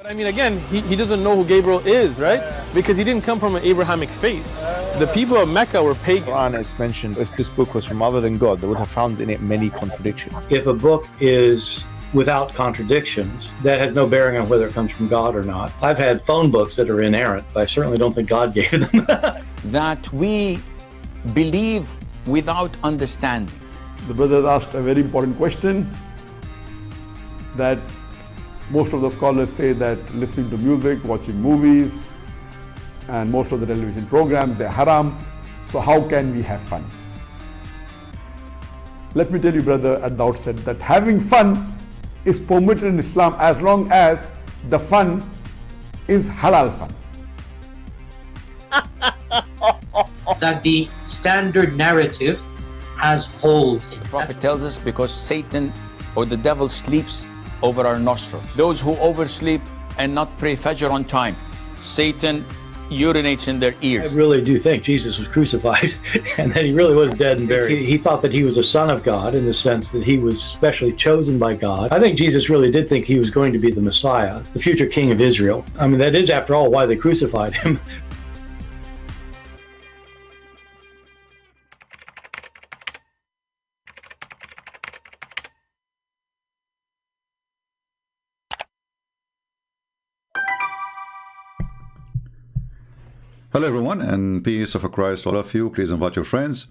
I mean, again, he doesn't know who Gabriel is, right? Because he didn't come from an Abrahamic faith. The people of Mecca were pagan. Quran is mentioned, if this book was from other than God, they would have found in it many contradictions. If a book is without contradictions, that has no bearing on whether it comes from God or not. I've had phone books that are inerrant, but I certainly don't think God gave them. That we believe without understanding. The brother asked a very important question, that most of the scholars say that listening to music, watching movies, and most of the television programs, they're haram. So how can we have fun? Let me tell you, brother, at the outset, that having fun is permitted in Islam as long as the fun is halal fun. That the standard narrative has holes in it. The Prophet tells us because Satan or the devil sleeps over our nostrils. Those who oversleep and not pray Fajr on time, Satan urinates in their ears. I really do think Jesus was crucified and that he really was dead and buried. He thought that he was a son of God in the sense that he was specially chosen by God. I think Jesus really did think he was going to be the Messiah, the future king of Israel. I mean, that is, after all, why they crucified him. Hello everyone, and peace of Christ to all of you. Please invite your friends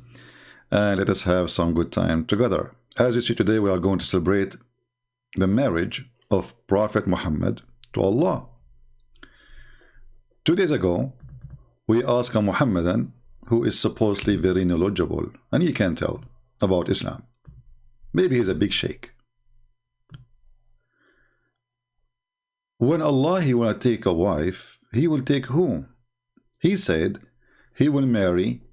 and let us have some good time together. As you see, today we are going to celebrate the marriage of Prophet Muhammad to Allah. 2 days ago, we asked a Muhammadan who is supposedly very knowledgeable, and he can tell about Islam. Maybe he's a big sheikh. When Allah, he will take a wife, he will take who? He said he will marry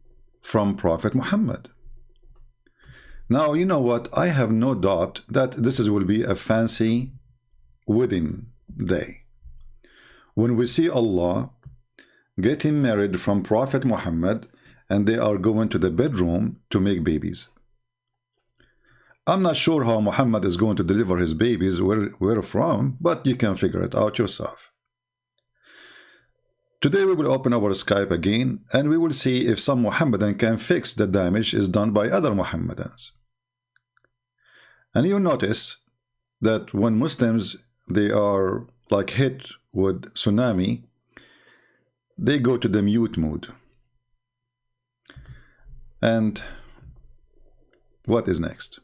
from Prophet Muhammad. Now, you know what? I have no doubt that this will be a fancy wedding day. When we see Allah getting married from Prophet Muhammad and they are going to the bedroom to make babies. I'm not sure how Muhammad is going to deliver his babies, where from, but you can figure it out yourself. Today we will open our Skype again and we will see if some Muhammadan can fix the damage is done by other Muhammadans. And you'll notice that when Muslims, they are like hit with tsunami, they go to the mute mode. And what is next?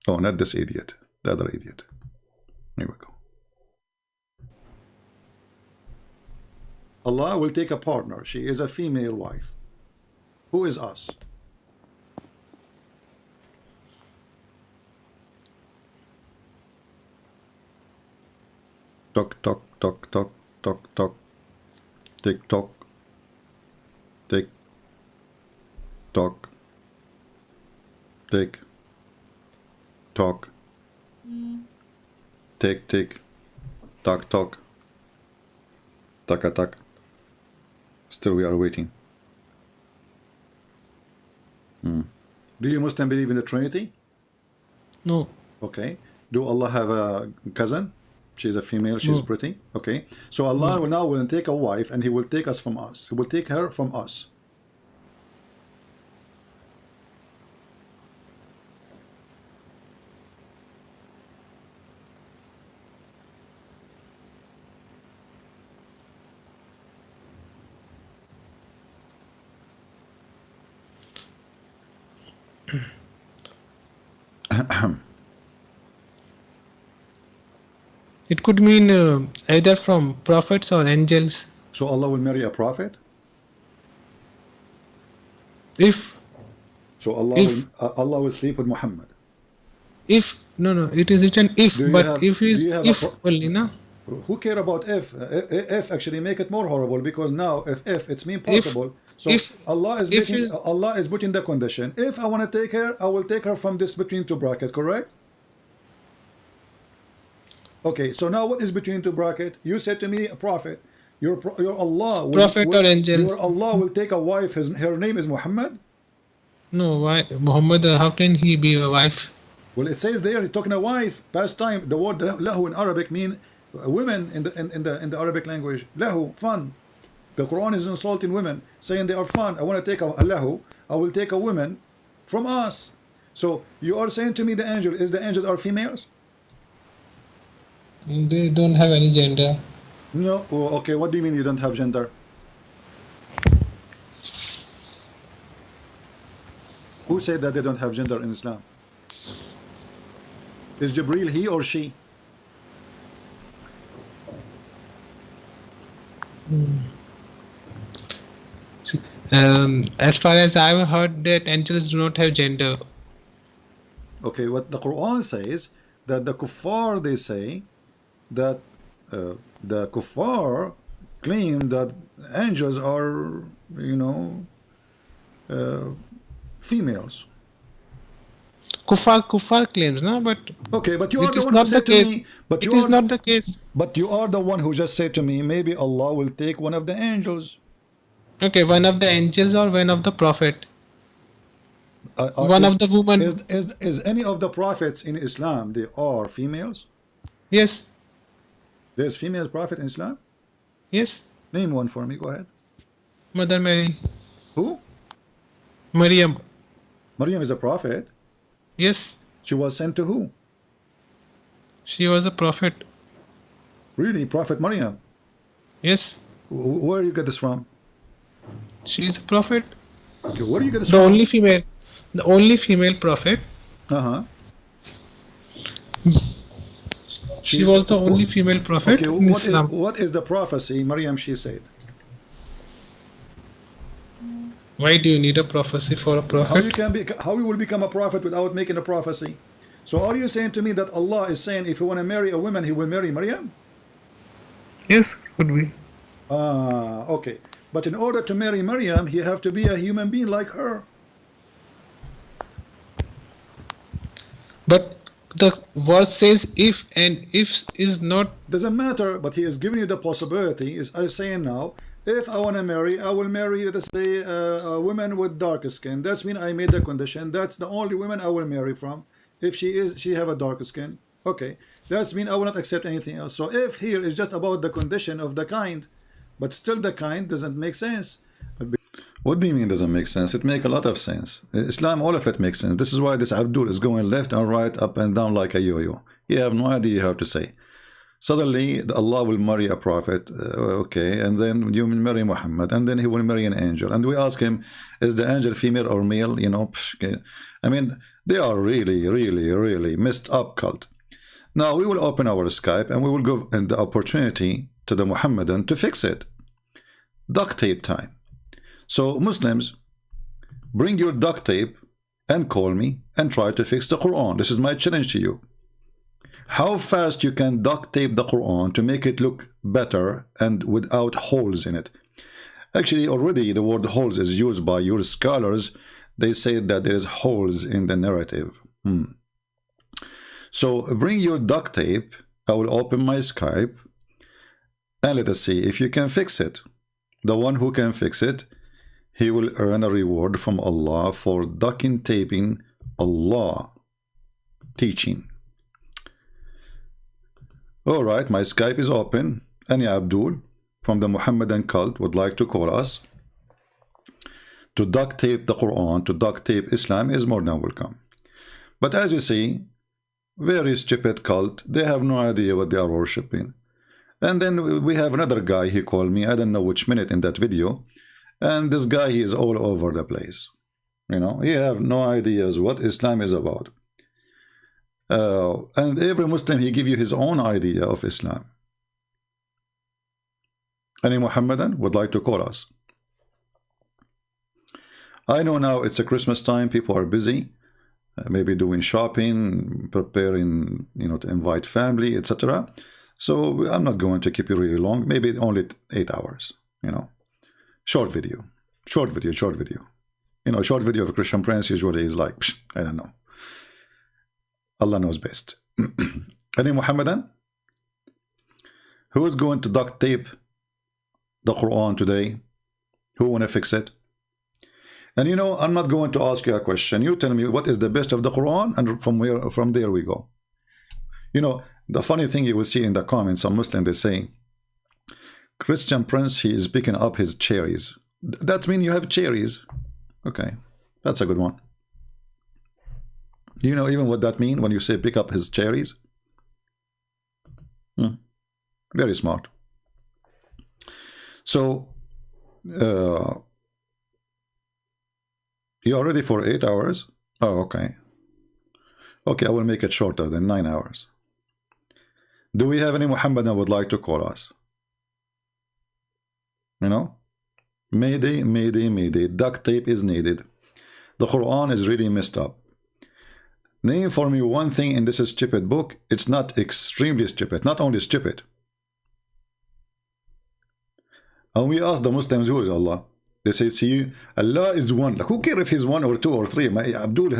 Oh, not this idiot, the other idiot. Here we go. Allah will take a partner. She is a female wife. Who is us? Tock, tock, tock, tock, tock, tock. Tick, tock. Tick. Tock. Tick. Tock. Tick, tick. Tock, tock. Taka, tak. Still we are waiting. Do you Muslim believe in the Trinity? No. Okay. Do Allah have a cousin? She's a female, she's pretty. Okay. So Allah will now take a wife and he will take us from us. He will take her from us. It could mean either from prophets or angels. So Allah will marry a prophet? If So Allah will sleep with Muhammad. If no, it is written if, but if is if only, no? Who care about if? If actually make it more horrible, because now if it's mean possible. So if, Allah is if making, Allah is putting the condition. If I want to take her, I will take her from this between two bracket, correct? Okay, so now what is between two bracket? You said to me, a prophet. Your Allah will, prophet or angel. Your Allah will take a wife. Her name is Muhammad. No, why Muhammad? How can he be a wife? Well, it says there, he's talking a wife. Past time. The word lahu in Arabic mean women in the Arabic language, lahu, fun. The Quran is insulting women, saying they are fun. I want to take a lahu, I will take a woman from us. So you are saying to me the angels are females? They don't have any gender. No. Oh, okay, what do you mean you don't have gender? Who said that they don't have gender in Islam? Is Jibreel he or she? As far as I've heard, that angels do not have gender. Okay, what the Quran says, that the kuffar, they say that the kuffar claim that angels are, you know, females. Kuffar claims, no, but okay, but you are it the is one who not the said to case. me, but It you is are, not the case. but you are the one who just said to me, maybe Allah will take one of the angels. Okay, one of the angels or one of the prophet. One of the women. Is any of the prophets in Islam, they are females? Yes. There's female prophet in Islam? Yes. Name one for me, go ahead. Mother Mary. Who? Maryam. Maryam is a prophet? Yes. She was sent to who? She was a prophet. Really? Prophet Maryam? Yes. Where do you get this from? She is a prophet. Okay, where do you get this the from? The only female prophet. Uh-huh. She was the only female prophet okay, in Islam. What is the prophecy Maryam she said? Why do you need a prophecy for a prophet? How you will become a prophet without making a prophecy? So are you saying to me that Allah is saying if you want to marry a woman, he will marry Maryam? Yes, could be. Okay. But in order to marry Maryam, he have to be a human being like her. But the verse says if, and if is not. Doesn't matter, but he is giving you the possibility. Is I saying now, if I want to marry, I will marry, let's say, a woman with dark skin. That's mean I made the condition. That's the only woman I will marry from. If she have a dark skin, okay. That's mean I will not accept anything else. So if here is just about the condition of the kind, but still the kind doesn't make sense. What do you mean doesn't make sense? It makes a lot of sense. Islam, all of it makes sense. This is why this Abdul is going left and right, up and down like a yo-yo. You have no idea how to say. Suddenly Allah will marry a prophet, okay, and then you will marry Muhammad, and then he will marry an angel, and we ask him, is the angel female or male? You know, I mean, they are really messed up cult. Now we will open our Skype and we will give the opportunity to the Muhammadan to fix it. Duct tape time. So Muslims, bring your duct tape and call me and try to fix the Quran. This is my challenge to you. How fast you can duct tape the Quran to make it look better and without holes in it. Actually, already the word holes is used by your scholars. They say that there is holes in the narrative. So bring your duct tape. I will open my Skype and let us see if you can fix it. The one who can fix it, he will earn a reward from Allah for duct taping Allah teaching. All right, my Skype is open. Any Abdul from the Muhammadan cult would like to call us to duct tape the Quran, to duct tape Islam, is more than welcome. But as you see, very stupid cult. They have no idea what they are worshipping. And then we have another guy, he called me, I don't know which minute in that video, and this guy, he is all over the place. You know, he have no ideas what Islam is about. And every Muslim, he give you his own idea of Islam. Any Muhammadan would like to call us? I know now it's a Christmas time, people are busy, maybe doing shopping, preparing, you know, to invite family, etc. So I'm not going to keep you really long, maybe only 8 hours, you know. Short video. You know, short video of a Christian prince usually is like, I don't know. Allah knows best. Any Muhammadan? Who is going to duct tape the Quran today? Who want to fix it? And you know, I'm not going to ask you a question. You tell me what is the best of the Quran, and from there we go. You know, The funny thing you will see in the comments, some Muslim, they say, Christian Prince, he is picking up his cherries. That means you have cherries. Okay, that's a good one. You know even what that means when you say pick up his cherries? Very smart. So, you are ready for 8 hours? Oh, okay. Okay, I will make it shorter than 9 hours. Do we have any Muhammadan would like to call us? You know? Mayday, mayday, mayday. Duct tape is needed. The Quran is really messed up. Name for me one thing in this stupid book. It's not extremely stupid. Not only stupid. And we ask the Muslims, who is Allah? They say, see, Allah is one. Like, who cares if he's one or two or three? Abdul,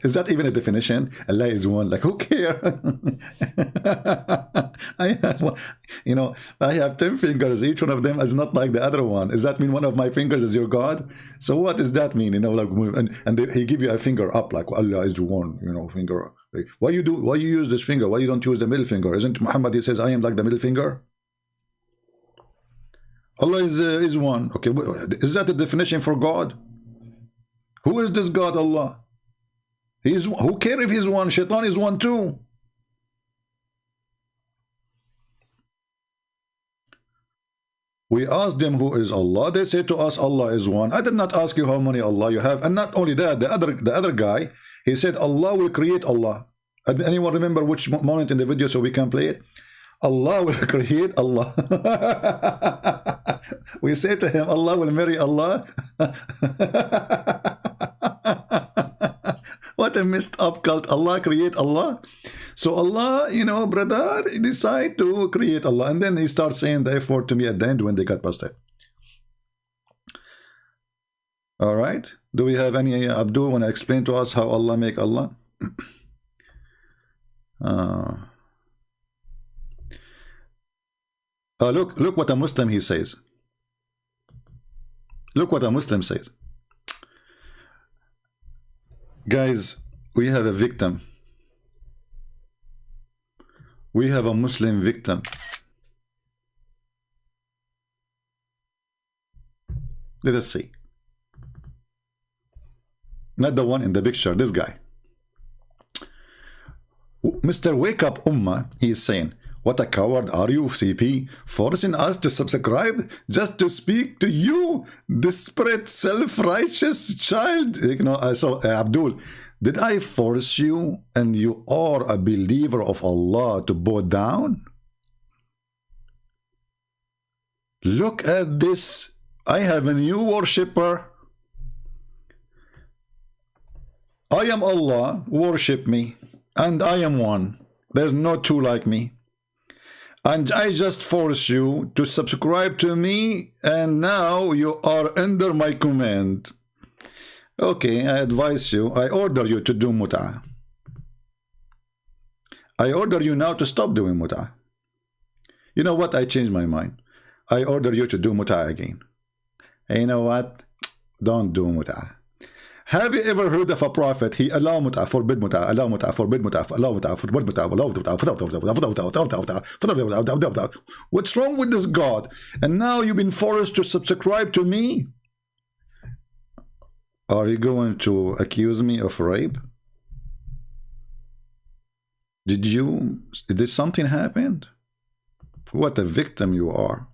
is that even a definition? Allah is one. Like, who cares? I have 10 fingers. Each one of them is not like the other one. Does that mean one of my fingers is your God? So what does that mean? You know, like, and he give you a finger up, like Allah is one. You know, finger. Why you use this finger? Why you don't use the middle finger? Isn't Muhammad? He says, I am like the middle finger. Allah is one. Okay, is that the definition for God? Who is this God, Allah? Who cares if he's one? Shaitan is one too. We asked them who is Allah. They say to us, Allah is one. I did not ask you how many Allah you have. And not only that, the other guy, he said Allah will create Allah. Anyone remember which moment in the video so we can play it? Allah will create Allah. We say to him, Allah will marry Allah. What a messed up cult. Allah create Allah. So Allah, you know, brother, decide to create Allah. And then he starts saying the F word to me at the end when they got busted. All right. Do we have any Abdul want to explain to us how Allah make Allah? Look what a Muslim he says. Look what a Muslim says. Guys, we have a victim. We have a Muslim victim. Let us see. Not the one in the picture, this guy. Mr. Wake Up Ummah, he is saying, what a coward are you, CP, forcing us to subscribe just to speak to you, desperate, self-righteous child. You know, so Abdul, did I force you and you are a believer of Allah to bow down? Look at this. I have a new worshipper. I am Allah, worship me, and I am one. There's no two like me. And I just force you to subscribe to me, and now you are under my command. Okay, I advise you, I order you to do mut'ah. I order you now to stop doing mut'ah. You know what? I changed my mind. I order you to do mut'ah again. And you know what? Don't do mut'ah. Have you ever heard of a prophet? He allow mut'ah, forbid mut'ah, allow mut'ah, forbid mut'ah, allow mut'ah, forbid mut'ah, allow mut'ah. What's wrong with this God? And now you've been forced to subscribe to me? Are you going to accuse me of rape? Did something happen? What a victim you are.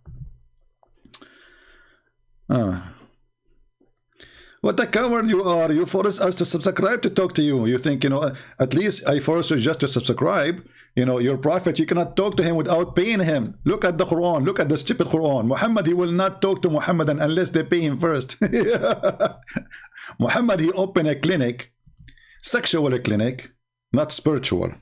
What a coward you are. You force us to subscribe to talk to you. You think, you know, at least I force you just to subscribe. You know, your prophet, you cannot talk to him without paying him. Look at the Quran. Look at the stupid Quran. Muhammad, he will not talk to Muhammadan unless they pay him first. Muhammad, he opened a clinic, sexual clinic, not spiritual.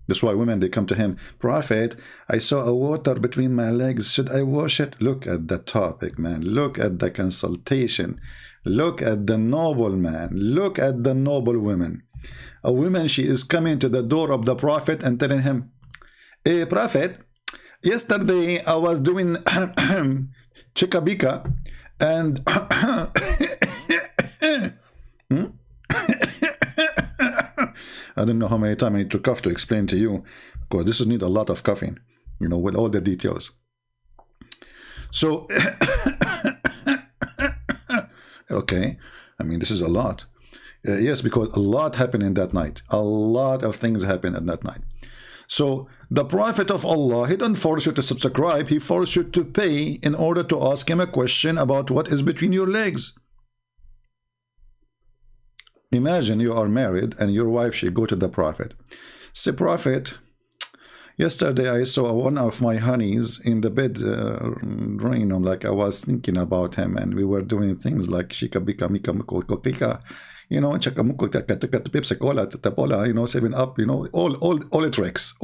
That's why women, they come to him. Prophet, I saw a water between my legs. Should I wash it? Look at the topic, man. Look at the consultation. Look at the noble man. Look at the noble women. A woman, she is coming to the door of the Prophet and telling him, hey, Prophet, yesterday I was doing chikabika and I don't know how many times I need to cough to explain to you, because this need a lot of coughing, you know, with all the details. So, okay, I mean, this is a lot. Yes, because a lot happened in that night. A lot of things happened in that night. So the Prophet of Allah, he don't force you to subscribe, he forces you to pay in order to ask him a question about what is between your legs. Imagine you are married and your wife, she go to the Prophet. Say, Prophet, yesterday I saw one of my honeys in the bed, like I was thinking about him, and we were doing things like shika bika mika mika, you know, Pepsi Cola, Tapola, you know, 7-Up, you know, all the tricks.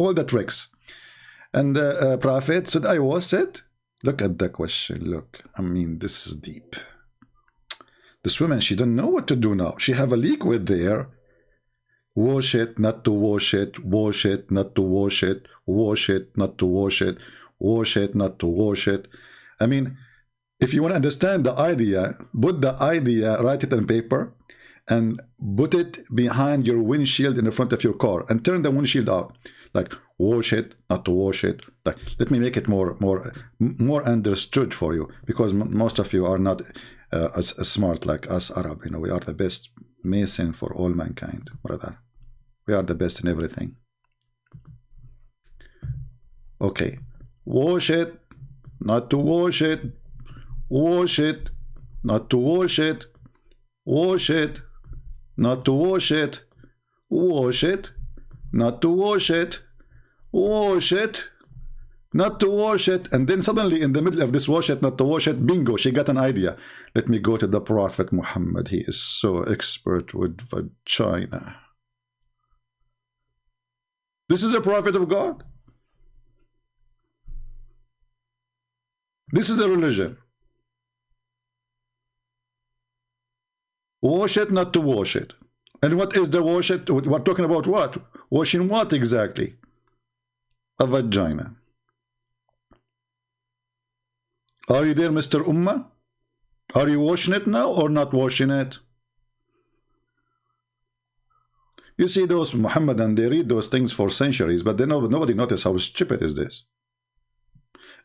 And the Prophet said, look at the question, look, I mean, this is deep. This woman, she don't know what to do now. She have a liquid there. Wash it, not to wash it, wash it, not to wash it, wash it, not to wash it, wash it, not to wash it. I mean, if you want to understand the idea, put the idea, write it on paper, and put it behind your windshield in the front of your car, and turn the windshield out. Like, wash it, not to wash it. Like, let me make it more understood for you, because most of you are not as smart like us Arab. You know, we are the best mason for all mankind, brother. We are the best in everything. Okay, wash it, not to wash it, wash it, not to wash it, wash it, not to wash it, wash it, not to wash it, wash it, not to wash it. And then suddenly in the middle of this wash it, not to wash it, bingo, she got an idea. Let me go to the Prophet Muhammad. He is so expert with vagina. This is a prophet of God. This is a religion. Wash it, not to wash it. And what is the wash it? We're talking about what? Washing what exactly? A vagina. Are you there, Mr. Ummah? Are you washing it now or not washing it? You see those Muhammadan, they read those things for centuries, but nobody notice how stupid is this.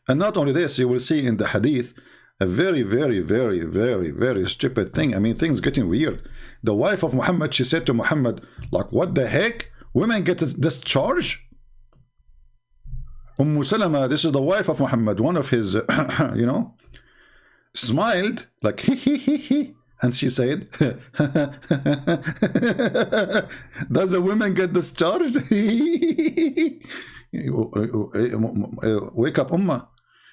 And not only this, you will see in the hadith a very, very, very, very, very stupid thing. I mean, things getting weird. The wife of Muhammad, she said to Muhammad, like, what the heck? Women get discharged? Salama, this is the wife of Muhammad, one of his, you know, smiled, like, he. And she said, does a woman get discharged? Wake up, Ummah.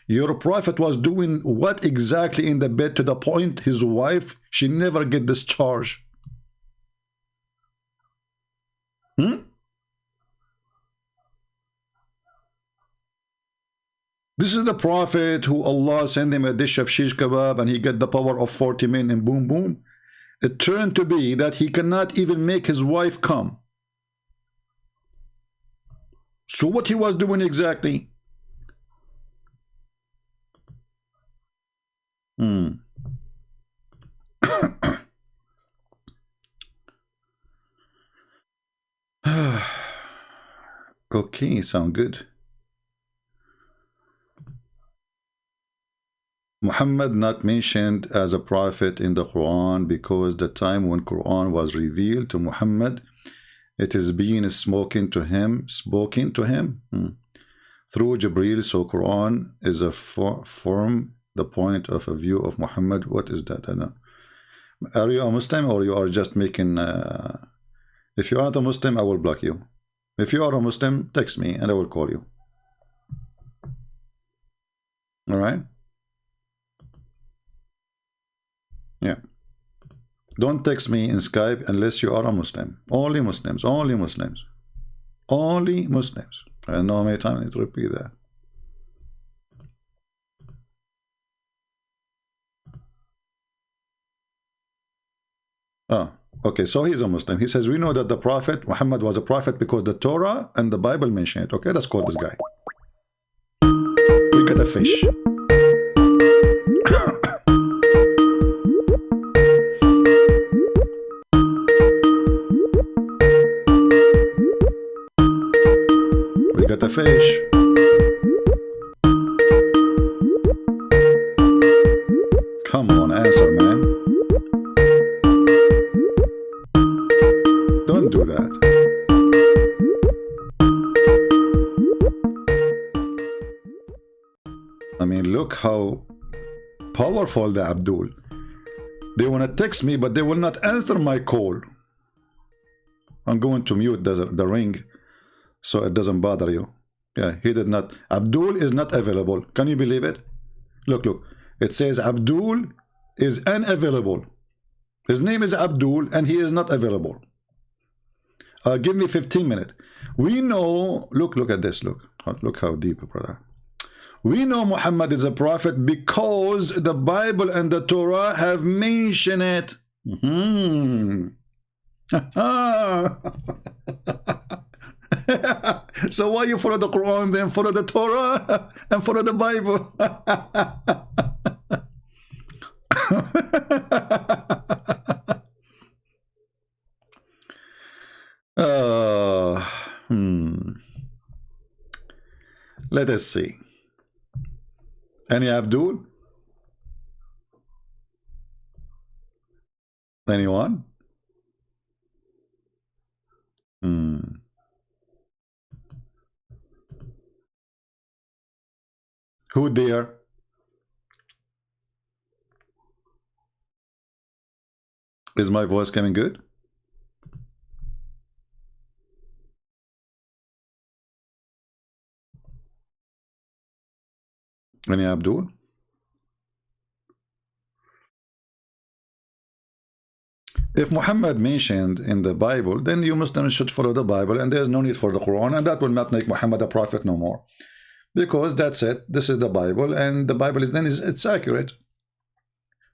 Your prophet was doing what exactly in the bed to the point his wife, she never get discharged? This is the prophet who Allah sent him a dish of shish kebab and he get the power of 40 men and boom boom. It turned to be that he cannot even make his wife come. So what he was doing exactly? Okay, sound good. Muhammad not mentioned as a prophet in the Quran because the time when Quran was revealed to Muhammad, it is being spoken to him through Jibreel. So Quran is a form the point of a view of Muhammad. What is that? I don't know. Are you a Muslim or you are just making if you aren't a Muslim, I will block you. If you are a Muslim, text me and I will call you. All right? Yeah. Don't text me in Skype unless you are a Muslim. Only Muslims. Only Muslims. Only Muslims. I don't know how many times I need to repeat that. Oh, okay. So he's a Muslim. He says, we know that the Prophet Muhammad was a prophet because the Torah and the Bible mention it. Okay, let's call this guy. We got a fish. Come on, answer, man. Don't do that. I mean, look how powerful the Abdul. They want to text me, but they will not answer my call. I'm going to mute the ring so it doesn't bother you. Yeah, he did not. Abdul is not available. Can you believe it? Look, look. It says Abdul is unavailable. His name is Abdul and he is not available. Give me 15 minutes. We know, look at this. Look how deep, brother. We know Muhammad is a prophet because the Bible and the Torah have mentioned it. So why you follow the Quran, then follow the Torah and follow the Bible? Let us see. Any Abdul? Anyone? Who there? Is my voice coming good? Any Abdul? If Muhammad mentioned in the Bible, then you Muslims should follow the Bible, and there is no need for the Quran, and that will not make Muhammad a prophet no more, because that's it. This is the Bible, and the Bible is it's accurate.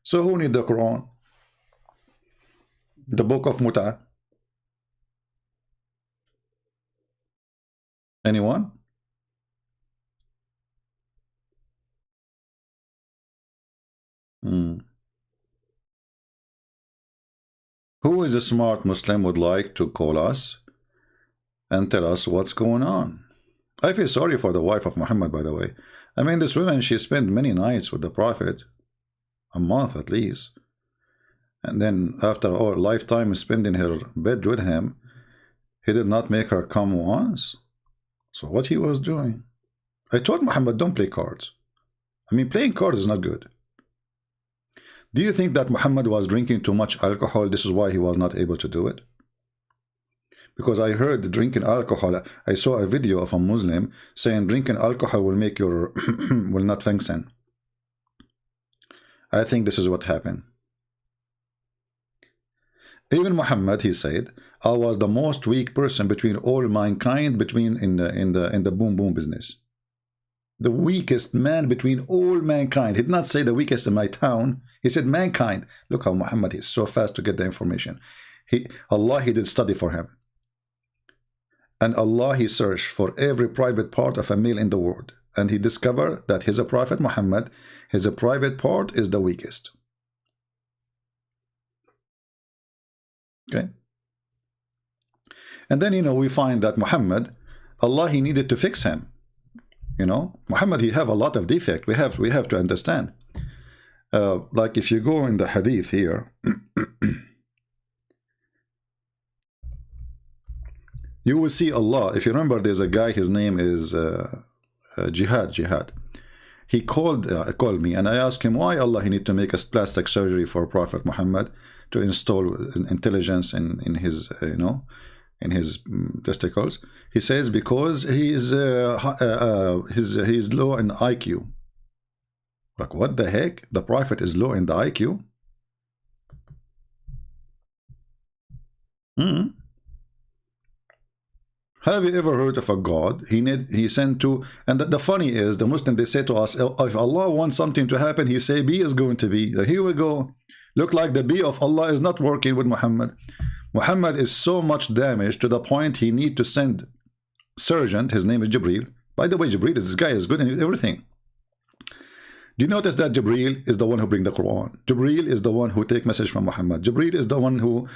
So who need the Quran? The book of Muta? Anyone? Who is a smart Muslim would like to call us and tell us what's going on? I feel sorry for the wife of Muhammad, by the way. I mean, this woman, she spent many nights with the Prophet, a month at least. And then after a lifetime spent in her bed with him, he did not make her come once. So what he was doing? I told Muhammad, don't play cards. I mean, playing cards is not good. Do you think that Muhammad was drinking too much alcohol? This is why he was not able to do it? Because I heard drinking alcohol, I saw a video of a Muslim saying drinking alcohol will make your will not function. I think this is what happened. Even Muhammad, he said, I was the most weak person between all mankind, in the boom boom business. The weakest man between all mankind. He did not say the weakest in my town. He said mankind. Look how Muhammad is so fast to get the information. Allah, he did study for him. And Allah, he searched for every private part of a male in the world. And he discovered that his prophet Muhammad, his private part is the weakest. Okay. And then, we find that Muhammad, Allah, he needed to fix him. Muhammad, he have a lot of defect. We have to understand. Like if you go in the hadith here, you will see Allah. If you remember, there's a guy, his name is Jihad. He called me, and I asked him why Allah he need to make a plastic surgery for Prophet Muhammad to install intelligence in his in his testicles. He says because he's low in IQ. Like, what the heck? The Prophet is low in the IQ? Have you ever heard of a God he sent to? And the funny is, the Muslim, they say to us, if Allah wants something to happen, he say B is going to be. Here we go. Look like the B of Allah is not working with Muhammad. Muhammad is so much damaged to the point he need to send surgeon. His name is Jibreel. By the way, Jibreel, this guy is good in everything. Do you notice that Jibreel is the one who bring the Quran? Jibreel is the one who take message from Muhammad. Jibreel is the one who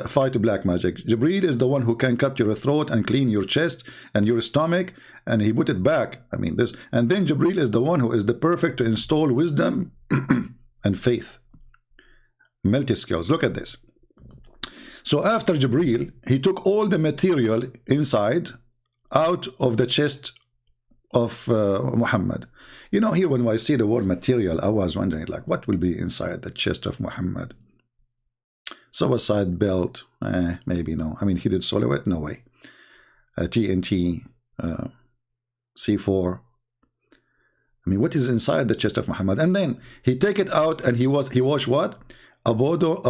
fight black magic. Jibreel is the one who can cut your throat and clean your chest and your stomach, and he put it back. I mean this. And then Jibreel is the one who is the perfect to install wisdom and faith. Multi-skills. Look at this. So after Jibreel, he took all the material inside out of the chest of Muhammad. You know, here when I see the word material, I was wondering, like, what will be inside the chest of Muhammad? Suicide belt, maybe no. I mean, he did silhouette, no way. TNT, C4. I mean, what is inside the chest of Muhammad? And then he take it out and he washed what? Abodo.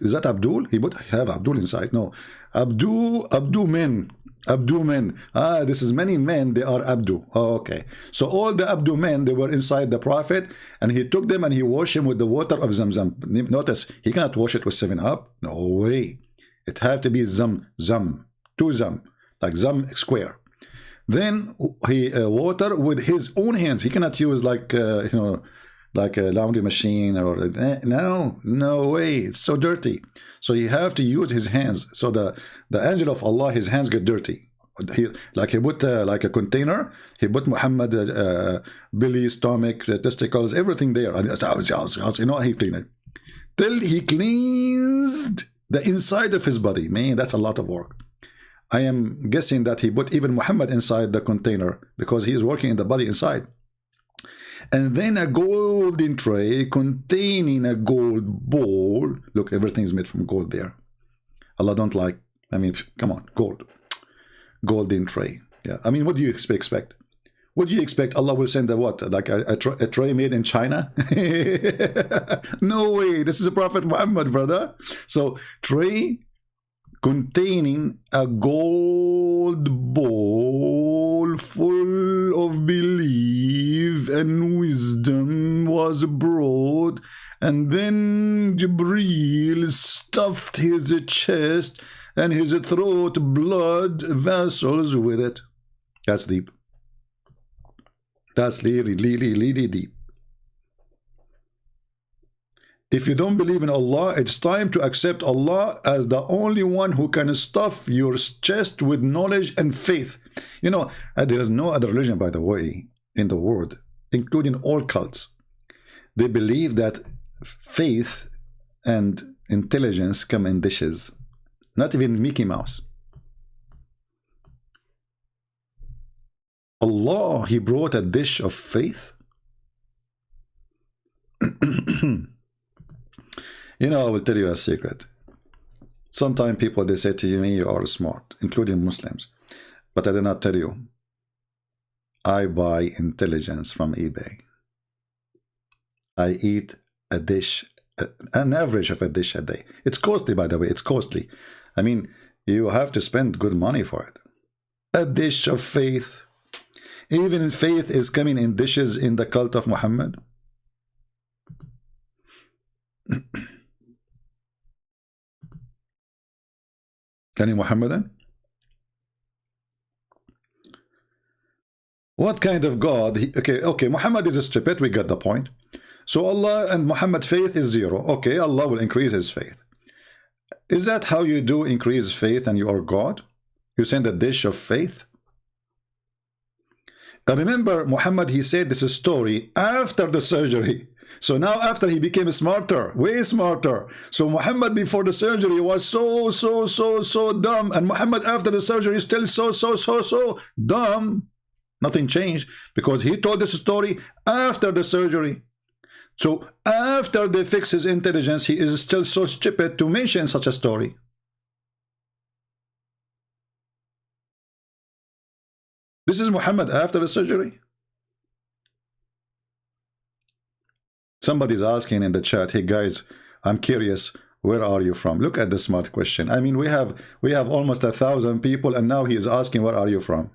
Is that Abdul? He would have Abdul inside. No, abdomen. This is many men, they are Abdu. Oh, okay. So all the Abdu men, they were inside the Prophet, and he took them and he washed him with the water of Zamzam. Notice, he cannot wash it with 7-Up. No way. It have to be Zam, two Zam, like Zam square. Then he water with his own hands. He cannot use like, you know, like a laundry machine or no way, it's so dirty. So you have to use his hands. So the angel of Allah, his hands get dirty. He put like a container, he put Muhammad belly, stomach, testicles, everything there, and you know, he cleaned it till he cleansed the inside of his body. Man, that's a lot of work. I am guessing that he put even Muhammad inside the container because he is working in the body inside. And then a golden tray containing a gold bowl. Look, everything is made from gold there. Allah don't like, I mean, come on, gold. Golden tray. Yeah, I mean, what do you expect? What do you expect? Allah will send a what? Like a tray made in China? No way. This is a Prophet Muhammad, brother. So, tray containing a gold bowl full of belief and wisdom was brought, and then Jibreel stuffed his chest and his throat blood vessels with it. That's deep. That's really deep. If you don't believe in Allah, it's time to accept Allah as the only one who can stuff your chest with knowledge and faith. You know, there is no other religion, by the way, in the world, including all cults. They believe that faith and intelligence come in dishes. Not even Mickey Mouse. Allah, He brought a dish of faith. You know, I will tell you a secret. Sometimes people, they say to me, you are smart, including Muslims. But I did not tell you. I buy intelligence from eBay. I eat a dish, an average of a dish a day. It's costly, by the way, it's costly. I mean, you have to spend good money for it. A dish of faith. Even faith is coming in dishes in the cult of Muhammad. Can you Muhammadan? What kind of God? Okay, Muhammad is stupid, we got the point. So Allah and Muhammad faith is 0. Okay, Allah will increase his faith. Is that how you do increase faith and you are God? You send a dish of faith? And remember, Muhammad, he said this is story after the surgery. So now after he became smarter, way smarter. So Muhammad before the surgery was so dumb. And Muhammad after the surgery is still so dumb. Nothing changed because he told this story after the surgery. So after they fix his intelligence, he is still so stupid to mention such a story. This is Muhammad after the surgery. Somebody's asking in the chat, hey guys, I'm curious, where are you from? Look at the smart question. I mean, we have almost 1,000 people, and now he is asking, where are you from?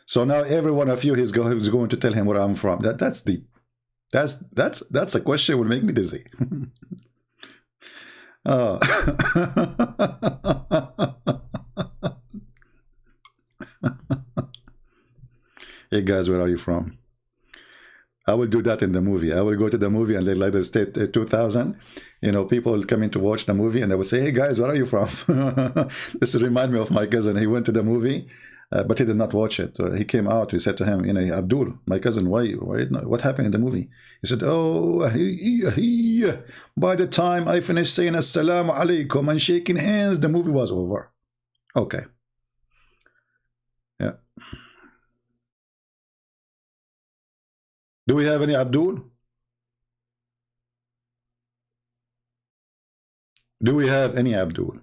So now every one of you is going to tell him where I'm from. That's deep. That's a question will make me dizzy. Oh. Hey guys, where are you from? I will do that in the movie. I will go to the movie and like the state 2000, you know, people coming to watch the movie and they will say, hey guys, where are you from? This reminds me of my cousin. He went to the movie but he did not watch it. He came out. We said to him, you know, Abdul, my cousin, what happened in the movie? He said, oh, by the time I finished saying assalamu alaikum and shaking hands, the movie was over. Okay. Yeah. Do we have any Abdul? Do we have any Abdul?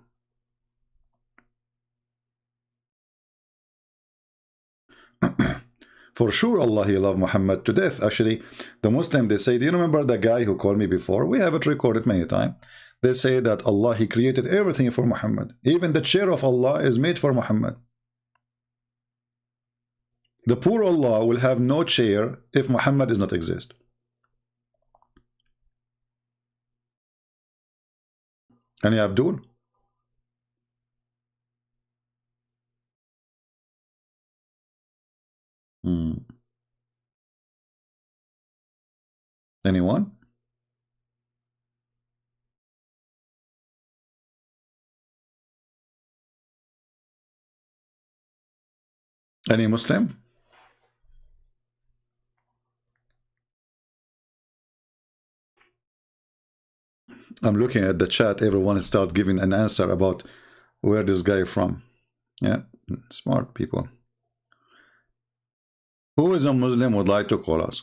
For sure, Allah, He loved Muhammad to death. Actually, the Muslim, they say, do you remember the guy who called me before? We have it recorded many times. They say that Allah, He created everything for Muhammad. Even the chair of Allah is made for Muhammad. The poor Allah will have no chair if Muhammad does not exist. Any Abdul? Anyone? Any Muslim? I'm looking at the chat. Everyone start giving an answer about where this guy from. Yeah, smart people. Who is a Muslim would like to call us?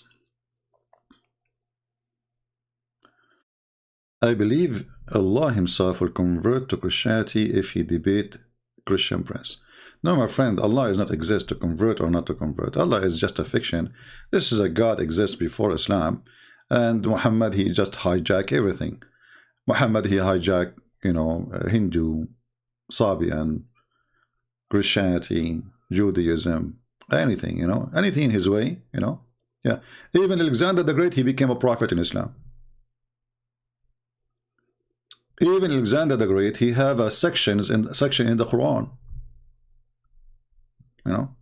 I believe Allah Himself will convert to Christianity if He debate Christian prince. No, my friend, Allah does not exist to convert or not to convert. Allah is just a fiction. This is a God exists before Islam, and Muhammad, he just hijacked everything. Muhammad, he hijacked, you know, Hindu, Sabian, Christianity, Judaism, anything, you know, anything in his way, you know. Yeah, even Alexander the Great, he became a prophet in Islam. Even Alexander the Great, he have a section in the Quran. You know,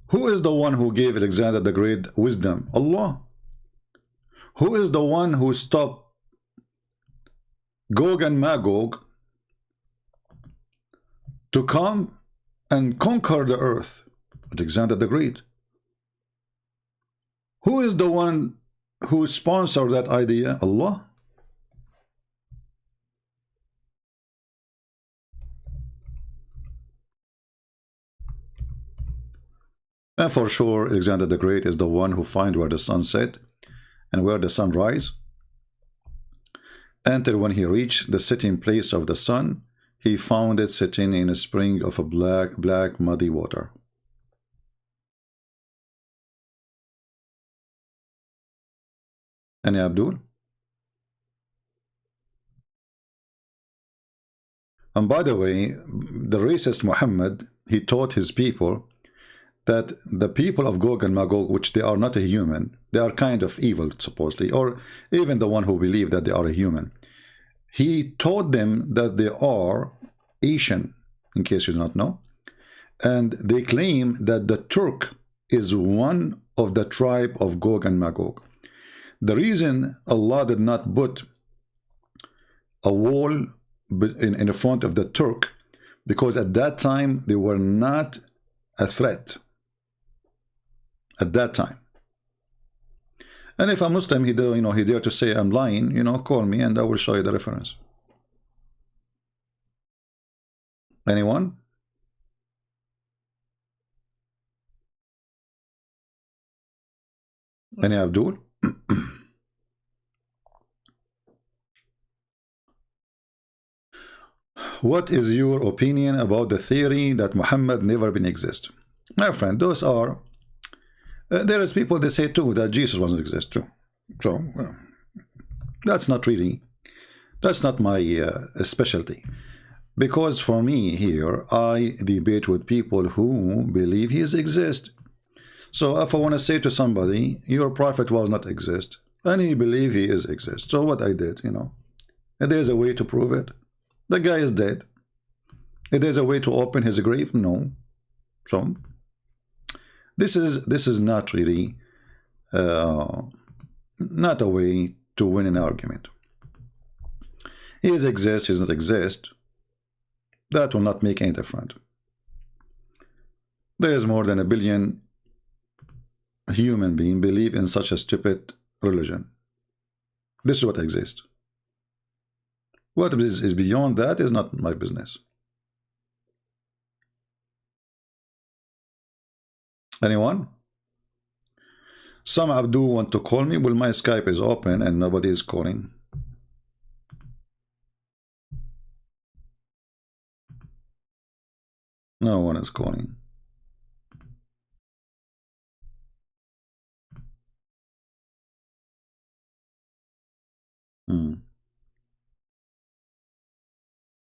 who is the one who gave Alexander the Great wisdom? Allah. Who is the one who stopped Gog and Magog to come and conquer the earth? Alexander the Great. Who is the one who sponsored that idea? Allah. And for sure, Alexander the Great is the one who finds where the sun set and where the sun rise. Until when he reached the setting place of the sun, he found it sitting in a spring of a black muddy water. Any Abdul? And by the way, the racist Muhammad, he taught his people that the people of Gog and Magog, which they are not a human, they are kind of evil, supposedly, or even the one who believe that they are a human. He taught them that they are Asian, in case you do not know, and they claim that the Turk is one of the tribe of Gog and Magog. The reason Allah did not put a wall in the front of the Turk, because at that time they were not a threat. At that time. And if a Muslim, he dare to say I'm lying, call me and I will show you the reference. Anyone? Any Abdul? What is your opinion about the theory that Muhammad never been exist? My friend, those are there is people they say too that Jesus wasn't exist too. So that's not my specialty, because for me here I debate with people who believe he exists. So if I want to say to somebody your prophet was not exist and he believe he is exist, so what I did, and there's a way to prove it. The guy is dead. If there's a way to open his grave, no. So this is not really not a way to win an argument. He is exist, he does not exist. That will not make any difference. There is more than 1 billion human beings believe in such a stupid religion. This is what exists. What is beyond that is not my business. Anyone? Some Abdul want to call me. Well, my Skype is open and nobody is calling. No one is calling.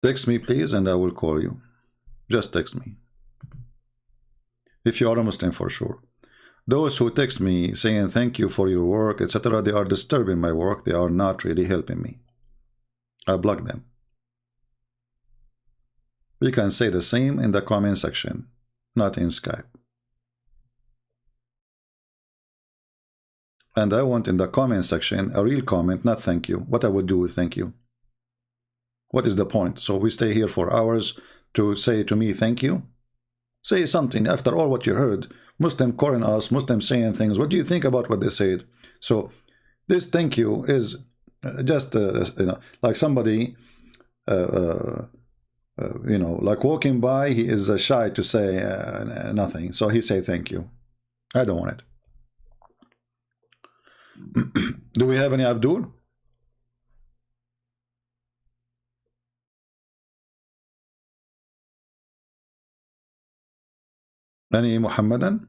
Text me, please, and I will call you. Just text me. If you are a Muslim, for sure. Those who text me saying thank you for your work, etc., they are disturbing my work. They are not really helping me. I block them. You can say the same in the comment section, not in Skype. And I want in the comment section a real comment, not thank you. What I would do with thank you? What is the point? So we stay here for hours to say to me thank you? Say something. After all what you heard, Muslim calling us, Muslim saying things. What do you think about what they said? So this thank you is just you know, like somebody you know, like walking by, he is shy to say nothing, so he say thank you. I don't want it. Do we have any Abdul? Any Muhammadan?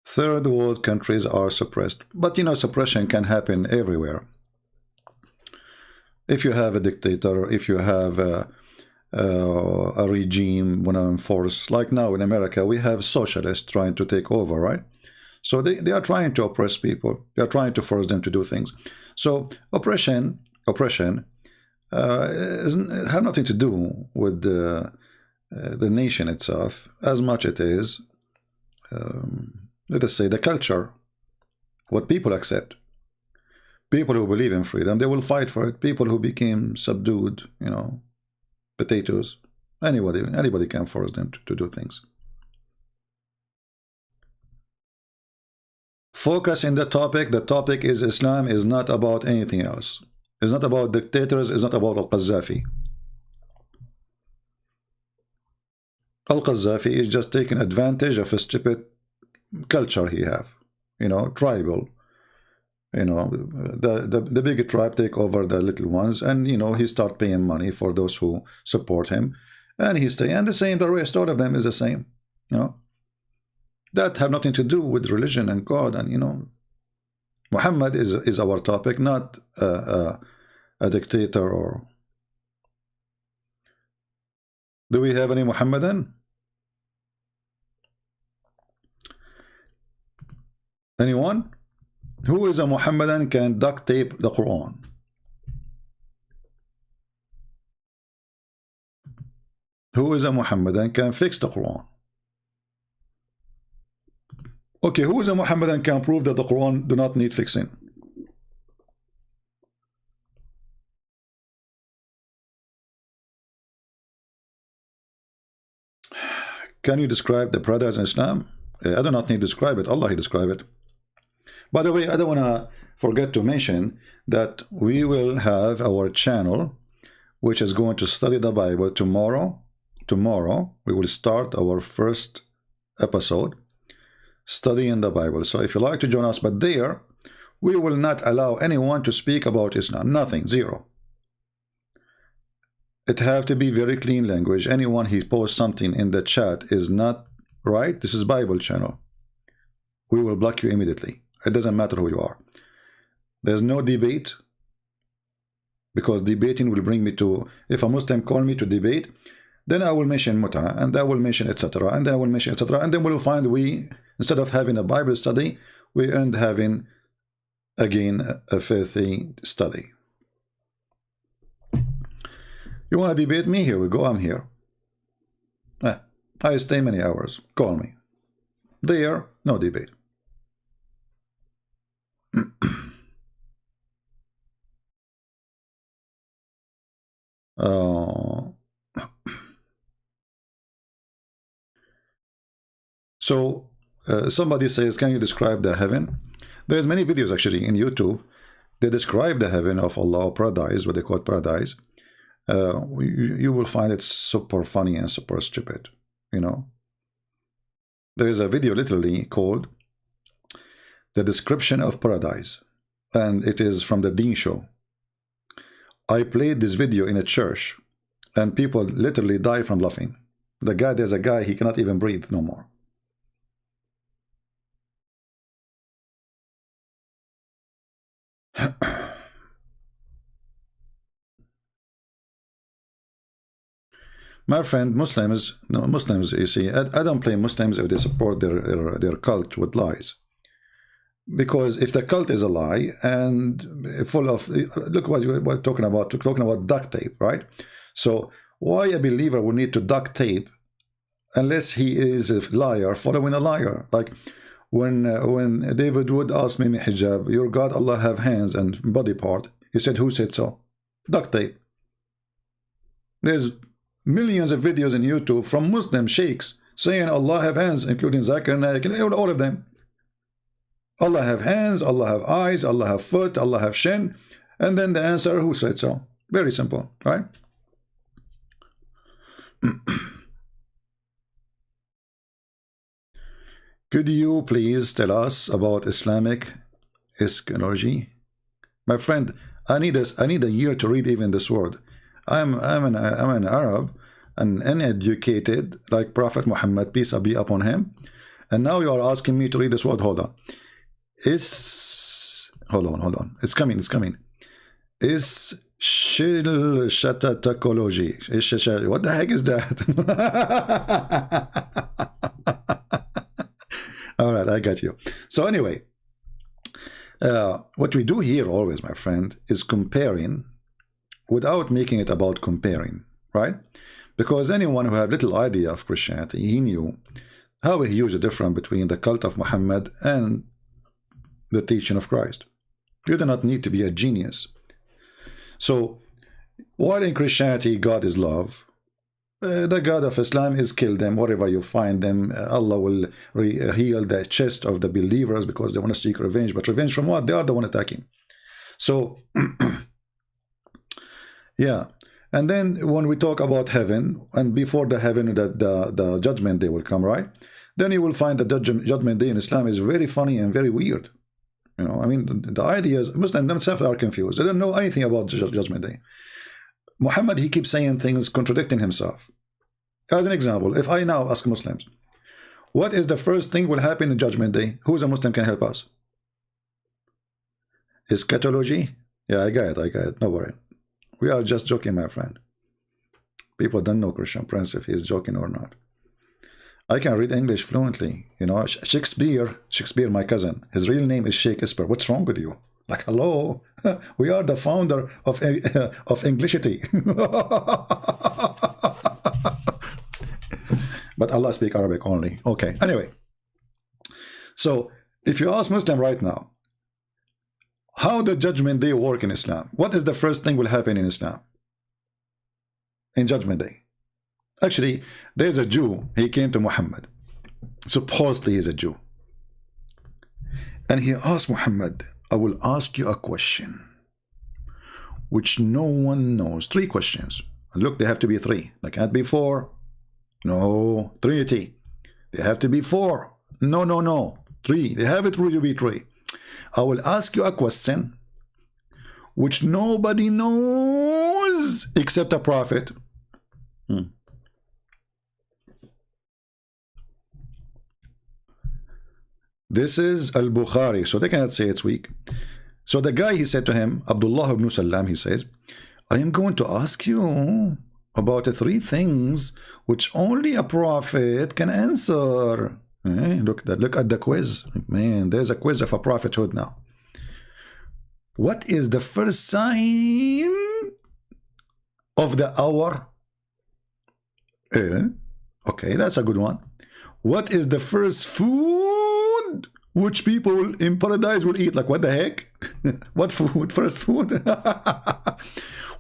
Third world countries are suppressed, but you know, suppression can happen everywhere. If you have a dictator, if you have a regime when in force, like now in America, we have socialists trying to take over, right? So they are trying to oppress people. They are trying to force them to do things. So oppression have nothing to do with the nation itself, as much it is let us say the culture, what people accept. People who believe in freedom, they will fight for it. People who became subdued, you know, potatoes, anybody can force them to do things. Focus in the topic. The topic is Islam is not about anything else. It's not about dictators. It's not about Al-Qaddafi. Al-Qaddafi is just taking advantage of a stupid culture he have, you know, tribal, you know, the big tribe take over the little ones, and you know, he start paying money for those who support him, and he stay, and the same, the rest, all of them is the same, you know, that have nothing to do with religion and God. And you know, Muhammad is our topic, not a dictator. Or do we have any Muhammadan? Anyone? Who is a Muhammadan can duct tape the Quran? Who is a Muhammadan can fix the Quran? Okay, who is a Muhammadan can prove that the Quran do not need fixing? Can you describe the brothers in Islam? I do not need to describe it. Allah, He describe it. By the way, I don't want to forget to mention that we will have our channel, which is going to study the Bible tomorrow. Tomorrow, we will start our first episode, studying the Bible. So if you like to join us, but there, we will not allow anyone to speak about Islam. Nothing, zero. It have to be very clean language. Anyone who posts something in the chat is not right. This is Bible channel. We will block you immediately. It doesn't matter who you are. There's no debate, because debating will bring me to, if a Muslim call me to debate, then I will mention muta, and I will mention etc., and then I will mention etc., and then we'll find we, instead of having a Bible study, we end having again a filthy study. You want to debate me? Here we go. I'm here. I stay many hours. Call me. There, no debate. Somebody says, can you describe the heaven? There's many videos actually in YouTube. They describe the heaven of Allah, or paradise, what they call paradise. You will find it super funny and super stupid, you know. There is a video literally called The Description of Paradise, and it is from the Deen Show. I played this video in a church, and people literally die from laughing. There's a guy, he cannot even breathe no more. My friend, Muslims, you see, I don't blame Muslims if they support their cult with lies. Because if the cult is a lie and full of, look what we're talking about duct tape, right? So why a believer will need to duct tape unless he is a liar following a liar? Like when David Wood asked me, hijab, your God Allah have hands and body part, he said, who said so? Duct tape. There's millions of videos in YouTube from Muslim sheikhs saying Allah have hands, including ZakirNaik and all of them. Allah have hands, Allah have eyes, Allah have foot, Allah have shin, and then the answer, who said so? Very simple, right? Could you please tell us about Islamic eschatology? My friend, I need a year to read even this word. I'm an Arab, and uneducated, like Prophet Muhammad, peace be upon him, and now you are asking me to read this word. Hold on. Hold on. It's coming. Is shatatology. What the heck is that? All right, I got you. So anyway, what we do here always, my friend, is comparing without making it about comparing, right? Because anyone who had little idea of Christianity, he knew how a huge difference between the cult of Muhammad and the teaching of Christ. You do not need to be a genius. So while in Christianity God is love, the God of Islam is kill them wherever you find them. Allah will heal the chest of the believers because they want to seek revenge. But revenge from what? They are the one attacking. So yeah. And then when we talk about heaven, and before the heaven, the judgment day will come, right? Then you will find the judgment day in Islam is very funny and very weird. You know, I mean, the ideas, Muslims themselves are confused. They don't know anything about the judgment day. Muhammad, he keeps saying things contradicting himself. As an example, if I now ask Muslims, what is the first thing will happen in judgment day? Who's a Muslim can help us? Eschatology? Yeah, I got it. No worry. We are just joking, my friend. People don't know Christian Prince if he is joking or not. I can read English fluently. You know, Shakespeare, my cousin, his real name is Shakespeare. What's wrong with you? Like, hello, we are the founder of Englishity. But Allah speak Arabic only. Okay, anyway. So, if you ask Muslim right now, how the judgment day work in Islam? What is the first thing will happen in Islam? In judgment day. Actually, there's a Jew, he came to Muhammad. Supposedly he's a Jew. And he asked Muhammad, I will ask you a question which no one knows. 3 questions. And look, they have to be 3. They can't be 4. No, Trinity. They have to be 4. No. 3. They have it to be 3. I will ask you a question which nobody knows except a prophet. This is Al-Bukhari, so they cannot say it's weak. So the guy, he said to him, Abdullah ibn Salam, he says, I am going to ask you about 3 things which only a prophet can answer. Look at the quiz. Man, there's a quiz of a prophethood now. What is the first sign of the hour? Okay, that's a good one. What is the first food which people in paradise will eat? Like, what the heck? What food? First food?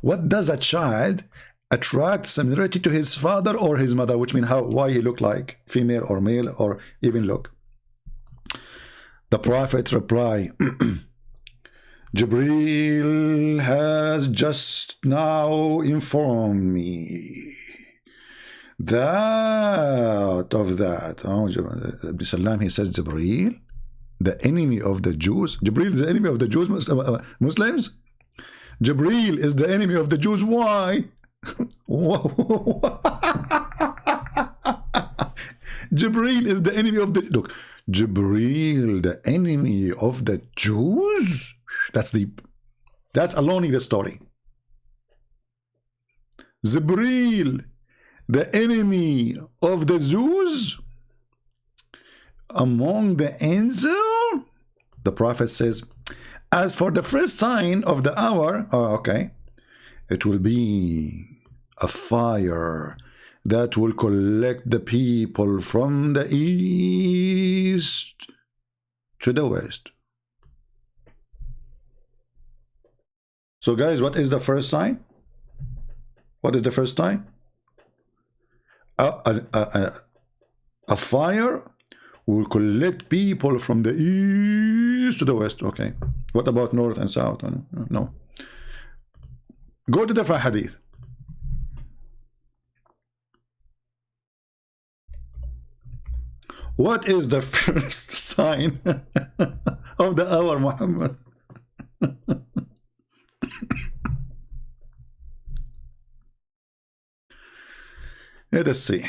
What does a child attract similarity to his father or his mother, which means why he looked like female or male or even look. The Prophet replied, Jibreel has just now informed me that Ibn Salam, he says, Jibreel, the enemy of the Jews. Jibreel is the enemy of the Jews, Muslims. Jibreel is the enemy of the Jews. Why? Jibreel is the enemy of the... Look, Jibreel, the enemy of the Jews? That's deep. That's alone in the story. Jibreel, the enemy of the Jews among the angels? The Prophet says, as for the first sign of the hour, it will be a fire that will collect the people from the east to the west. So guys, what is the first sign? What is the first sign? A fire will collect people from the east to the west. Okay. What about north and south? No. Go to the hadith. What is the first sign of the hour, Muhammad? Let us see.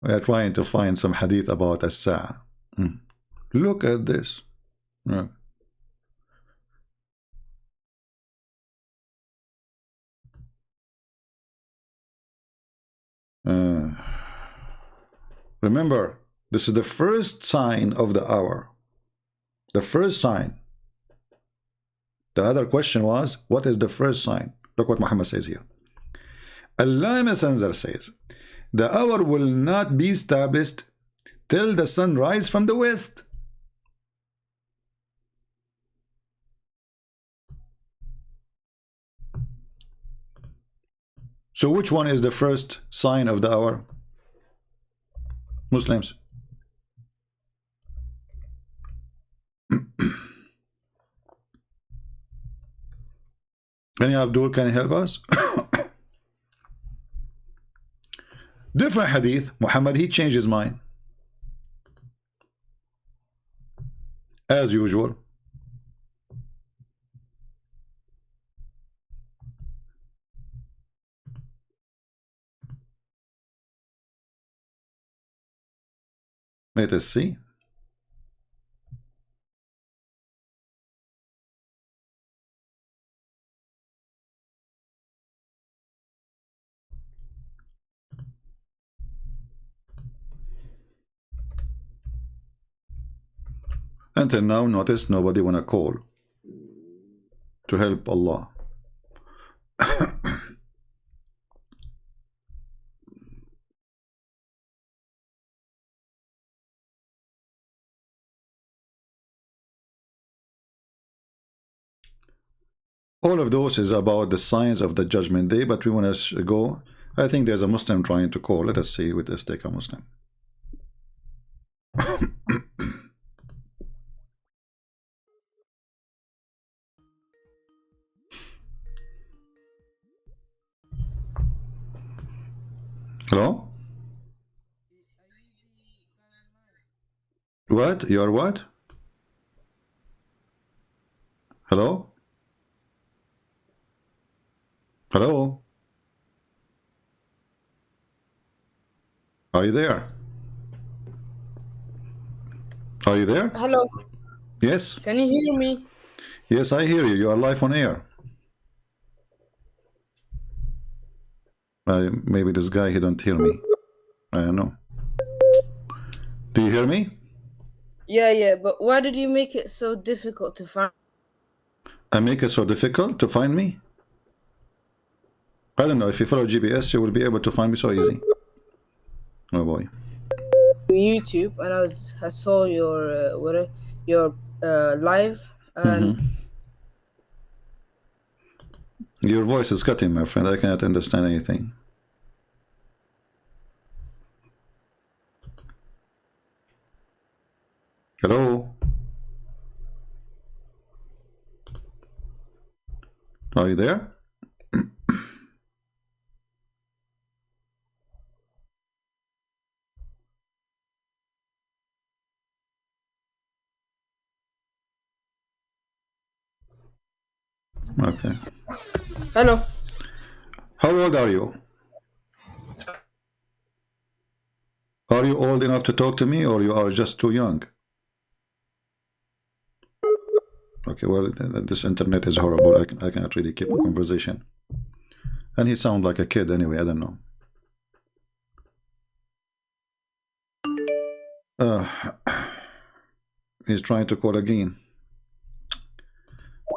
We are trying to find some hadith about as-sa'a. Look at this. Remember, this is the first sign of the hour. The first sign. The other question was, what is the first sign? Look what Muhammad says here. Allah Messenger says, the hour will not be established till the sun rise from the west. So which one is the first sign of the hour? Muslims. Any Abdul, can you help us? Different hadith. Muhammad, he changed his mind. As usual. Let us see. Until now, notice nobody wanna call to help Allah. All of those is about the signs of the judgment day, but we want to go. I think there's a Muslim trying to call. Let us see. Let us take a Muslim. Hello? What? You are what? Hello? Hello? Are you there? Are you there? Hello. Yes? Can you hear me? Yes, I hear you. You are live on air. Maybe this guy, he don't hear me. I don't know. Do you hear me? Yeah, but why did you make it so difficult to find? I make it so difficult to find me? I don't know. If you follow GPS, you will be able to find me so easy. Oh boy. YouTube, and I saw your live And Your voice is cutting, my friend. I cannot understand anything. Hello? Are you there? Okay. hello. How old are you? Are you old enough to talk to me, or you are just too young? Okay, well, this internet is horrible. I cannot really keep a conversation. And he sounds like a kid anyway, I don't know. He's trying to call again.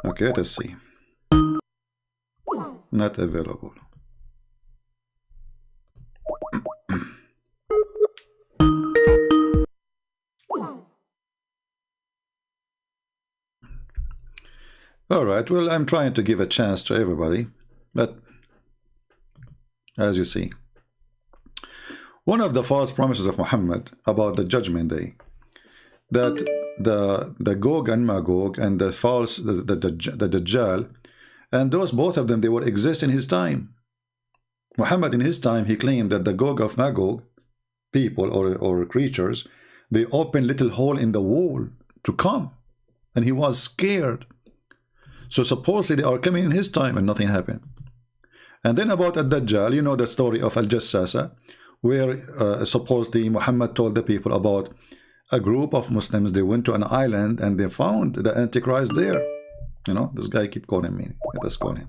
Okay, let's see. Not available. All right, well, I'm trying to give a chance to everybody, but as you see, one of the false promises of Muhammad about the judgment day, that the Gog and Magog and the false the Dajjal, and those both of them, they will exist in his time. Muhammad in his time, he claimed that the Gog of Magog people or creatures, they open little hole in the wall to come, and he was scared. So supposedly they are coming in his time and nothing happened. And then about Ad-Dajjal, you know the story of Al-Jassasa, where supposedly Muhammad told the people about a group of Muslims. They went to an island and they found the Antichrist there. You know, this guy keep calling me. Let us call him.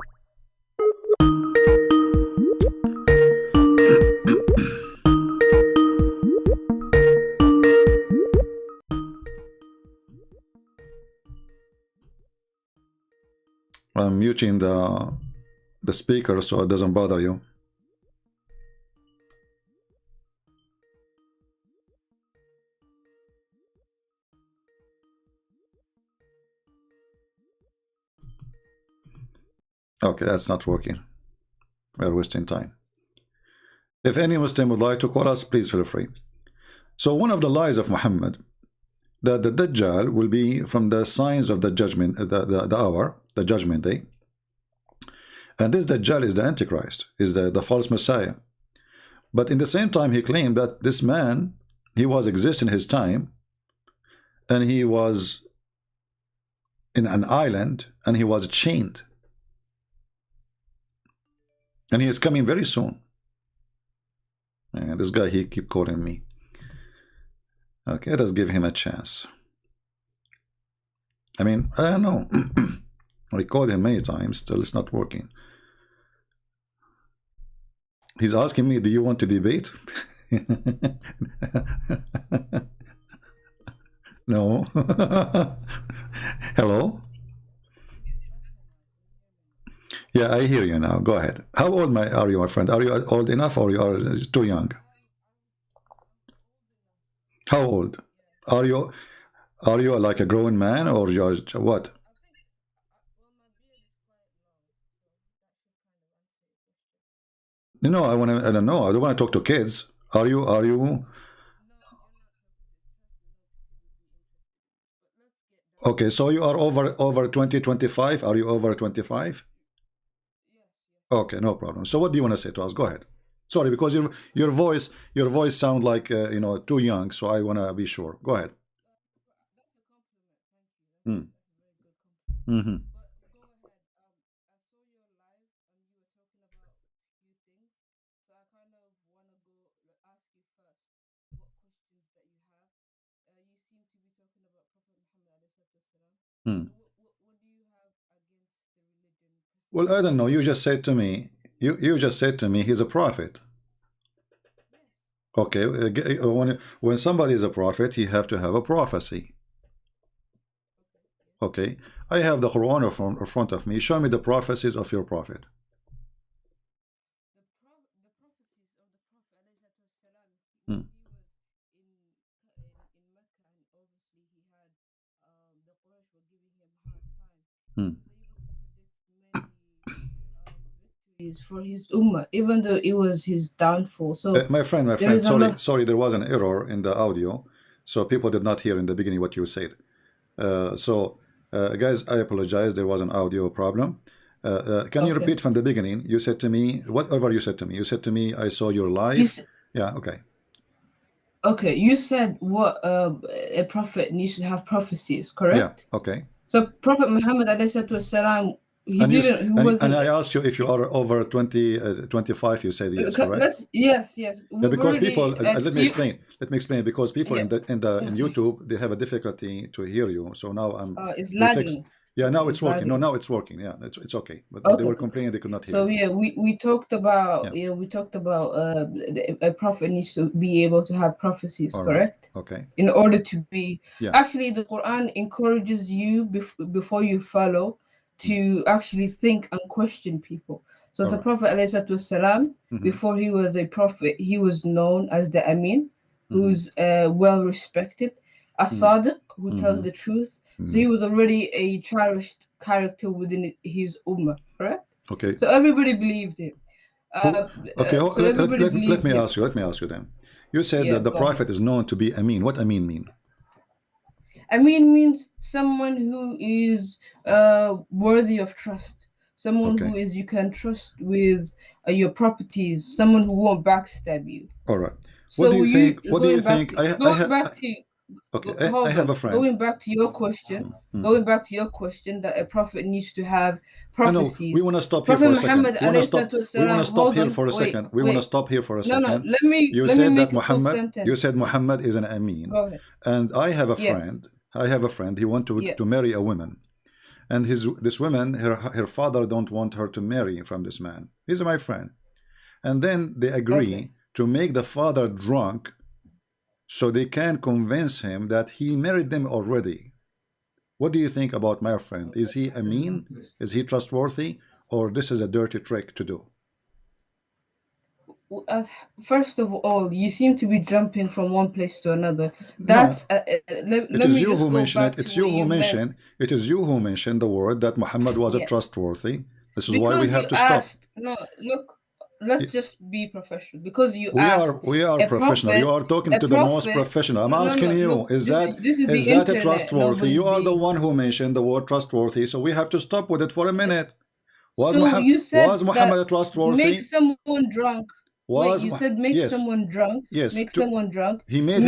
I'm muting the speaker so it doesn't bother you. Okay, that's not working. We're wasting time. If any Muslim would like to call us, please feel free. So one of the lies of Muhammad, that the Dajjal will be from the signs of the judgment, the hour, the judgment day. And this Dajjal is the Antichrist, is the false Messiah. But in the same time, he claimed that this man, he was existing his time, and he was in an island, and he was chained. And he is coming very soon. And this guy, he keep calling me. Okay, let us give him a chance. I mean, I don't know. I called him many times, still it's not working. He's asking me, do you want to debate? No. Hello? Yeah, I hear you now. Go ahead. How old are you, my friend? Are you old enough or you are too young? How old? Are you like a grown man or you're what? No, I don't know. I don't want to talk to kids. Are you okay, so you are over 20, 25? Are you over 25? Okay, no problem. So what do you want to say to us? Go ahead. Sorry, because your voice sound like you know, too young, so I want to be sure. Go ahead. Mm-hmm. Well, I don't know. You just said to me, you just said to me he's a prophet. Okay, when somebody is a prophet, he have to have a prophecy. Okay, I have the Quran in front of me. Show me the prophecies of your prophet. For his ummah, even though it was his downfall. So my friend, sorry, there was an error in the audio, so people did not hear in the beginning what you said. Guys, I apologize. There was an audio problem. Can you repeat from the beginning? You said to me, whatever you said to me. You said to me, I saw your life. Yeah, okay. Okay, you said what a prophet needs to have prophecies, correct? Yeah, okay. So Prophet Muhammad والسلام, and I asked you if you are over 25, you said yes, correct? Yes. Yeah, because people, let me explain, because people in YouTube, they have a difficulty to hear you. So now it's lagging. Yeah, now it's working. No, now it's working. Yeah, it's okay. But they were complaining they could not hear. So yeah, we talked about a prophet needs to be able to have prophecies, correct? Okay. In order to be actually, the Quran encourages you before you follow to actually think and question people. So the Prophet ﷺ, before he was a prophet, he was known as the Amin, who's well respected, as-Sadiq, who tells the truth. So he was already a cherished character within his ummah, correct? Okay. So everybody believed him. Let me ask you then. You said that the prophet is known to be Amin. What Amin mean? Amin means someone who is worthy of trust, someone who is you can trust with your properties, someone who won't backstab you. All right. What do you think? I have a friend. Going back to your question, that a prophet needs to have prophecies. We want to stop here for a second. We want to stop here for a second. We want to stop here for a second. No, let me. You said that Muhammad. You said Muhammad is an Amin. Go ahead. And I have a friend. He wanted to marry a woman, and this woman, her father don't want her to marry from this man. He's my friend, and then they agree to make the father drunk, so they can convince him that he married them already. What do you think about my friend? Is he Amin? Is he trustworthy, or this is a dirty trick to do? First of all, you seem to be jumping from one place to another. That's It is you who mentioned the word that Muhammad was a trustworthy. This is why we have to stop. No, look, let's just be professional, because you we are professional. You are talking to the most professional. I'm asking you, is that a trustworthy? You are the one who mentioned the word trustworthy, so we have to stop with it for a minute. Was Muhammad a trustworthy? Make someone drunk. You said make someone drunk. Yes, make someone drunk. He made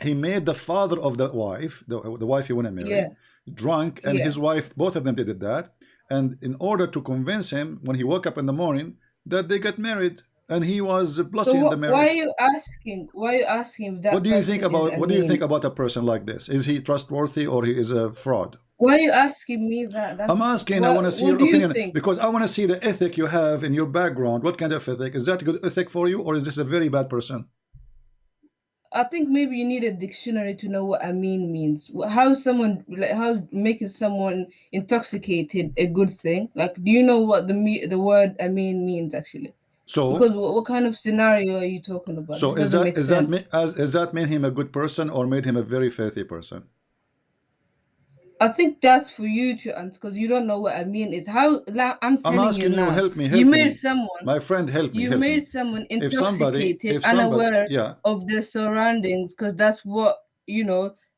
he made the father of the wife, the wife he want to marry, drunk, and his wife, both of them did that. And in order to convince him, when he woke up in the morning, that they got married, and he was blessing the marriage. Why are you asking if that? What do you think about a person like this? Is he trustworthy, or he is a fraud? Why are you asking me that? I'm asking. I want to see your opinion, because I want to see the ethic you have in your background. What kind of ethic? Is that a good ethic for you, or is this a very bad person? I think maybe you need a dictionary to know what Amin means. How making someone intoxicated a good thing? Like, do you know what the word Amin means actually? So, because what kind of scenario are you talking about? So does that made him a good person, or made him a very filthy person? I think that's for you to answer, because you don't know what I mean. Is how I'm asking you, help me. You made someone, my friend, help me. You made someone intoxicated, unaware of their surroundings, because that's what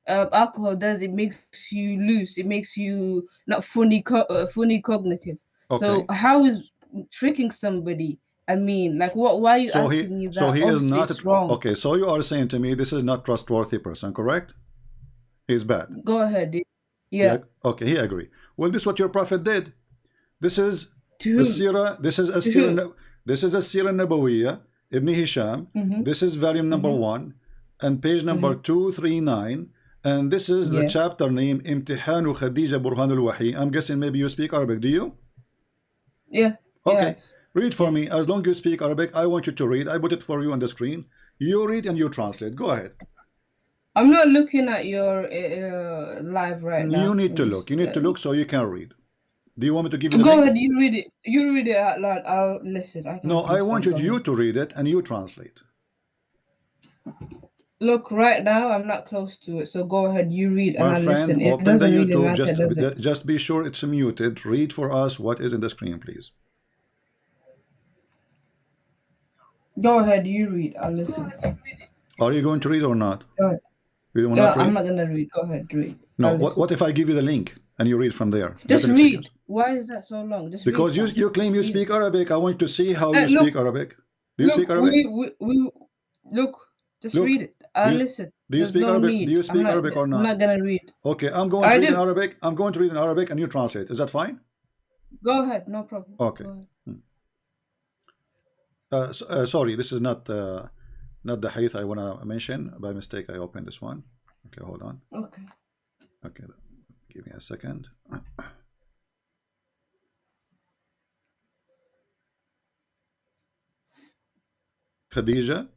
alcohol does. It makes you loose. It makes you not fully cognitive. Okay. So how is tricking somebody? I mean, like, what? Why are you asking me that? So he is not wrong. Okay. So you are saying to me this is not trustworthy person, correct? He's bad. Go ahead. Yeah. Okay, he agree. Well, this is what your prophet did. This is the Sirah. This is a Sirah Nabawiyya, Ibn Hisham. This is volume number 1 and page number 239. And this is the chapter name Imtihanu Khadija Burhanul Wahi. I'm guessing maybe you speak Arabic. Do you? Yeah. Okay. Yes. Read for me. As long as you speak Arabic, I want you to read. I put it for you on the screen. You read and you translate. Go ahead. I'm not looking at your live right now. You need to look. You need to look so you can read. Do you want me to give you the Go link? ahead, you read it. You read it out loud. I'll listen. No, I want you to read it and you translate. Look, right now I'm not close to it, so go ahead. You read and My I friend, listen. It open the doesn't really YouTube. matter, does it? Just be sure it's muted. Read for us what is in the screen, please. Go ahead. You read. I'll listen. Are you going to read or not? Go ahead. You will not read? I'm not gonna read. Go ahead. Read. No. What if I give you the link and you read from there? Just read. Why is that so long? Just because read. you claim you speak Arabic. I want to see how you speak Arabic. Do you speak Arabic? Look. Just read it. Listen. Do you speak Arabic? Do you speak Arabic or not? I'm not gonna read. Okay, I'm going to read in Arabic. I'm going to read in Arabic and you translate. Is that fine? Go ahead, no problem. Okay. Sorry, this is not the hadith I want to mention. By mistake, I opened this one. Okay, hold on. Okay. Okay, give me a second. Khadija.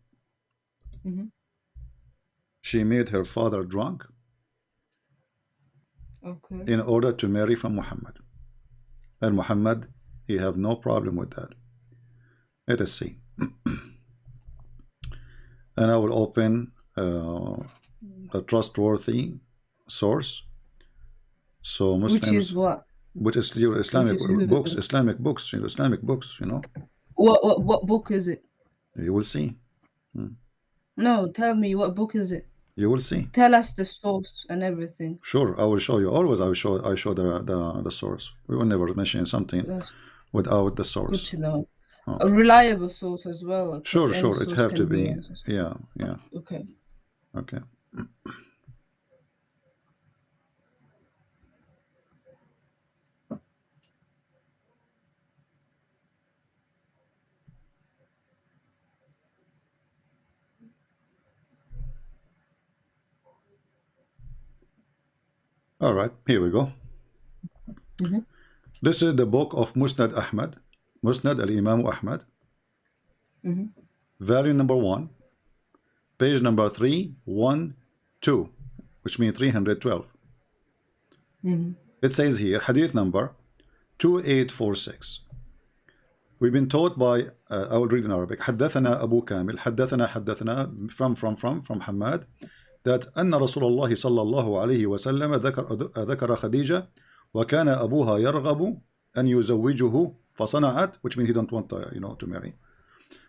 She made her father drunk in order to marry from Muhammad. And Muhammad, he have no problem with that. Let us see. And I will open a trustworthy source. So Muslims, which is what? Which is your Islamic books, Islamic books, Islamic books, What book is it? You will see. No, tell me, what book is it? You will see. Tell us the source and everything. Sure, I will show you. Always I show the source. We will never mention something without the source. Good to know. Okay. A reliable source as well. Sure, it have to be. Yeah. Okay. All right, here we go. This is the book of Musnad Ahmad, Musnad al-Imam Ahmad, volume number 1, page number 312, which means 312. It says here, hadith number 2846. We've been taught by, I will read in Arabic, حدثنا أبو كامل, حدثنا from Hamad, that أن رسول الله صلى الله عليه وسلم ذكر خديجة وكان أبوها يرغب أن يزوجه فصنعت, which means he don't want to marry,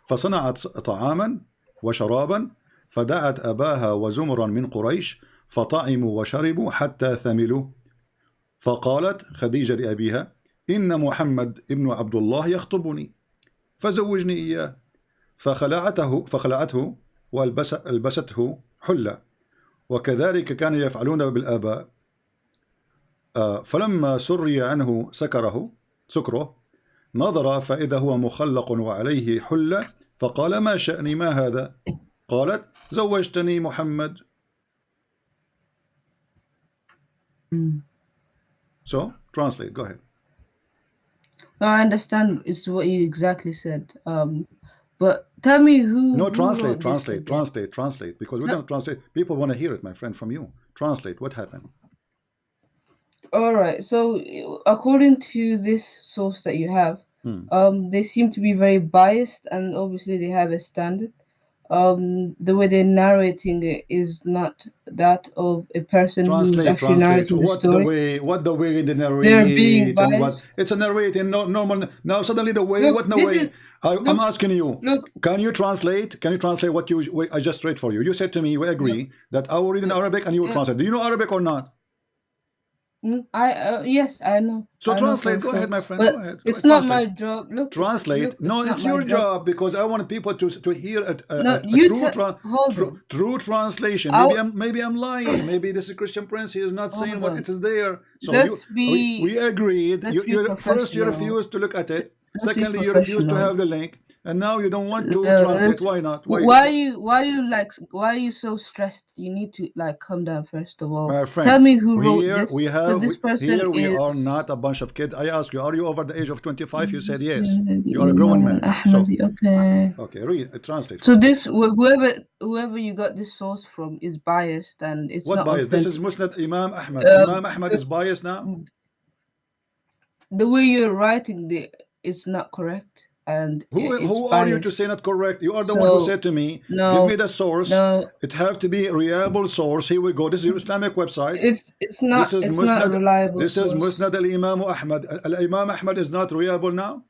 فصنعت طعاما وشرابا فدعت أباها وزمرا من قريش فطعموا وشربوا حتى ثملوا فقالت خديجة لأبيها إن محمد ابن عبد الله يخطبني فزوجني إياه فخلعته وألبسته حلة وكذلك كانوا يفعلون بالآباء فلما سري عنه سكره نظر فإذا هو مخلق وعليه حلة فقال ما شأني ما هذا قالت زوجتني محمد. So translate, go ahead. No, I understand it's what you exactly said. But tell me who. No, translate, because we're going to translate. People want to hear it, my friend, from you. Translate. What happened? All right. So, according to this source that you have, they seem to be very biased, and obviously they have a standard. The way they're narrating it is not that of a person who's actually narrating the story. What the way they narrate? They're being biased. It's a narrating, no normal. Now suddenly the way. Look, what the way? I'm asking you. Look, can you translate? Can you translate what I just read for you? You said to me, we agree that I will read in Arabic and you will translate. Do you know Arabic or not? Yes, I know. So translate. Go ahead, my friend. But go ahead. It's not my job. Look, translate. No, it's your job because I want people to hear a true translation. Maybe I'm lying. Maybe this is Christian Prince. He is not saying what it is there. So we agreed. First you refused to look at it. Secondly, you refused to have the link. And now you don't want to translate. Why not? Why are you so stressed? You need to calm down first of all. My friend, tell me who wrote this. This person we are not a bunch of kids. I ask you, are you over the age of 25? You said yes. You are a grown man. Okay, read, translate. So this whoever you got this source from is biased, and it's what not biased? authentic. This is Musnad Imam Ahmad. Imam Ahmad is biased now. The way you're writing it's not correct. and Who are you to say not correct? You are the one who said to me, give me the source. It have to be a reliable source. Here we go. This is your Islamic website. It's not reliable. This is Musnad al-Imam Ahmad. Al-Imam Ahmad is not reliable now?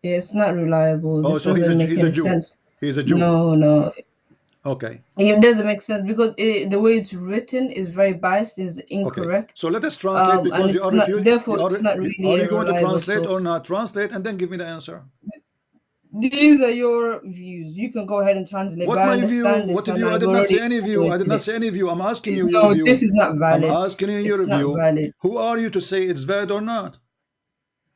Yeah, it's not reliable. Oh, this so doesn't make he's any a Jew. sense. He's a Jew. No. Okay. It doesn't make sense because the way it's written is very biased, is incorrect. Okay. So let us translate because you are refusing. Therefore, it's not really Are you going to translate source. or not? Translate and then give me the answer. These are your views. You can go ahead and translate. What my view? What view? I did not say any view. I did not say any view. I'm asking you your view. No, this is not valid. I'm asking you your view. Valid. Who are you to say it's valid or not?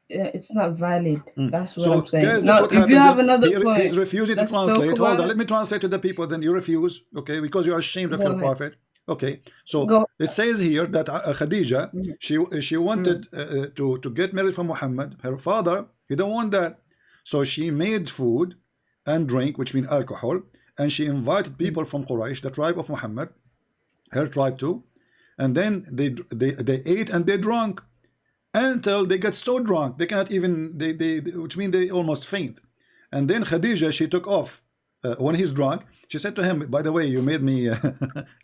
It's not valid. That's what So, I'm saying. guys, Now, if you have another point, he's refusing to translate. Hold on, let me translate to the people. Then you refuse, okay? Because you are ashamed of your prophet. Okay, so it says here that Khadija, she wanted to get married from Muhammad. Her father, he don't want that, so she made food and drink, which means alcohol, and she invited people from Quraysh, the tribe of Muhammad, her tribe too, and then they ate and they drank until they get so drunk they cannot even which means they almost faint. And then Khadija, she took off when he's drunk. She said to him, by the way, you made me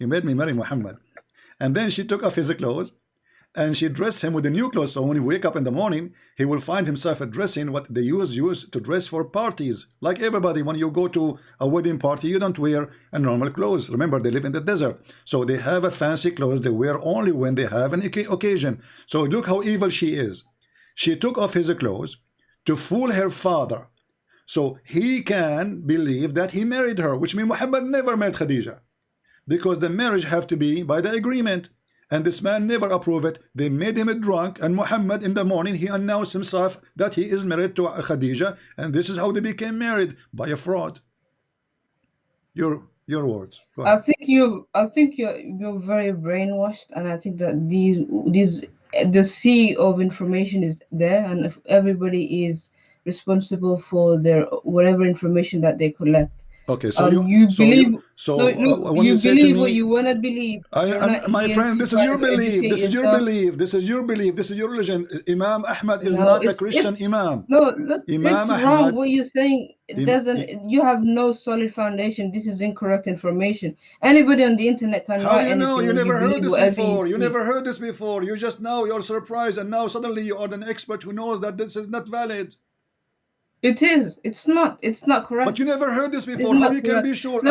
you made me marry Muhammad. And then she took off his clothes and she dressed him with the new clothes, so when he wake up in the morning he will find himself dressing what they use to dress for parties. Like everybody, when you go to a wedding party, you don't wear a normal clothes. Remember, they live in the desert, so they have a fancy clothes they wear only when they have an occasion. So look how evil she is. She took off his clothes to fool her father, so he can believe that he married her, which means Muhammad never married Khadija, because the marriage have to be by the agreement. And this man never approved it. They made him drunk, and Muhammad in the morning he announced himself that he is married to Khadija, and this is how they became married, by a fraud. Your words. I think you're very brainwashed, and I think that the sea of information is there, and if everybody is responsible for their whatever information that they collect. Okay, so you believe when you say believe to me, what you want to believe. My friend, this is your belief. This is your belief. This is your belief. This is your religion. Imam Ahmad is not a Christian Imam. No, look, Imam it's Ahmad, wrong. What you're saying you have no solid foundation. This is incorrect information. Anybody on the internet can How write do you know? anything. You never heard this before. You see. never heard this before. You just now you're surprised, and now suddenly you are an expert who knows that this is not valid. It is. It's not. It's not correct. But you never heard this before. How you can be sure?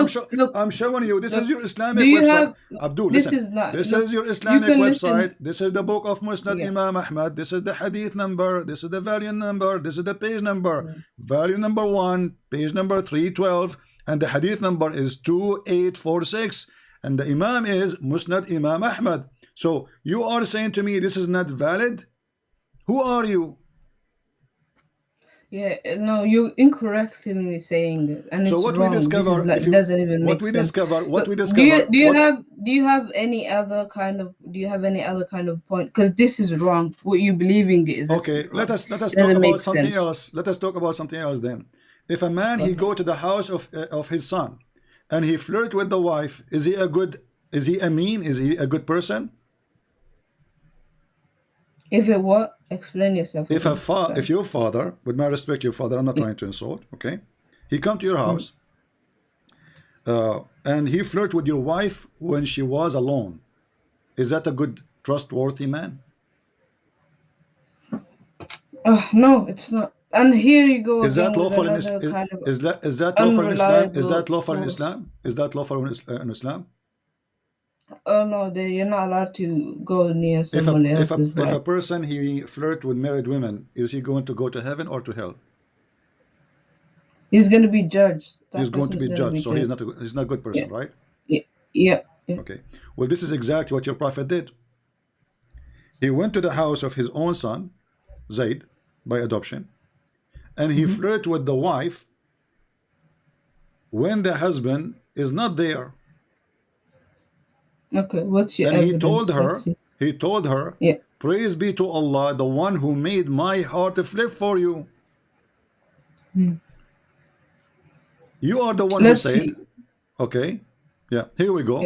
I'm showing you. This is your Islamic website. Abdul, listen. This is your Islamic website. This is the book of Musnad Imam Ahmad. This is the hadith number. This is the variant number. This is the page number. Value number 1, page number 312, and the hadith number is 2846. And the Imam is Musnad Imam Ahmad. So you are saying to me this is not valid? Who are you? Yeah, no, you're incorrectly saying that, and so it's what wrong. we discover, doesn't even make sense. What we discover. Do you have any other kind of point? Because this is wrong. What you believing is okay. Let us talk about something else. Let us talk about something else then. If a man he go to the house of his son, and he flirt with the wife, is he a good? Is he a mean? Is he a good person? If it what? Explain yourself. If your father, with my respect, your father, I'm not trying to insult, okay? He come to your house, and he flirt with your wife when she was alone. Is that a good, trustworthy man? No, it's not. And here you go. Is that lawful in Islam? Is that lawful in Islam? Is that lawful in Islam? Is that lawful in Islam? Oh no, you're not allowed to go near someone else's wife. If a person he flirt with married women, is he going to go to heaven or to hell? He's going to be judged. He's going to be judged, so he's not a good person, right? Yeah. Okay. Well, this is exactly what your prophet did. He went to the house of his own son, Zayd, by adoption, and he flirted with the wife when the husband is not there. Okay, what's your and evidence? he told her, praise be to Allah, the one who made my heart flip for you. You are the one who said, okay, yeah, here we go.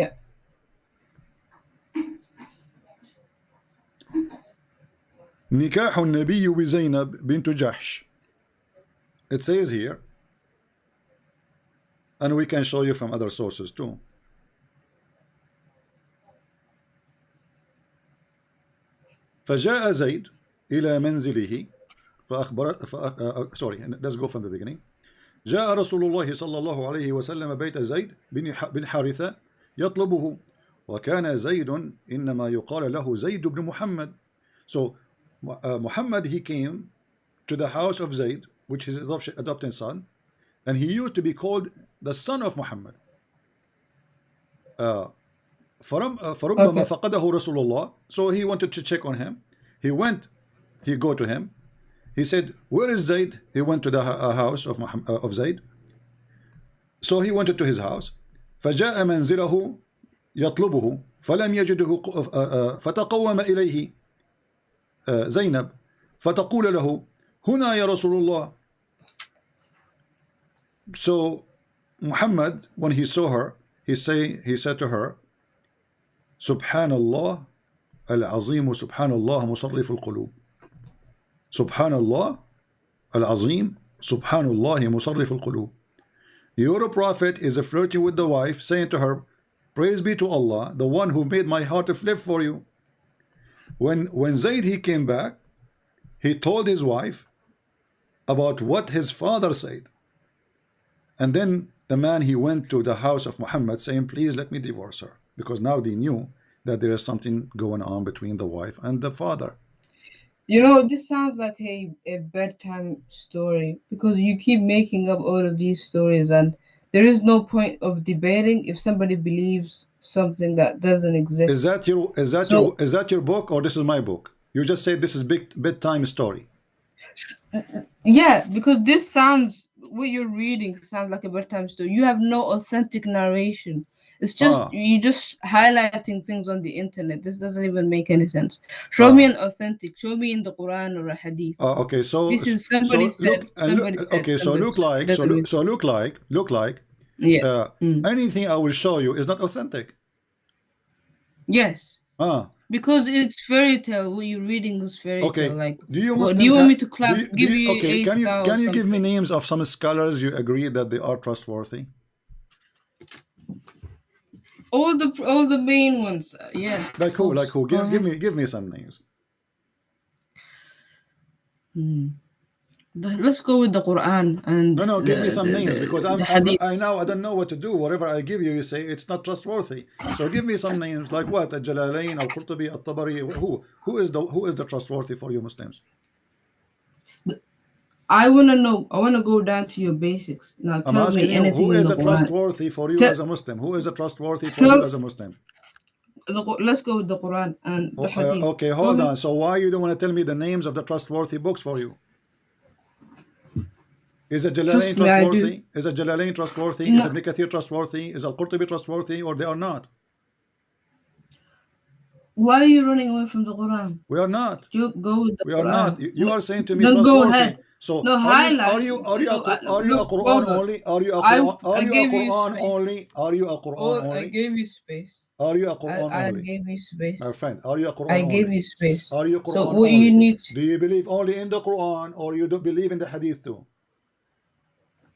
نكاح النبي بزينب بنت جحش It says here, and we can show you from other sources too. فجاء زيد إلى منزله sorry, let's go from the beginning. جاء رسول الله صلى الله عليه وسلم بيت زيد بن حارثة يطلبه وكان زيد إنما يقال له زيد بن محمد. So Muhammad, he came to the house of Zayd, which is his adopted son, and he used to be called the son of Muhammad. فربما فقده رسول الله. So he wanted to check on him. He go to him. He said, where is Zayd? He went to the house of Zayd. So he went to his house. فجاء منزله يطلبه فلم يجده فتقوم إليه زينب فتقول له هنا يا رسول الله. So Muhammad, when he saw her, he said to her, سبحان الله العظيم سبحان الله مصرف القلوب. سبحان الله العظيم سبحان الله مصرف القلوب. Your prophet is flirting with the wife, saying to her, praise be to Allah, the one who made my heart to flip for you. When Zayd, he came back, he told his wife about what his father said. And then the man, he went to the house of Muhammad saying, please let me divorce her, because now they knew that there is something going on between the wife and the father. You know, this sounds like a bedtime story, because you keep making up all of these stories and there is no point of debating if somebody believes something that doesn't exist. Is that your book, or this is my book? You just said this is bedtime story. Yeah, because this sounds, what you're reading sounds like a bedtime story. You have no authentic narration. It's just you just highlighting things on the internet. This doesn't even make any sense. Show me an authentic. Show me in the Quran or a hadith. Okay, so this is somebody said. Okay, so look like yeah. Anything I will show you is not authentic. Yes. Because it's fairy tale. What you're reading is fairy tale. Like, do you want me to clap? Okay, can you give me names of some scholars you agree that they are trustworthy? All the main ones, yeah. Like who? Like who? Give me some names. But let's go with the Quran and. No, give me some names, because I don't know what to do. Whatever I give you, you say it's not trustworthy. So give me some names, like what? Al-Jalalain, Al-Qurtubi, Al-Tabari. Who is the trustworthy for you Muslims? I want to know. I want to go down to your basics. Now tell me anything. Who is a trustworthy for you as a Muslim? Who is a trustworthy for you as a Muslim? Let's go with the Quran and the Hadith. Okay, hold on. So why you don't want to tell me the names of the trustworthy books for you? Is Jalalain trustworthy? Is Jalalain trustworthy? No. Is Ibn Kathir trustworthy? Is Al-Qurtubi trustworthy, or they are not? Why are you running away from the Quran? We are not. You go with the Quran. We are not. You are saying to me trustworthy. Go ahead. So no, are you a Quran only? Are you a Quran only? Are you a Quran only? I gave you space. Are you a Quran only? I gave you space. My friend, are you a Quran only? I gave you space. Are you a Quran so what only? You need to... Do you believe only in the Quran, or you don't believe in the Hadith too?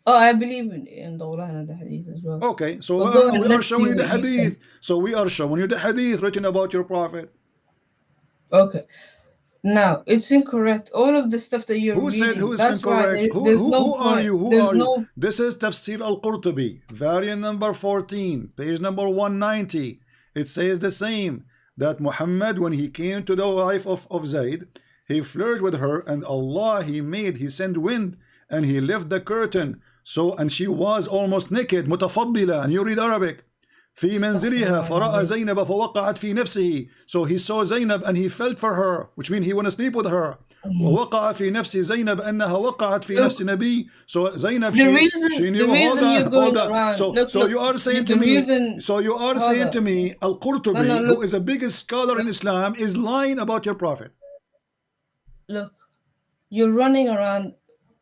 Oh, I believe in the Quran and the Hadith as well. Okay, so we are showing you the Hadith. So we are showing you the Hadith written about your Prophet. Okay. Now, it's incorrect. All of the stuff that you're reading. Who said who is incorrect? Who are you? Who are you? This is Tafsir al-Qurtubi, variant number 14, page number 190. It says the same, that Muhammad, when he came to the wife of Zayd, he flirted with her, and Allah, he sent wind, and he left the curtain. So, and she was almost naked, متفضلة, and you read Arabic. في منزلها فرأى زينب فوقعت في نفسه. So he saw Zainab and he felt for her, which means he want to sleep with her. ووقع في نفس زينب أنها وقعت في نفس نبي. So Zainab, she knew. Hold on. So you are saying to me, Al-Qurtubi, who is a big scholar in Islam, is lying about your Prophet. Look, you're running around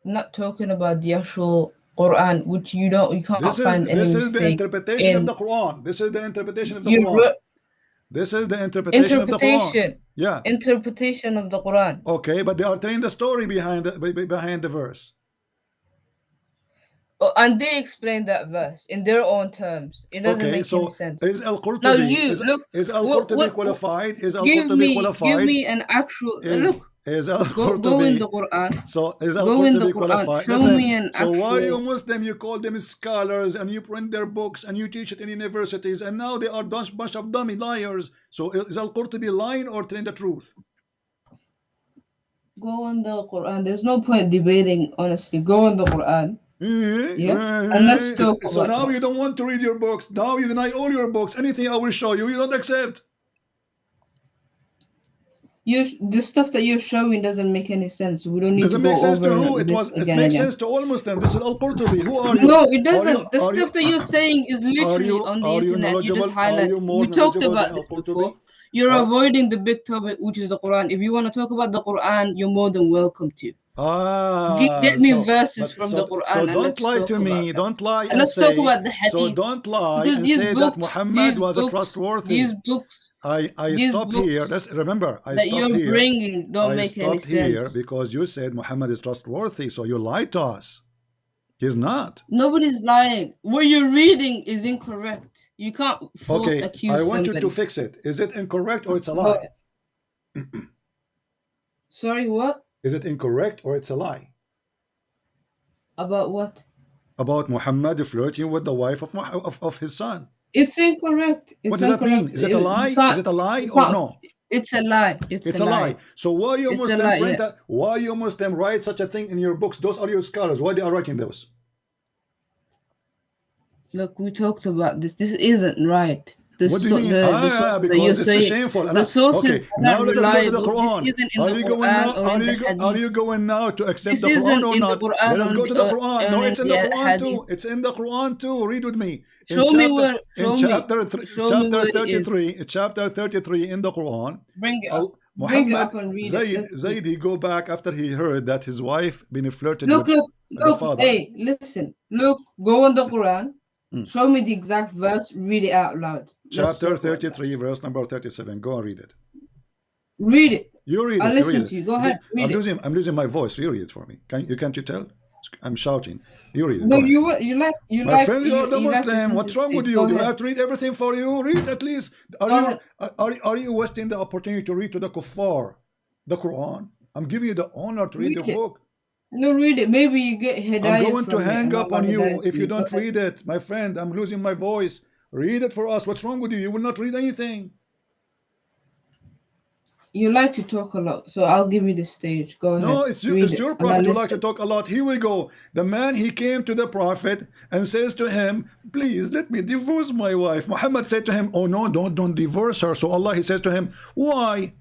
not talking about the actual Quran, which you can't find any mistake. This is the interpretation of the Quran. This is the interpretation of the Quran. This is the interpretation of the Quran. Yeah. Interpretation of the Quran. Okay, but they are telling the story behind the verse. Oh, and they explain that verse in their own terms. It doesn't make any sense. Is Now Al-Qurtubi you look. is Al-Qurtubi qualified? Is Give Al-Qurtubi me qualified? an actual look. Is Go in Al-Qurtubi the Quran. so is Go in the Al-Qurtubi Quran. qualified? Show Listen, me an so why you actual. Muslim you call them scholars and you print their books and you teach it in universities and now they are bunch of dummy liars. So is Al-Qurtubi lying or telling the truth? Go on the Quran. There's no point debating, honestly. Go on the Quran. Yeah. And let's talk So about now that. you don't want to read your books. Now you deny all your books. Anything I will show you, you don't accept. The stuff that you're showing doesn't make any sense. We don't need Doesn't to go make sense to over who? It makes sense to all Muslims. This is Al-Qurtubi. Who are you? No, it doesn't. Are The you- stuff that you're saying is literally on the internet. You just highlight. We talked about this before. You're avoiding the big topic, which is the Quran. If you want to talk about the Quran, you're more than welcome to. Get me verses from the Quran. So and don't let's lie talk to about me. that. Don't lie And and let's say. talk about the hadith. So don't lie Because and these say that books- Muhammad these was a books- trustworthy. These books I these stop books here. Remember, I that stopped you're here. bringing don't I make any stopped here sense. because you said Muhammad is trustworthy. So you lied to us. He's not. Nobody's lying. What you're reading is incorrect. You can't false Okay, accuse I want somebody. you to fix it. Is it incorrect or it's a lie? Sorry, what? Is it incorrect or it's a lie? About what? About Muhammad flirting with the wife of his son. It's incorrect. It's What does that mean? incorrect. Is it a lie? Is it a lie you or can't- no? It's a lie. It's a lie. So why you It's a Muslim lie, print yeah. that? Why you Muslim write such a thing in your books? Those are your scholars. Why they are writing those? Look, we talked about this. This isn't right. What do you mean? Because it's shameful. The sources Okay, are now not let us go to the reliable. Quran. This isn't in Are the you going Quran now? or in the Hadith. Are you going now to accept This the Quran isn't or in the not? Quran Let us or go in to the the- Quran. No, or it's in in the the Quran too. Hadith. It's in the Quran too. Read with me. Show me where- show me. Chapter where it is. 33. Chapter 33 in the Quran. Bring it up. Bring it Muhammad up and read it. Zayd, he go back after he heard that his wife been flirted Look, with look, the look. father. Hey, listen. Look, go on the Quran. Show me the exact verse. Read it out loud. Let's Chapter talk about 33, verse number 37. Go and read it. that. Read it. You read I'll it. listen read it. to you. Go ahead. Read it. I'm losing my voice. You read it for me. Can't you tell? I'm shouting. You read it. No, Go ahead. you My like. friend, you are the you like to Muslim. What's wrong with you? Go Do I ahead. have to read everything for you? Read at least. Are you wasting the opportunity to read to the kuffar the Quran? I'm giving you the honor to read Read the it. book. No, read it. Maybe you get hidayah. I'm going to from it. hang up Allah on you hidayah if from you it. don't Go ahead. read it. My friend, I'm losing my voice. Read it for us. What's wrong with you? You will not read anything. You like to talk a lot, so I'll give you the stage. Go ahead. No, it's Read your it, and prophet I'll who like to listen. talk a lot. Here we go. The man, he came to the prophet and says to him, please let me divorce my wife. Muhammad said to him, oh no, don't divorce her. So Allah, he says to him, why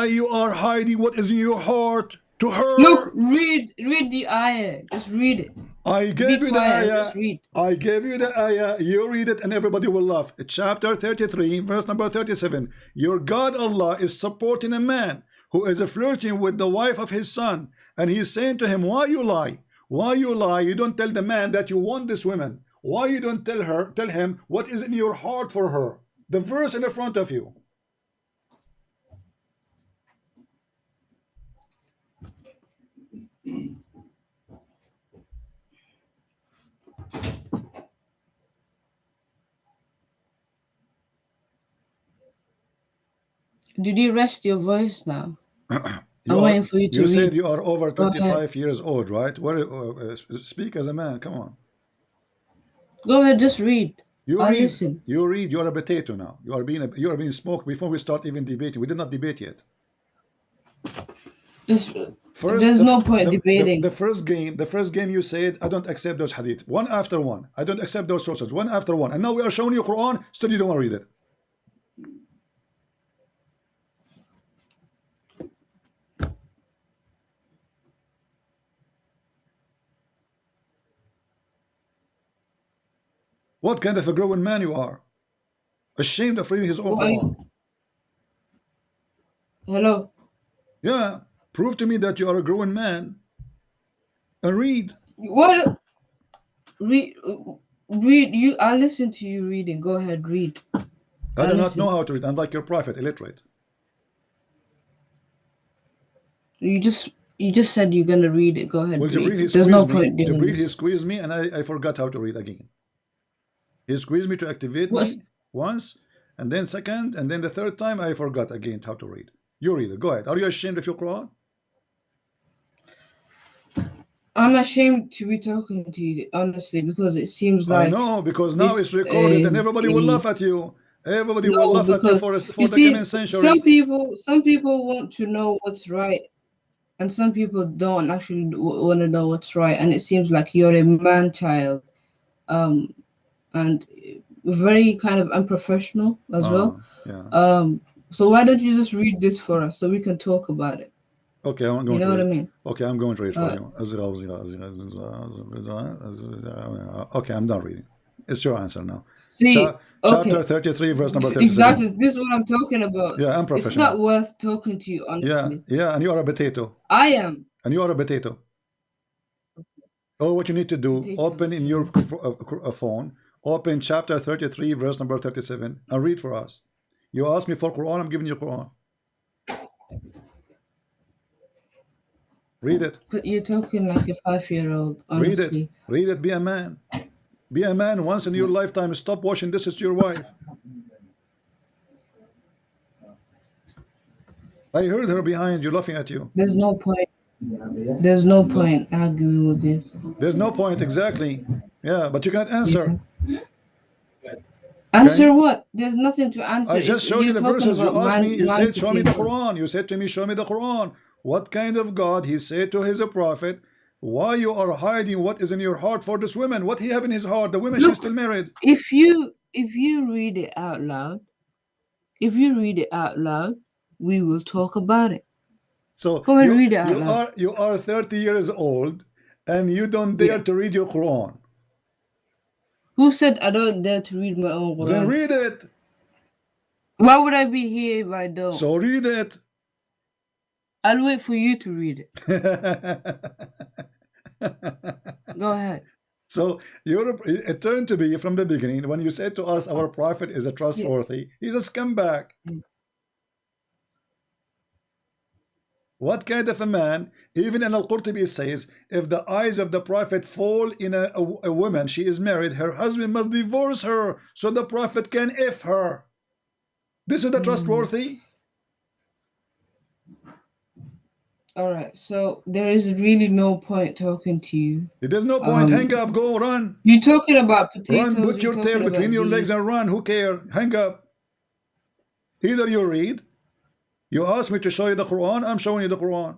you are hiding what is in your heart to her? Look, read the ayah. Just read it. I gave Be you the quiet and ayah. just read. I gave you the ayah. You read it and everybody will laugh. Chapter 33, verse number 37. Your God Allah is supporting a man who is flirting with the wife of his son. And he's saying to him, why you lie? Why you lie? You don't tell the man that you want this woman. Why you don't tell him what is in your heart for her? The verse in the front of you. Did you rest your voice now? I'm waiting for you to You read. said you are over Go ahead. 25 years old, right? Speak as a man. Come on. Go ahead, just read. You I'll read. listen. You read. You are a potato now. You are being smoked before we start even debating. We did not debate yet. There's no point debating. The first game you said, I don't accept those hadith. One after one. I don't accept those sources. One after one. And now we are showing you Quran, still you don't want to read it. What kind of a growing man you are? Ashamed of reading his own Quran. Hello. Yeah. Prove to me that you are a growing man. And read. What? Read. You. I listen to you reading. Go ahead, read. I do not know how to read. I'm like your prophet, illiterate. You just You just said you're gonna read it. Go ahead. Well, read. Jibril, he There's no squeezed me. point doing Jibril, he this. squeezed me, and I forgot how to read again. He squeezed me to activate What's- me once, and then second, and then the third time I forgot again how to read. You read it. Go ahead. Are you ashamed of your Quran? I'm ashamed to be talking to you, honestly, because it seems like I know, because now this it's recorded and is everybody will a- laugh at you. Everybody No, will laugh at you because for you the see, coming century. some people want to know what's right, and some people don't actually want to know what's right. And it seems like you're a man child, and very kind of unprofessional as well. Yeah. So why don't you just read this for us so we can talk about it? Okay, I'm going You know to what I read. mean? Okay, I'm going to read for you. Okay, I'm done reading. It's your answer now. See, Chapter 33, verse number 37. Exactly. This is what I'm talking about. Yeah, I'm It's professional. not worth talking to you, honestly. Yeah, and you are a potato. I am. And you are a potato. Oh, what you need to do, open in your phone, open chapter 33, verse number 37, and read for us. You asked me for Quran, I'm giving you Quran. Read it. But you're talking like a 5-year-old, Read honestly. it. Read it. Be a man. Be a man once in your lifetime. Stop washing dishes to your wife. I heard her behind you laughing at you. There's no point. There's no point arguing with you. There's no point, exactly. Yeah, but you cannot answer. Answer what? There's nothing to answer. I just showed you the You're talking verses. You about asked me, you said, show me the potato. Quran. You said to me, show me the Quran. What kind of God he said to his prophet, why you are hiding what is in your heart for this woman? What he have in his heart? The woman, Look, she's still married. If you read it out loud, we will talk about it. So Go ahead, read it out loud. You are 30 years old and you don't dare to read your Quran. Who said I don't dare to read my own Quran? Then read it. Why would I be here if I don't? So read it. I'll wait for you to read it. Go ahead. So it turned to be from the beginning when you said to us our prophet is a trustworthy. He's a scumbag. What kind of a man? Even in Al-Qurtubi says, if the eyes of the prophet fall in a woman, she is married, her husband must divorce her so the prophet can F her. This is the trustworthy. All right, so there is really no point talking to you. There's no point. Hang up, go, run. You're talking about potatoes. Run, put your tail between your legs and run. Who cares? Hang up. Either you read. You asked me to show you the Quran. I'm showing you the Quran.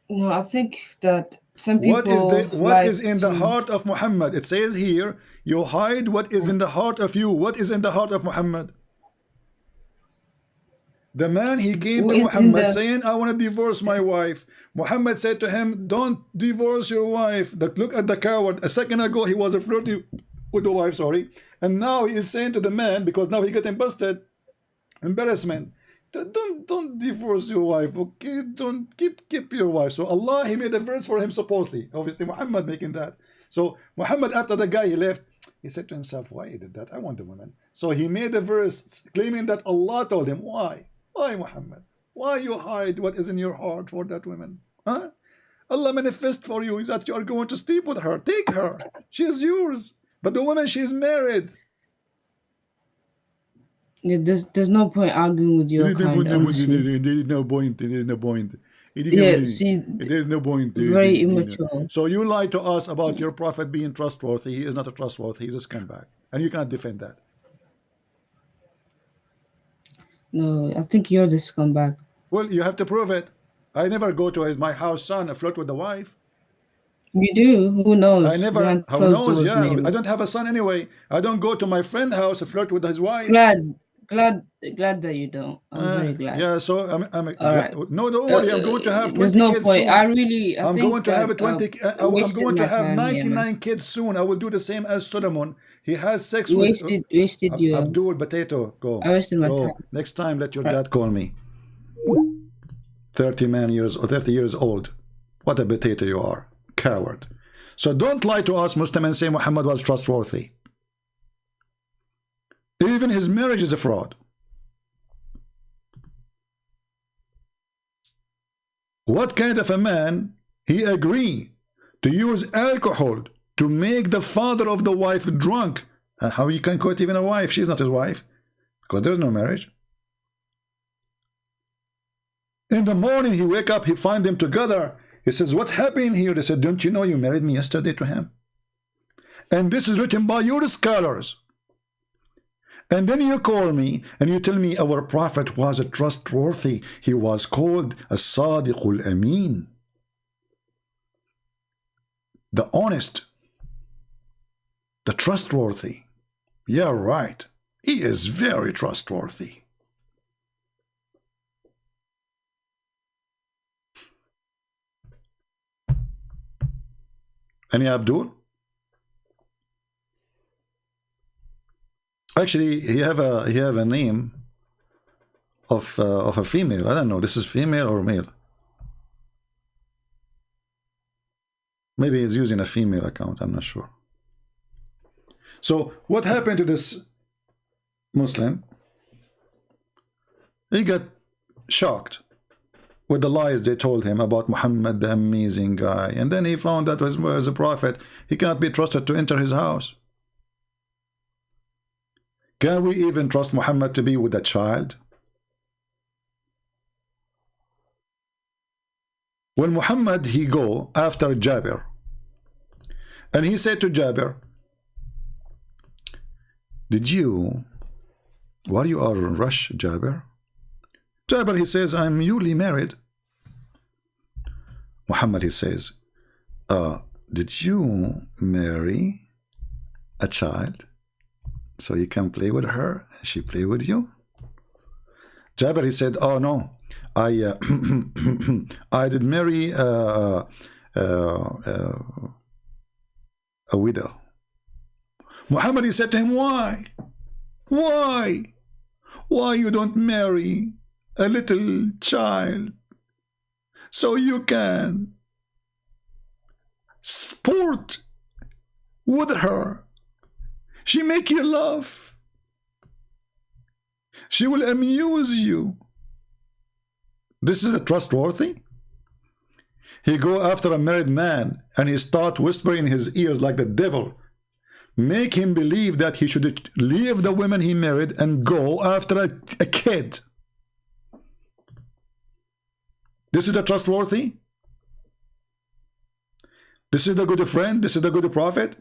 No, I think that some people. What is in the heart of Muhammad? It says here, you hide what is in the heart of you. What is in the heart of Muhammad? The man, he came to Muhammad saying, I want to divorce my wife. Muhammad said to him, don't divorce your wife. Look at the coward. A second ago, he was flirting with the wife, sorry. And now he is saying to the man, because now he getting busted, embarrassment. Don't divorce your wife, okay? Don't keep your wife. So Allah, he made a verse for him supposedly. Obviously, Muhammad making that. So Muhammad, after the guy, he left. He said to himself, why he did that? I want the woman. So he made a verse claiming that Allah told him, why? Why, Muhammad? Why you hide what is in your heart for that woman? Huh? Allah manifest for you that you are going to sleep with her. Take her. She is yours. But the woman, she is married. Yeah, there's no point arguing with your kind. There is no point. There is no point. Yeah, see, there is no point. Very immature. So you lied to us about your prophet being trustworthy. He is not a trustworthy. He's a scumbag. And you cannot defend that. No, I think you're the scumbag. Well, you have to prove it. I never go to my house son and flirt with the wife. You do? Who knows? I never. Who knows? Yeah, maybe. I don't have a son anyway. I don't go to my friend's house and flirt with his wife. Glad that you don't. I'm very glad. Yeah, so I'm all right. No, don't worry. I'm going to have 20 There's no kids point. soon. I'm going to have 20. I'm going to have 99 kids soon. I will do the same as Solomon. He had sex with you. Abdul Potato. Go. I wasted my time. Next time, let your dad call me. 30 years old. What a potato you are, coward. So don't lie to us, Muslim, and say Muhammad was trustworthy. Even his marriage is a fraud. What kind of a man he agree to use alcohol to make the father of the wife drunk? And how you can quote even a wife? She's not his wife, because there's no marriage. In the morning he wake up, he find them together. He says, what's happening here? They said, don't you know you married me yesterday to him? And this is written by your scholars. And then you call me and you tell me our prophet was a trustworthy. He was called a Sadiqul Amin, the honest, the trustworthy. Yeah, right. He is very trustworthy. Any Abdul? Actually, he have a name of a female. I don't know. This is female or male. Maybe he's using a female account. I'm not sure. So what happened to this Muslim? He got shocked with the lies they told him about Muhammad, the amazing guy, and then he found that as a prophet, he cannot be trusted to enter his house. Can we even trust Muhammad to be with a child? When Muhammad he go after Jabir, and he said to Jabir, why you are in rush, Jabir? Jabir, he says, I'm newly married. Muhammad, he says, did you marry a child so you can play with her and she play with you? Jabir, he said, oh no, I I did marry a widow. Muhammad, he said to him, why you don't marry a little child so you can sport with her? She make you laugh. She will amuse you. This is a trustworthy? He go after a married man and he start whispering in his ears like the devil. Make him believe that he should leave the women he married and go after a kid. This is the trustworthy? This is the good friend? This is the good prophet?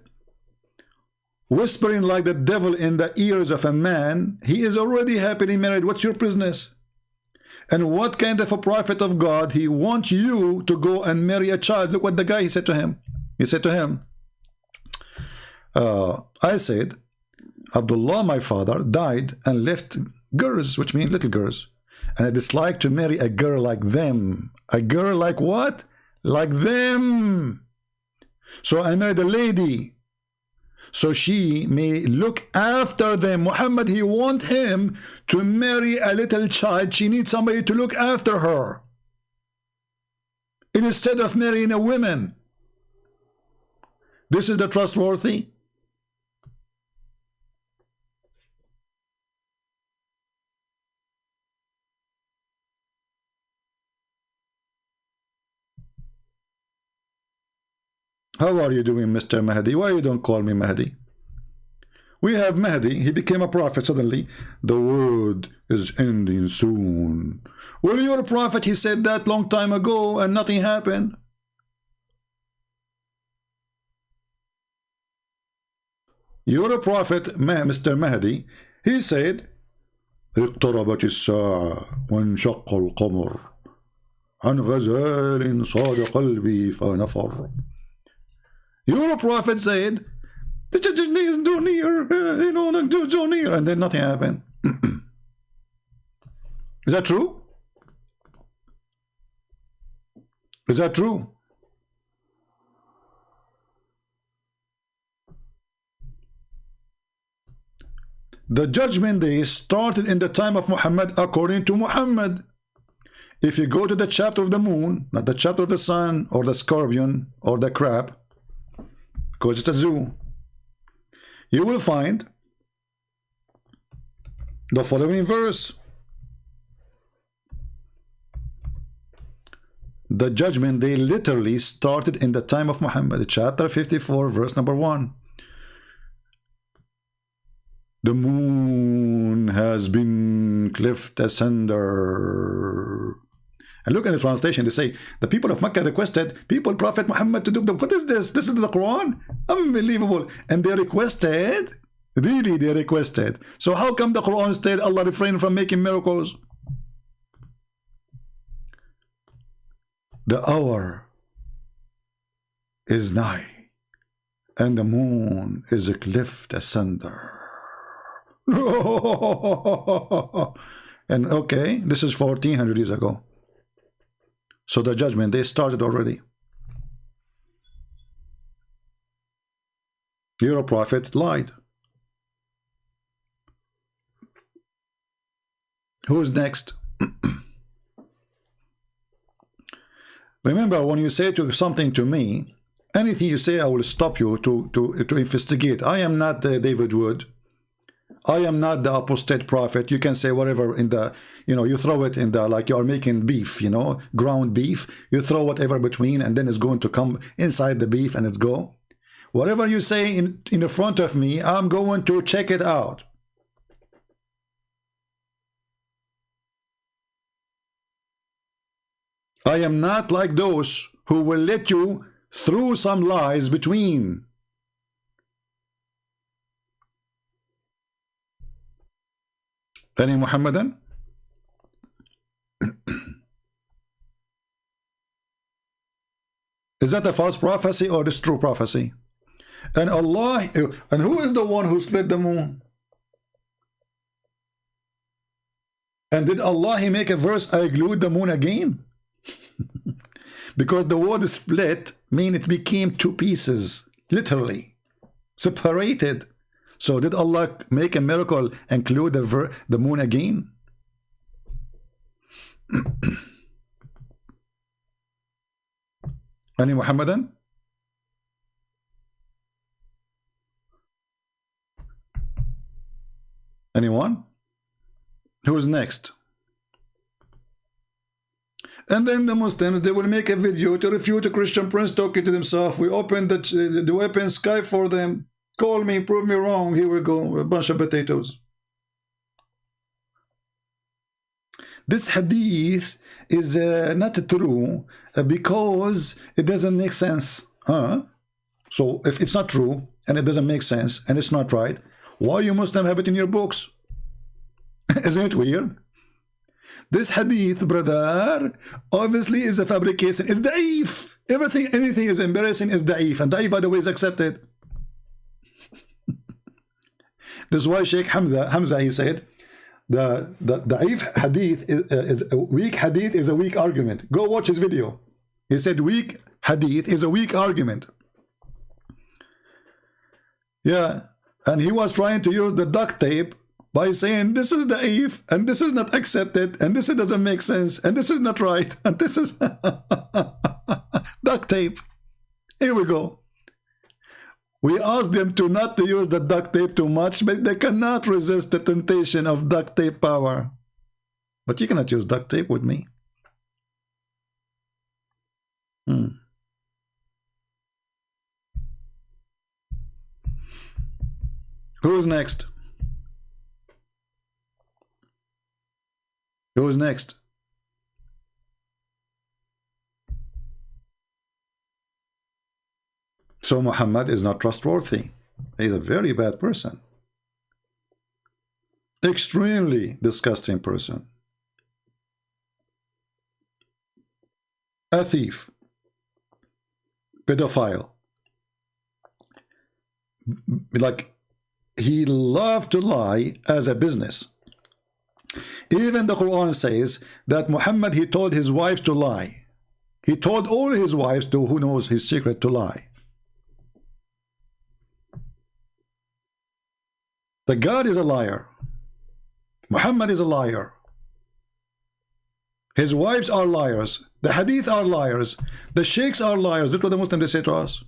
Whispering like the devil in the ears of a man, he is already happily married. What's your business? And what kind of a prophet of God, he wants you to go and marry a child? Look what the guy he said to him. He said to him, I said, Abdullah, my father, died and left girls, which means little girls. And I dislike to marry a girl like them. A girl like what? Like them. So I married a lady, so she may look after them. Muhammad, he want him to marry a little child. She needs somebody to look after her, instead of marrying a woman. This is the trustworthy? How are you doing, Mr. Mahdi? Why you don't call me Mahdi? We have Mahdi. He became a prophet suddenly. The world is ending soon. Well, you're a prophet. He said that long time ago and nothing happened. You're a prophet, Mr. Mahdi. He said, اقتربت الساعة وانشق القمر عن غزال صاد قلبي فنفر. Your prophet said, the judgment is too near, too near, and then nothing happened. Is that true? Is that true? The judgment day started in the time of Muhammad according to Muhammad. If you go to the chapter of the moon, not the chapter of the sun or the scorpion or the crab, because it's a zoo, you will find the following verse. the judgment day literally started in the time of Muhammad. Chapter 54, verse number 1. The moon has been cleft asunder. And look at the translation. They say, the people of Mecca requested Prophet Muhammad to do them. What is this? This is the Quran? Unbelievable. And they requested, really they requested. So how come the Quran said Allah refrained from making miracles? The hour is nigh, and the moon is cleft asunder. And okay, this is 1400 years ago. So the judgment, they started already. Your prophet lied. Who's next? Remember, when you say something to me, anything you say, I will stop you to investigate. I am not David Wood. I am not the apostate prophet. You can say whatever in the, you throw it in the, like you are making beef, ground beef. You throw whatever between, and then it's going to come inside the beef and it go. Whatever you say in front of me, I'm going to check it out. I am not like those who will let you through some lies between. Any Muhammadan? Is that a false prophecy or this true prophecy? And Allah, and who is the one who split the moon? And did Allah make a verse, I glued the moon again? Because the word split mean it became two pieces, literally separated. So did Allah make a miracle and glue the moon again? Any Muhammadan? Anyone? Who's next? And then the Muslims, they will make a video to refute a Christian prince talking to themselves. We open the weapon sky for them. Call me, prove me wrong. Here we go, a bunch of potatoes. This hadith is not true because it doesn't make sense. So if it's not true and it doesn't make sense and it's not right, why you Muslim have it in your books? Isn't it weird? This hadith, brother, obviously is a fabrication. It's da'if. Anything is embarrassing is da'if. And da'if, by the way, is accepted. This is why Sheikh Hamza, he said, the da'if hadith is a weak hadith is a weak argument. Go watch his video. He said weak hadith is a weak argument. Yeah, and he was trying to use the duct tape by saying this is da'if and this is not accepted and this doesn't make sense and this is not right and this is duct tape. Here we go. We asked them to not to use the duct tape too much, but they cannot resist the temptation of duct tape power. But you cannot use duct tape with me. Who's next? Who's next? So Muhammad is not trustworthy. He's a very bad person. Extremely disgusting person. A thief. Pedophile. Like, he loved to lie as a business. Even the Quran says that Muhammad, he told his wives to lie. He told all his wives, to who knows his secret, to lie. The God is a liar. Muhammad is a liar. His wives are liars. The hadith are liars. The sheikhs are liars. That's what the Muslims say to us.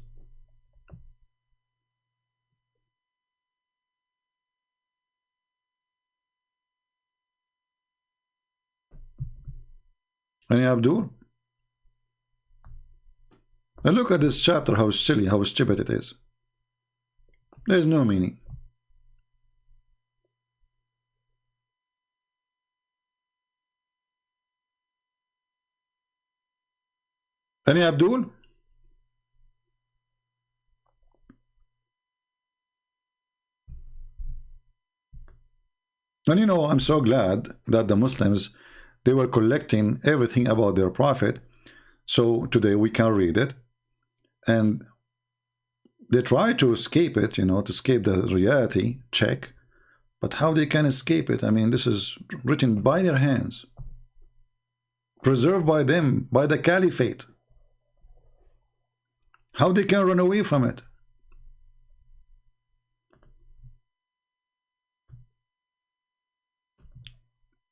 Any Abdul? And look at this chapter, how silly, how stupid it is. There is no meaning. Any Abdul? And you know, I'm so glad that the Muslims, they were collecting everything about their prophet. So today we can read it. And they try to escape it, you know, to escape the reality check. But how they can escape it? I mean, this is written by their hands. Preserved by them, by the caliphate. How they can run away from it?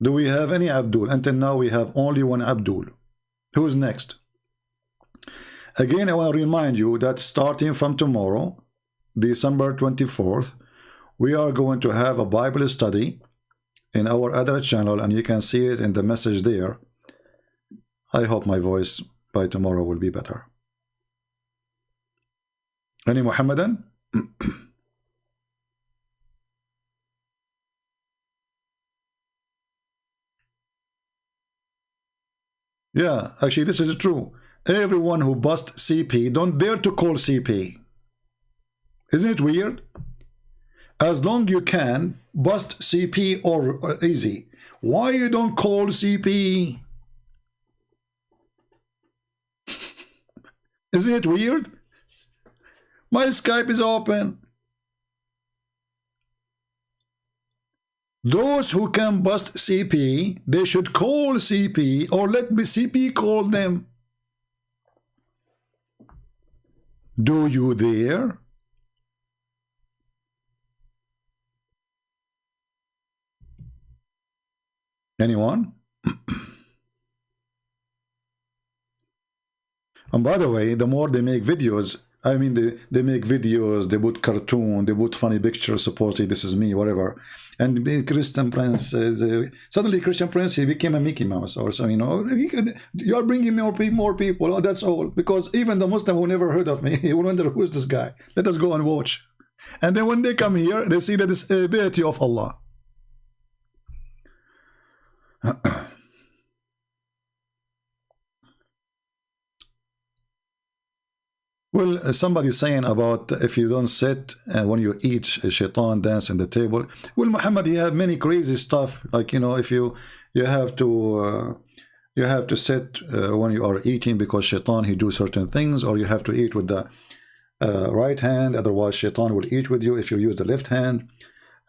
Do we have any Abdul? Until now we have only one Abdul. Who's next? Again, I want to remind you that starting from tomorrow, December 24th, we are going to have a Bible study in our other channel, and you can see it in the message there. I hope my voice by tomorrow will be better. Any Muhammadan? Yeah, actually this is true. Everyone who bust CP, don't dare to call CP. Isn't it weird? As long you can bust CP or easy. Why you don't call CP? Isn't it weird? My Skype is open. Those who can bust CP, they should call CP or let CP call them. Do you dare? Anyone? And by the way, the more they make videos, I mean, they make videos, they put cartoon, they put funny pictures, supposedly this is me, whatever. And Christian Prince, suddenly Christian Prince, he became a Mickey Mouse or so, you know. You are bringing more people, oh, that's all. Because even the Muslim who never heard of me, he will wonder, who is this guy? Let us go and watch. And then when they come here, they see that it's a ability of Allah. Well, somebody saying about if you don't sit and when you eat, shaitan dance in the table. Well, Muhammad, he had many crazy stuff. Like, you know, if you have to sit when you are eating because shaitan, he do certain things, or you have to eat with the right hand, otherwise shaitan will eat with you if you use the left hand.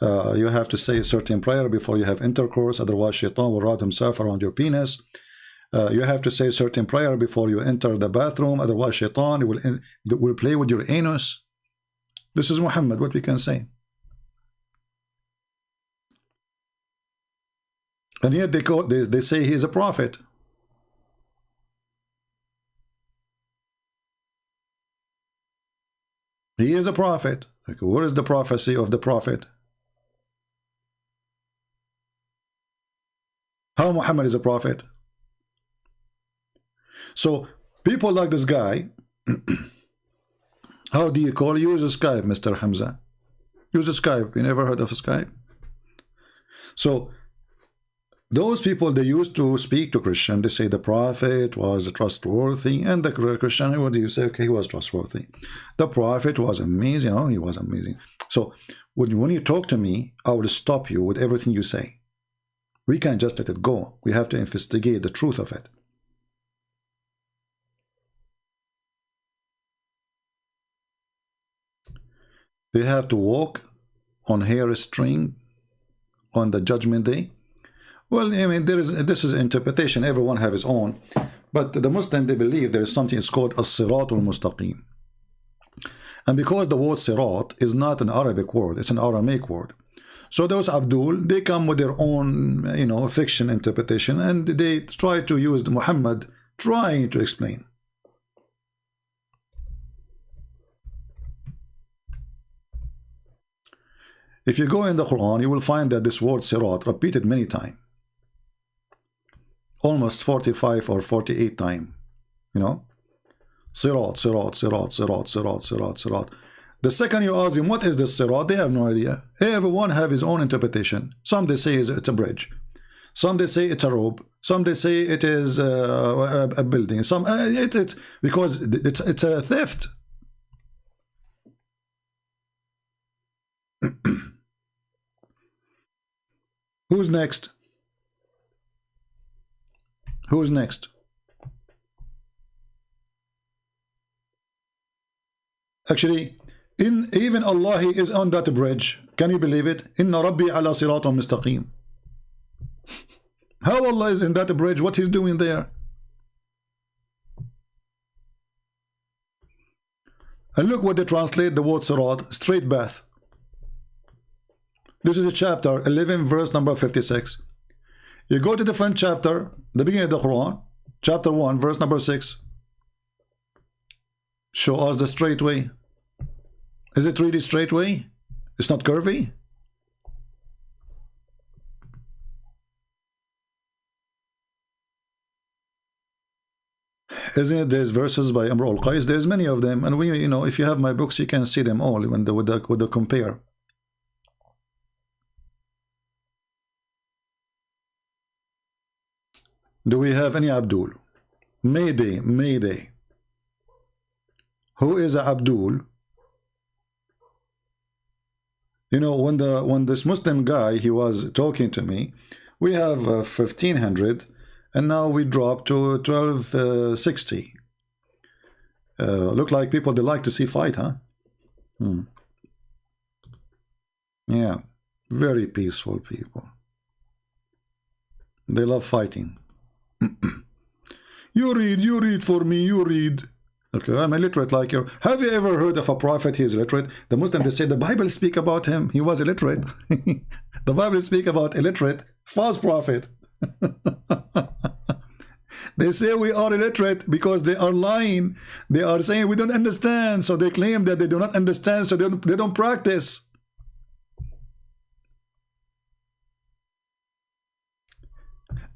You have to say a certain prayer before you have intercourse, otherwise shaitan will wrap himself around your penis. You have to say a certain prayer before you enter the bathroom, otherwise shaitan will play with your anus. This is Muhammad, what we can say. And yet they say he is a prophet. He is a prophet. Like, where is the prophecy of the prophet? How Muhammad is a prophet? So people like this guy, how do you call? Use a Skype, Mr. Hamza. Use a Skype. You never heard of a Skype? So those people, they used to speak to Christian. They say the prophet was trustworthy, and the Christian, what do you say? Okay, he was trustworthy. The prophet was amazing. Oh, he was amazing. So when you talk to me, I will stop you with everything you say. We can't just let it go. We have to investigate the truth of it. They have to walk on hair string on the judgment day. Well, I mean, this is interpretation. Everyone have his own. But the Muslim, they believe there is something, it's called as-siratul mustaqim. And because the word sirat is not an Arabic word, it's an Aramaic word. So those Abdul, they come with their own, you know, fiction interpretation, and they try to use the Muhammad trying to explain. If you go in the Quran, you will find that this word sirat repeated many times. Almost 45 or 48 times, you know. Sirat, sirat, sirat, sirat, sirat, sirat, sirat. The second you ask them, what is this sirat? They have no idea. Everyone have his own interpretation. Some they say it's a bridge. Some they say it's a rope. Some they say it is a building. Some it's because it's a theft. Who's next? Who's next? Actually, even Allah, He is on that bridge. Can you believe it? Inna Rabbi ala siratum mustaqim. How Allah is in that bridge? What He's doing there? And look what they translate the word sirat, straight path. This is chapter 11, verse number 56. You go to the different chapter, the beginning of the Quran, chapter 1, verse number 6. Show us the straight way. Is it really straight way? It's not curvy? Isn't it? There's verses by Amr al-Qais. There's many of them, and we, you know, if you have my books, you can see them all when with the compare. Do we have any Abdul? Mayday, Mayday. Who is Abdul? You know, when this Muslim guy, he was talking to me, we have 1500, and now we dropped to 1260. Look like people, they like to see fight, huh? Yeah, very peaceful people. They love fighting. You read for me, you read. Okay, I'm illiterate like you. Have you ever heard of a prophet? He is illiterate. The Muslims, they say the Bible speak about him. He was illiterate. The Bible speak about illiterate, false prophet. They say we are illiterate because they are lying. They are saying we don't understand. So they claim that they do not understand, so they don't practice.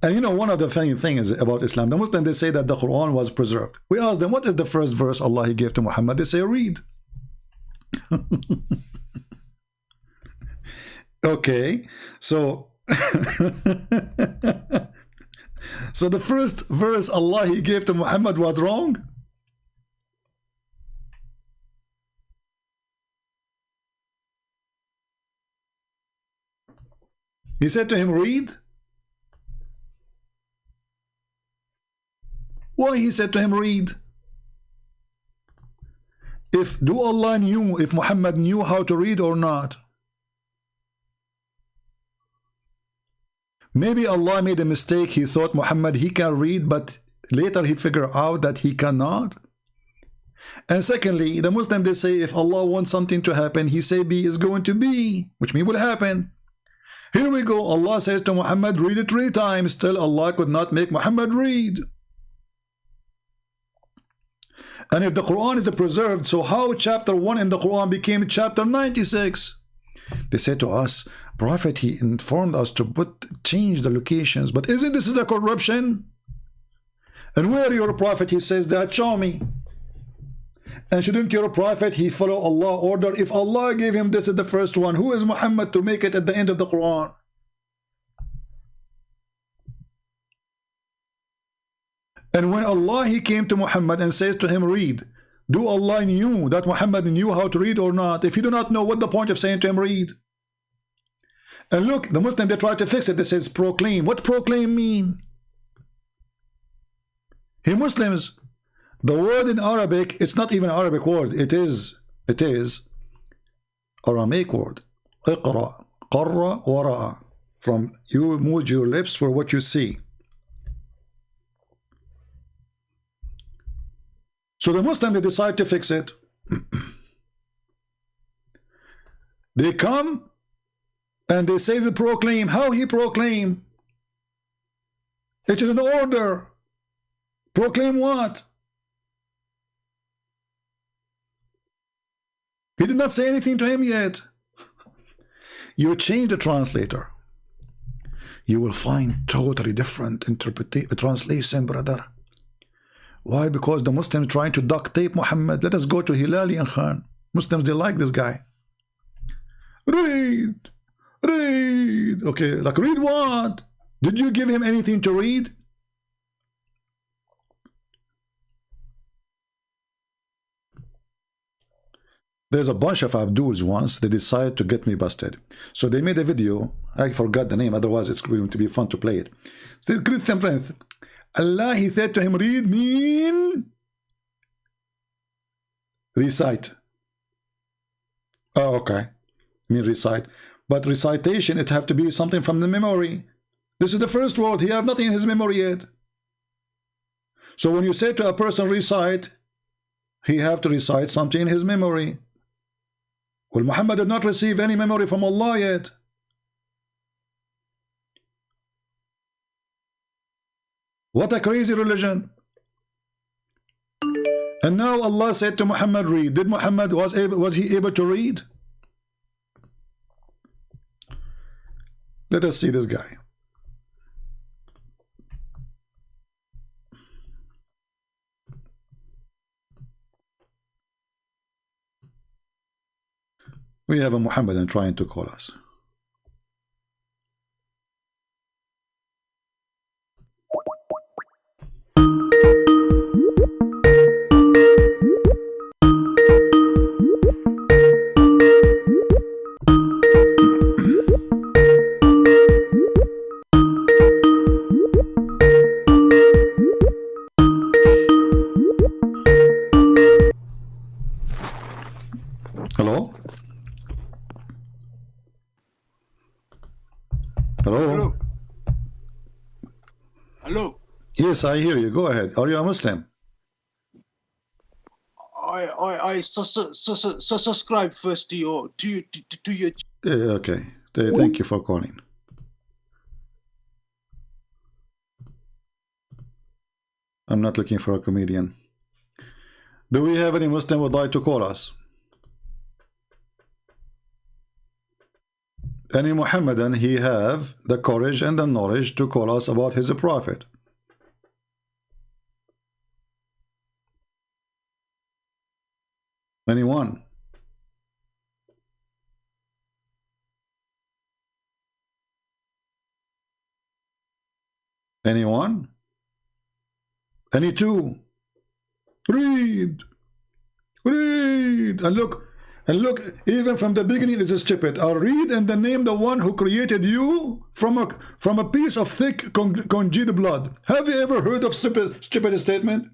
And you know, one of the funny things about Islam, the Muslims, they say that the Quran was preserved. We ask them, what is the first verse Allah He gave to Muhammad? They say, read. Okay, so so the first verse Allah He gave to Muhammad was wrong? He said to him, read. Why he said to him, read? Do Allah knew, if Muhammad knew how to read or not? Maybe Allah made a mistake. He thought Muhammad, he can read, but later he figured out that he cannot. And secondly, the Muslim, they say if Allah wants something to happen, He say be is going to be, which means will happen. Here we go. Allah says to Muhammad, read it 3 times. Still Allah could not make Muhammad read. And if the Quran is preserved, so how chapter 1 in the Quran became chapter 96? They say to us, Prophet, he informed us to change the locations, but isn't this a corruption? And where your Prophet, he says that, show me. And shouldn't your Prophet, he follow Allah order? If Allah gave him this is the first one, who is Muhammad to make it at the end of the Quran? And when Allah, he came to Muhammad and says to him, read, do Allah knew that Muhammad knew how to read or not? If you do not know, what the point of saying to him, read? And look, the Muslim, they try to fix it. They says proclaim. What proclaim mean? Hey Muslims, the word in Arabic, it's not even an Arabic word. It is Aramaic word. Iqra, qarra, wara'a. From you move your lips for what you see. So the Muslim, they decide to fix it. They come and they say the proclaim. How he proclaim? It is an order. Proclaim what? He did not say anything to him yet. You change the translator, you will find totally different translation, brother. Why? Because the Muslims trying to duct tape Muhammad. Let us go to Hilali and Khan. Muslims, they like this guy. Read. Read. Okay, like read what? Did you give him anything to read? There's a bunch of Abduls once, they decided to get me busted. So they made a video, I forgot the name, otherwise it's going to be fun to play it. Said, Christian Prince, Allah, he said to him, read mean recite. Oh, okay. Mean recite. But recitation, it have to be something from the memory. This is the first word, he have nothing in his memory yet. So when you say to a person recite, he have to recite something in his memory. Well, Muhammad did not receive any memory from Allah yet. What a crazy religion. And now Allah said to Muhammad, read. Did Muhammad, was he able to read? Let us see this guy. We have a Muhammadan trying to call us. Hello? Hello? Hello? Yes, I hear you. Go ahead. Are you a Muslim? I subscribe first to your Okay. Thank you for calling. I'm not looking for a comedian. Do we have any Muslim who would like to call us? Any Muhammadan, he have the courage and the knowledge to call us about his prophet. Anyone? Anyone? Any two? Read. Read. And look, even from the beginning it's stupid. I'll read and then name the one who created you from a piece of thick congealed blood. Have you ever heard of stupid statement?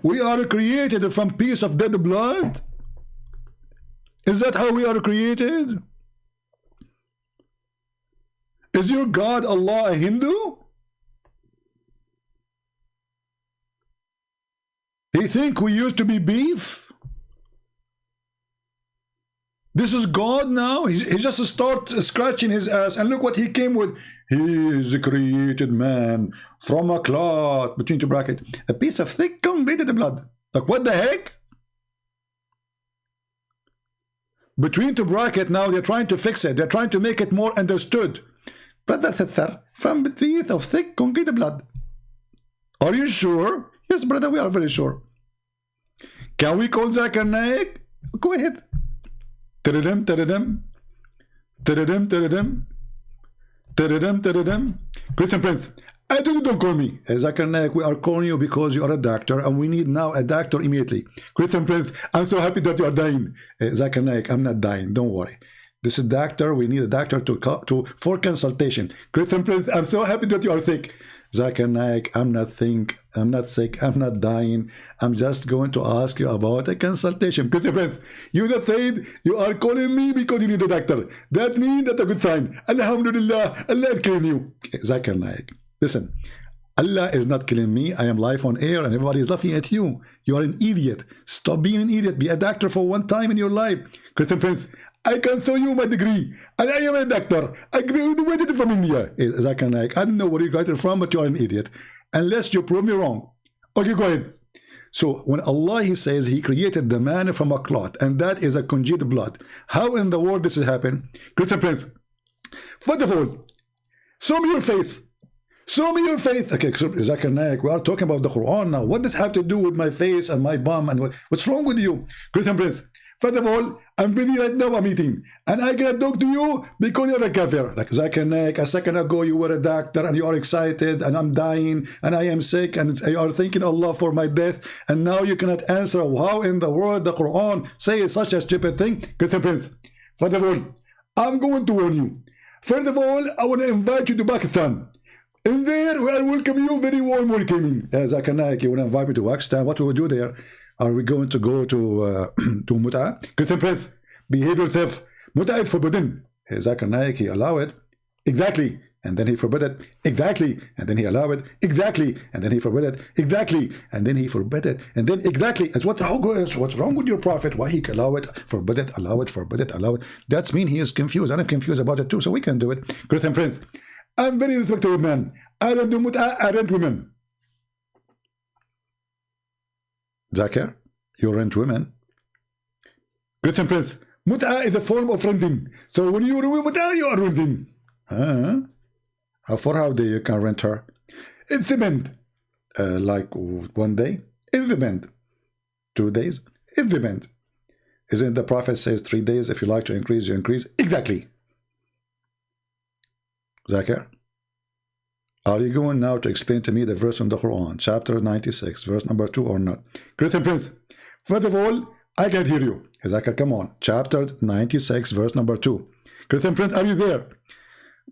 We are created from piece of dead blood? Is that how we are created? Is your God Allah a Hindu? He think we used to be beef? This is God now? He just start scratching his ass, and look what he came with. He is a created man from a clot, between two brackets, a piece of thick congealed blood. Like what the heck? Between two brackets, now they're trying to fix it. They're trying to make it more understood. Brother Thether, from between of thick congealed blood. Are you sure? Yes, brother, we are very sure. Can we call ZakirNaik? Go ahead. Tadadam, tadadam. Tadadam, tadadam. Tadadam, tadadam. Christian Prince, don't call me. ZakirNaik, we are calling you because you are a doctor and we need now a doctor immediately. Christian Prince, I'm so happy that you are dying. ZakirNaik, I'm not dying, don't worry. This is doctor, we need a doctor for consultation. Christian Prince, I'm so happy that you are sick. ZakirNaik, I'm not sick, I'm not dying. I'm just going to ask you about a consultation. Christian Prince, you just said you are calling me because you need a doctor. That means that's a good sign. Alhamdulillah, Allah is killing you. ZakirNaik, listen, Allah is not killing me. I am live on air and everybody is laughing at you. You are an idiot. Stop being an idiot. Be a doctor for one time in your life. Christian Prince, I can show you my degree, and I am a doctor. I graduated from India. ZakirNaik, I don't know where you got it from, but you are an idiot. Unless you prove me wrong. Okay, go ahead. So when Allah, he says he created the man from a clot, and that is a congealed blood. How in the world this has happened? Christian Prince, first of all, show me your face. Show me your faith. Okay, ZakirNaik, we are talking about the Quran now. What does this have to do with my face and my bum and what's wrong with you? Christian Prince, first of all, I'm busy right now, I'm eating. And I cannot talk to you because you're a kafir. Like ZakirNaik, a second ago you were a doctor and you are excited and I'm dying and I am sick and you are thanking Allah for my death. And now you cannot answer how in the world the Quran says such a stupid thing. Christian Prince, first of all, I'm going to warn you. First of all, I want to invite you to Pakistan. In there, I welcome you, very warm welcoming. ZakirNaik, you want to invite me to Pakistan? What will we do there? Are we going to go to Mut'a? Christian Prince, behavior theft. Mut'a is forbidden. ZakirNaik, he allow it. Exactly. And then he forbid it. Exactly. And then he allow it. Exactly. And then he forbid it. Exactly. And then he forbid it. And then exactly. And what's wrong with your prophet? Why he allow it, forbid it, allow it, forbid it, allow it? That's mean he is confused. And I'm confused about it too. So we can do it. Christian Prince, I'm very respectable man. I don't do mut'a, I rent women. Zakir, you rent women. Christian Prince, mut'a is a form of renting. So when you remove mut'a, you are renting. For how day you can rent her? It depends. Like 1 day? It depends. 2 days? It depends. Isn't the Prophet says 3 days? If you like to increase, you increase. Exactly. Zakir, are you going now to explain to me the verse in the Quran, chapter 96, verse number 2 or not? Christian Prince, first of all, I can't hear you. Zakir, come on. Chapter 96, verse number 2. Christian Prince, are you there?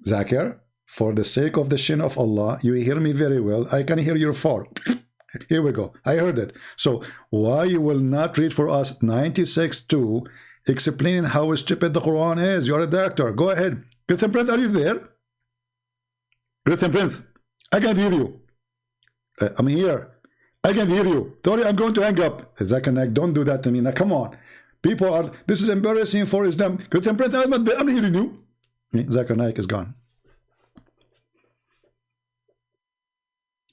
Zakir, for the sake of the shin of Allah, you hear me very well. I can hear your fall. Here we go. I heard it. So why you will not read for us 96:2, explaining how stupid the Quran is? You're a doctor. Go ahead. Christian Prince, are you there? Christian Prince, I can't hear you. I'm here. I can hear you. Sorry, I'm going to hang up. ZakirNaik, don't do that to me. Now, come on. People are, this is embarrassing for Islam. Christian Prince, I'm hearing you. ZakirNaik is gone.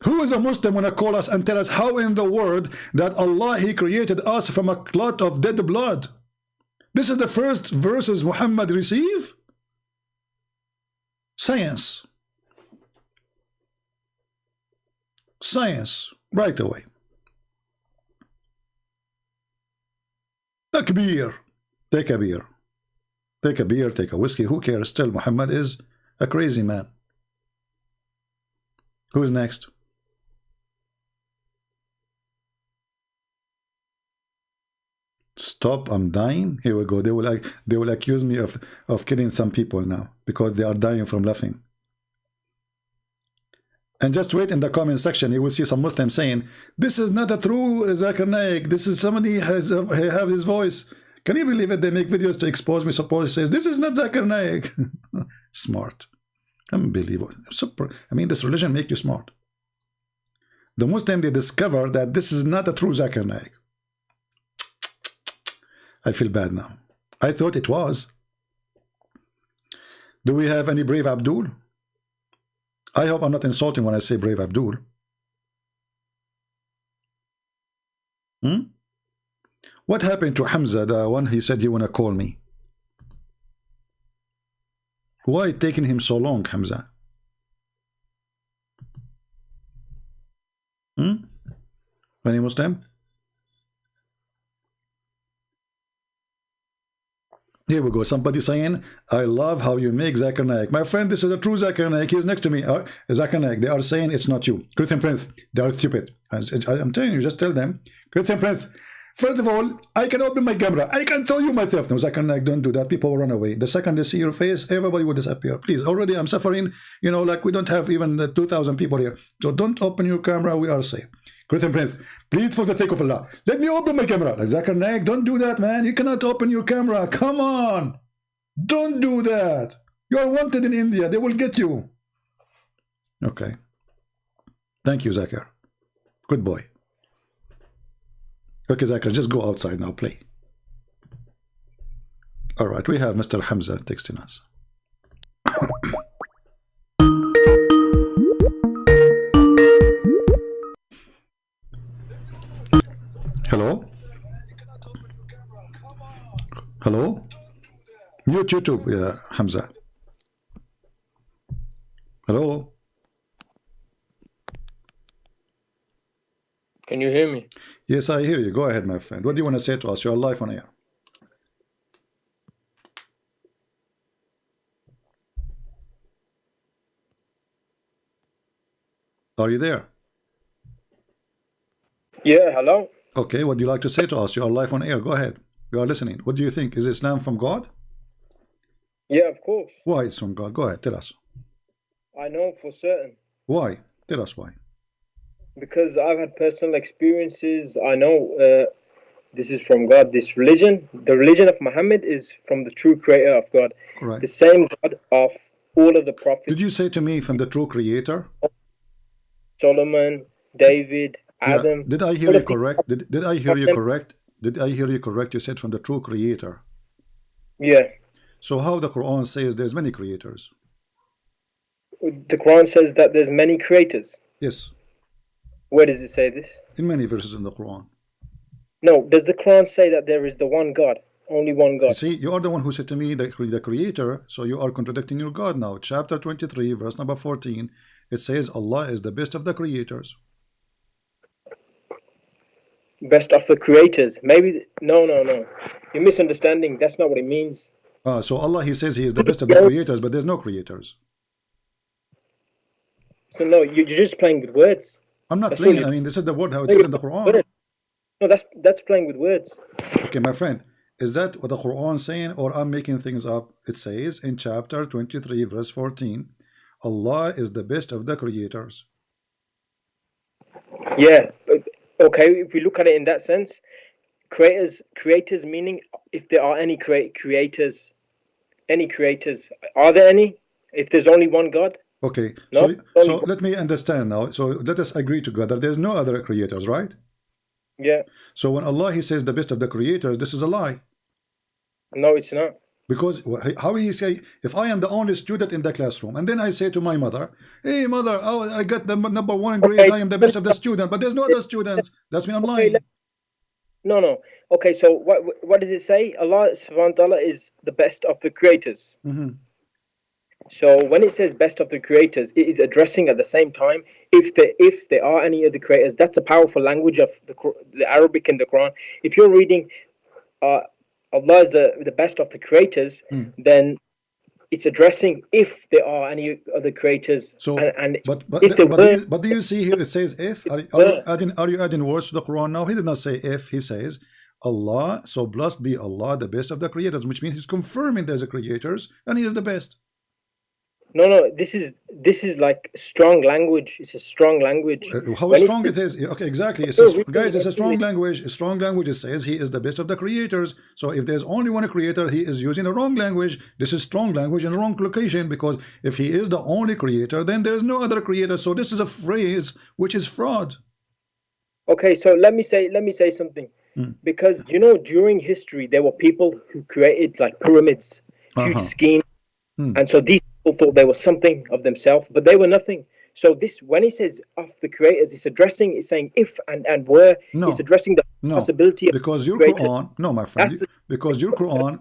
Who is a Muslim when I call us and tell us how in the world that Allah, He created us from a clot of dead blood? This is the first verses Muhammad received? Science. Science, right away. Takbir. Take a beer. Take a beer, take a whiskey. Who cares? Still, Muhammad is a crazy man. Who's next? Stop, I'm dying. Here we go. They will accuse me of killing some people now because they are dying from laughing. And just wait in the comment section, you will see some Muslims saying, this is not a true ZakirNaik. This is somebody have his voice. Can you believe it? They make videos to expose me. Suppose says, this is not ZakirNaik. Smart. Unbelievable. Super. I mean, this religion make you smart. The Muslim, they discover that this is not a true ZakirNaik. I feel bad now. I thought it was. Do we have any brave Abdul? I hope I'm not insulting when I say brave Abdul. What happened to Hamza, the one he said you want to call me? Why taking him so long, Hamza? Any Muslim? Here we go. Somebody saying, I love how you make ZakirNaik. My friend, this is a true ZakirNaik. He's next to me. ZakirNaik. They are saying it's not you. Christian Prince, they are stupid. I'm telling you, just tell them. Christian Prince, first of all, I can open my camera. I can tell you myself. No, ZakirNaik, don't do that. People will run away. The second they see your face, everybody will disappear. Please, already I'm suffering. You know, like we don't have even the 2,000 people here. So don't open your camera. We are safe. Christian Prince, please, for the sake of Allah, let me open my camera. Like ZakirNaik, don't do that, man. You cannot open your camera. Come on. Don't do that. You are wanted in India. They will get you. Okay. Thank you, Zakir. Good boy. Okay, Zakir, just go outside now. Play. All right, we have Mr. Hamza texting us. Hello? Hello? Mute YouTube, yeah, Hamza. Hello? Can you hear me? Yes, I hear you. Go ahead, my friend. What do you want to say to us? You're live on air. Are you there? Yeah, hello? Okay, what do you like to say to us? You are live on air. Go ahead. You are listening. What do you think? Is Islam from God? Yeah, of course. Why it's from God? Go ahead, tell us. I know for certain. Why? Tell us why. Because I've had personal experiences. I know this is from God. This religion, the religion of Muhammad, is from the true creator of God. Right. The same God of all of the prophets. Did you say to me from the true creator? Solomon, David, Adam. Did I hear you correct? Did I hear you correct? Did I hear you correct? You said from the true creator. Yeah. So how the Quran says there's many creators? The Quran says that there's many creators. Yes. Where does it say this? In many verses in the Quran. No, does the Quran say that there is the one God? Only one God. You see, you are the one who said to me the creator, so you are contradicting your God now. Chapter 23, verse number 14, it says Allah is the best of the creators. Best of the creators. Maybe, no. You're misunderstanding. That's not what it means. So Allah, he says he is the best of the creators, but there's no creators. So no, you're just playing with words. I'm not playing. I mean, this is the word how it is in the Quran. No, that's playing with words. Okay, my friend, is that what the Quran is saying, or I'm making things up? It says in chapter 23, verse 14, Allah is the best of the creators. Yeah. Okay, if we look at it in that sense, creators meaning if there are any creators, are there any? If there's only one God? Okay, no? So let me understand now. So let us agree together. There's no other creators, right? Yeah. So when Allah, he says the best of the creators, this is a lie. No, it's not. Because how he say, if I am the only student in the classroom, and then I say to my mother, hey mother, oh, I got the number 1 grade, okay. I am the best of the student, but there's no other students. That's mean I'm lying. No. Okay, so what does it say? Allah subhanahu wa ta'ala is the best of the creators. So when it says best of the creators, it is addressing at the same time if there are any other creators. That's a powerful language of the Arabic in the Quran. If you're reading Allah is the best of the creators, then it's addressing if there are any other creators. So, but do you see here it says if? Are you adding words to the Quran now? He did not say if. He says Allah, so blessed be Allah, the best of the creators, which means he's confirming there's a creators and he is the best. No, this is like strong language. It's a strong language. How strong it is? Okay, exactly. It says, guys, it's a strong language. A strong language, it says he is the best of the creators. So if there's only one creator, he is using a wrong language. This is strong language in a wrong location, because if he is the only creator, then there is no other creator. So this is a phrase which is fraud. Okay, so let me say something. Because during history there were people who created like pyramids, huge schemes, and so these people thought they were something of themselves, but they were nothing. So this, when he says of the creators, it's saying if and were. No, it's addressing the possibility of because your Quran, no, my friend, because your Quran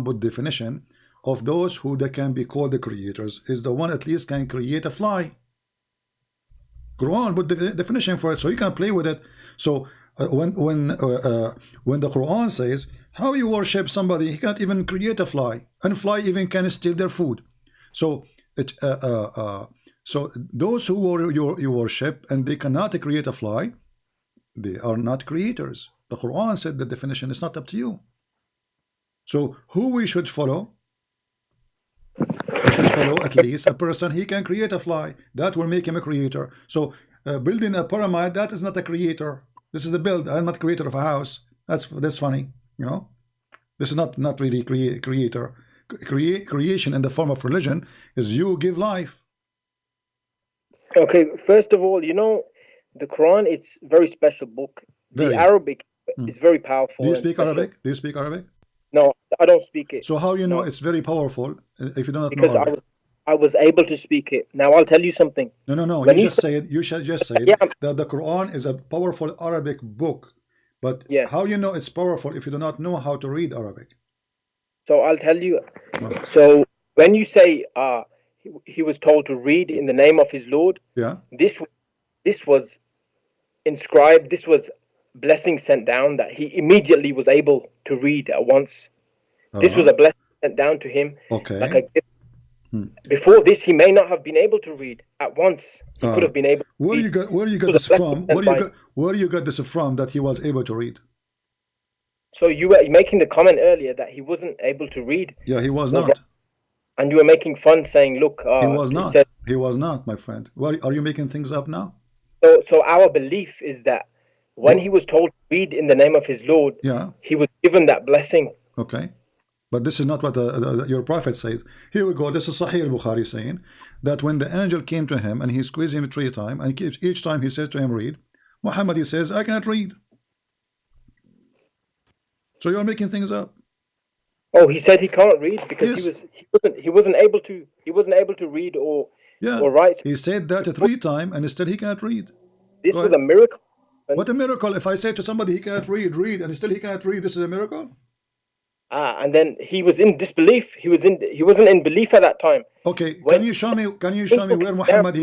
put definition of those who they can be called the creators is the one at least can create a fly. Quran put the definition for it, so you can play with it. So when the Quran says how you worship somebody, he can't even create a fly, and fly even can steal their food. So so those who you worship and they cannot create a fly, they are not creators. The Quran said the definition is not up to you. So who we should follow? We should follow at least a person he can create a fly. That will make him a creator. So building a pyramid, that is not a creator. This is the build. I'm not creator of a house. That's funny, This is not really creator. Creation in the form of religion is you give life. Okay, first of all, the Quran, it's a very special book. The Arabic is very powerful. Do you speak Arabic? Do you speak Arabic? No, I don't speak it. So how it's very powerful if you do not know Arabic? Because I was able to speak it. Now I'll tell you something. No. You should just say that the Quran is a powerful Arabic book. But how it's powerful if you do not know how to read Arabic? So I'll tell you. So when you say he was told to read in the name of his Lord, this was inscribed, this was blessing sent down, that he immediately was able to read at once. This was a blessing sent down to him. Okay. Like a gift. Before this, he may not have been able to read at once. He could have been able to where read. you got this from? Where you got this from that he was able to read? So you were making the comment earlier that he wasn't able to read. Yeah, he was not. And you were making fun, saying, "Look, he was not. He was not, my friend. What are you making things up now?" So our belief is that when he was told to read in the name of his Lord, he was given that blessing. Okay, but this is not what your prophet says. Here we go. This is Sahih al-Bukhari saying that when the angel came to him and he squeezed him 3 times, and each time he says to him, "Read," Muhammad, he says, "I cannot read." So you're making things up. Oh, he said he can't read because he wasn't able to read or write. He said that 3 times and instead he can't read. This was a miracle. What a miracle! If I say to somebody he can't read, and still he can't read, this is a miracle. And then he was in disbelief. He wasn't in belief at that time. Okay, can you show me where Muhammad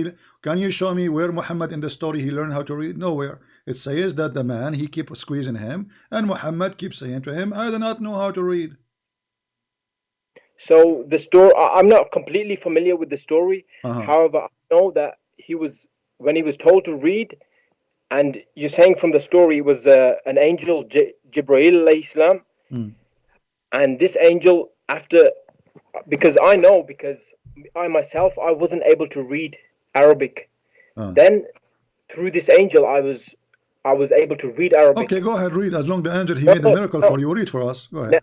can you show me where Muhammad in the story he learned how to read? Nowhere. It says that the man, he keeps squeezing him, and Muhammad keeps saying to him, "I do not know how to read." So the story, I'm not completely familiar with the story. However, I know that when he was told to read, and you're saying from the story it was an angel, Jibreel alayhi salam, and this angel, because I myself, I wasn't able to read Arabic. Then through this angel, I was able to read Arabic. Okay, go ahead, read. As long the angel, he made a miracle for you, read for us. Go ahead.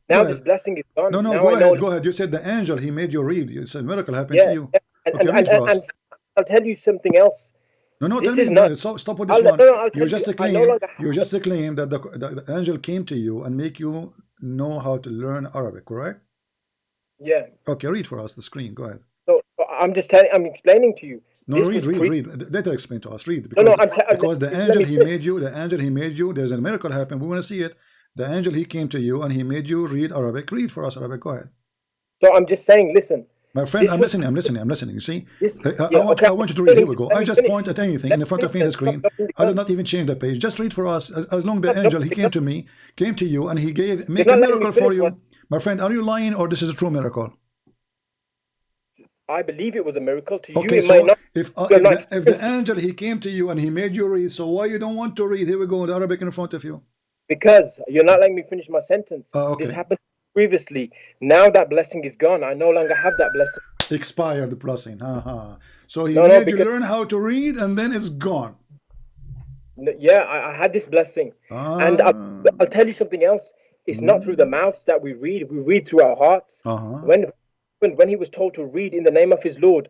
Now this blessing is gone. No, now go ahead. You said the angel, he made you read. You said miracle happened to you. Okay, read for us. And I'll tell you something else. No, tell me. Stop with this one. You just claim that the angel came to you and make you know how to learn Arabic, correct? Yeah. Okay, read for us the screen. Go ahead. So I'm explaining to you. No, read. Later explain to us. Read. Because the angel he made you, there's a miracle happened. We want to see it. The angel, he came to you and he made you read Arabic. Read for us Arabic. Go ahead. So I'm just saying, listen. My friend, I'm listening. You see, I want you to read. Here we go. I just point at anything in the front of me on the screen. I did not even change the page. Just read for us. As long the angel, he came to you, and he make a miracle for you. My friend, are you lying or this is a true miracle? I believe it was a miracle to you. Okay, so if the angel, he came to you and he made you read, so why you don't want to read? Here we go, the Arabic in front of you. Because you're not letting me finish my sentence. Okay. This happened previously. Now that blessing is gone. I no longer have that blessing. Expired the blessing. So he made you learn how to read and then it's gone. Yeah, I had this blessing. And I'll tell you something else. It's not through the mouths that we read through our hearts. When he was told to read in the name of his Lord,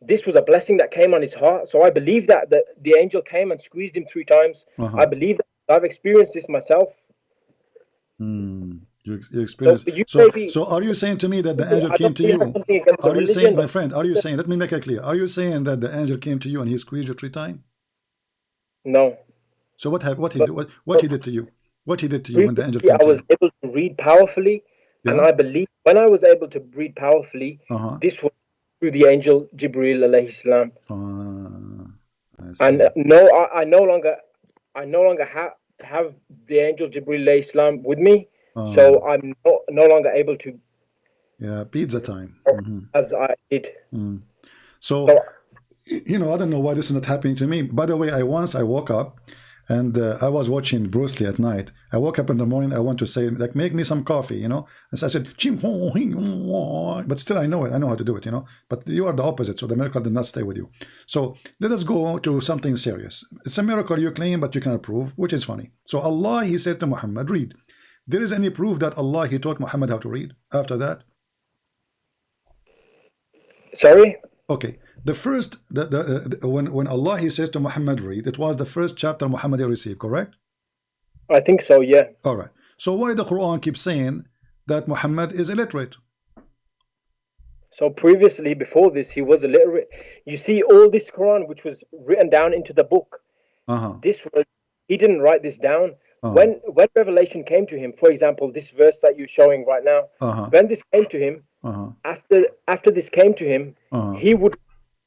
this was a blessing that came on his heart. So I believe that the angel came and squeezed him 3 times. I believe that I've experienced this myself. You experienced. So are you saying to me that the angel came to you? Are you saying, my friend? Are you saying? Let me make it clear. Are you saying that the angel came to you and he squeezed you 3 times? No. So what he did to you? What he did to you when the angel came to you? I was able to read powerfully, and I believe when I was able to read powerfully, this was through the angel Jibreel alayhi salam. And I no longer have the angel Jibreel alayhi salam with me, so I'm no longer able to. Yeah, pizza time. As I did. So, I don't know why this is not happening to me. By the way, I woke up and I was watching Bruce Lee at night. I woke up in the morning. I want to say, like, make me some coffee, And so I said, but still I know it. I know how to do it, But you are the opposite. So the miracle did not stay with you. So let us go to something serious. It's a miracle you claim, but you cannot prove, which is funny. So Allah, he said to Muhammad, read. There is any proof that Allah, he taught Muhammad how to read after that? Sorry? Okay. The first, when Allah, he says to Muhammad, read, it was the first chapter Muhammad received, correct? I think so, yeah. All right. So why the Quran keeps saying that Muhammad is illiterate? So previously, before this, he was illiterate. You see, all this Quran, which was written down into the book, he didn't write this down. When revelation came to him, for example, this verse that you're showing right now, when this came to him, after this came to him, he would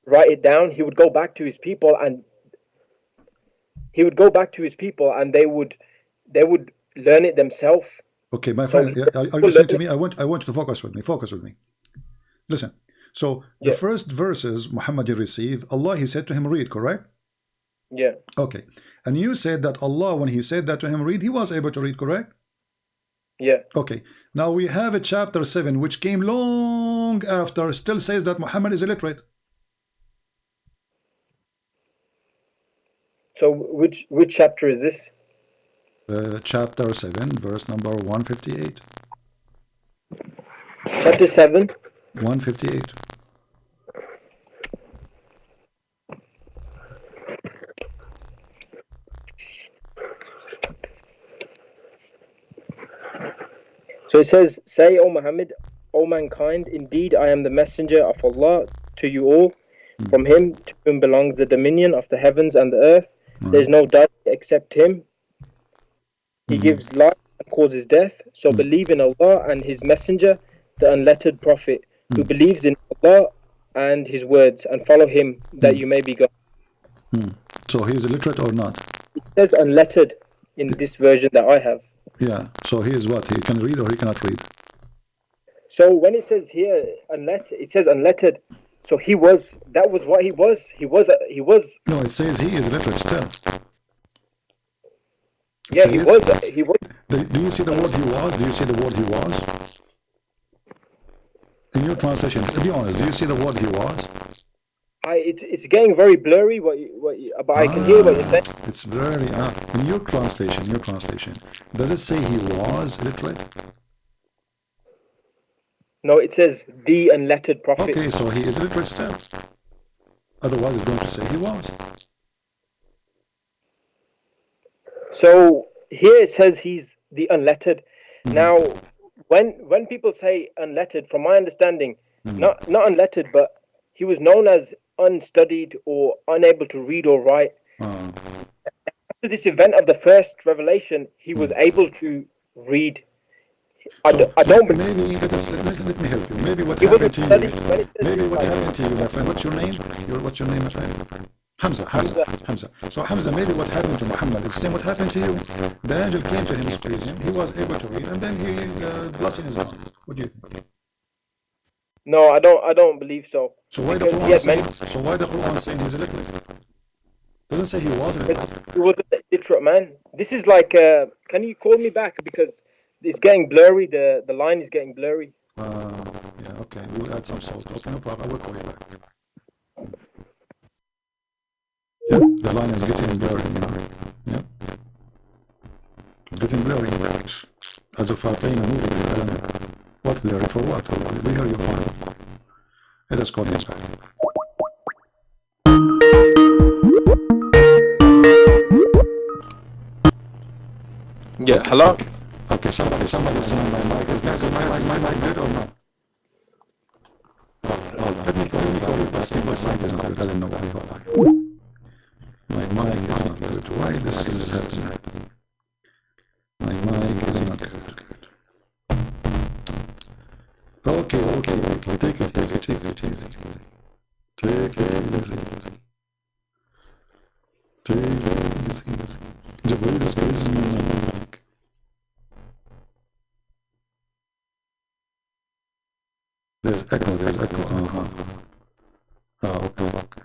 write it down. He would go back to his people, and he would go back to his people and they would learn it themselves. Okay, my friend, are you listening to me? I want you to focus with me. Focus with me. Listen. So the first verses Muhammad received, Allah, he said to him, read, correct? Yeah. Okay. And you said that Allah, when he said that to him, read, he was able to read, correct? Yeah. Okay. Now we have a chapter 7, which came long after, still says that Muhammad is illiterate. So which chapter is this? Chapter 7, verse number 158. Chapter 7? 158. So it says, say, O Muhammad, O mankind, indeed I am the messenger of Allah to you all. From him to whom belongs the dominion of the heavens and the earth. There is no deity except him. He gives life and causes death. So believe in Allah and his messenger, the unlettered prophet, who believes in Allah and his words, and follow him that you may be God. So he is illiterate or not? It says unlettered in this version that I have. Yeah. So he is what? He can read or he cannot read? So when it says here unlettered, it says unlettered. So he was, that was what he was. He was. No, it says he is illiterate still. Yeah, he was. He was. Do you see the word he was? Do you see the word he was? In your translation, to be honest, do you see the word he was? It's getting very blurry. But I can hear what you're saying. It's blurry. In your translation, does it say he was illiterate? No, it says the unlettered prophet. Okay, so he is illiterate still. Otherwise, it's going to say he was. So here it says he's the unlettered. Now, when people say unlettered, from my understanding, not unlettered, but he was known as unstudied or unable to read or write. After this event of the first revelation, he was able to read. I don't believe. Maybe let me help you. Maybe what happened to you? Maybe what happened to you, my friend? What's your name? What's your name, my friend? Hamza. So Hamza, maybe what happened to Muhammad is the same what happened to you. The angel came to him, squeezed him. He was able to read, and then he blessing his mouth. What do you think? No, I don't believe so. So why the Quran saying he's illiterate? Doesn't say he was illiterate. He was an illiterate man. This is like, can you call me back because it's getting blurry. The line is getting blurry. Yeah. Okay. We'll add some salt. Okay, no problem. I will call you back. Yeah, the line is getting blurry. Yeah. Getting blurry. As of playing a movie, I don't know. What blurry for what? We hear you fine. Let us call him back. Yeah, hello? Okay, somebody saying my mic is my mic good or not? Let me call you back. My mic is not good. I don't know why. My mic is not good. Why this is happening? My mic is not good. Okay. Take it easy. Take it easy. Jabril is squeezing me on my mic. There's echo. Okay.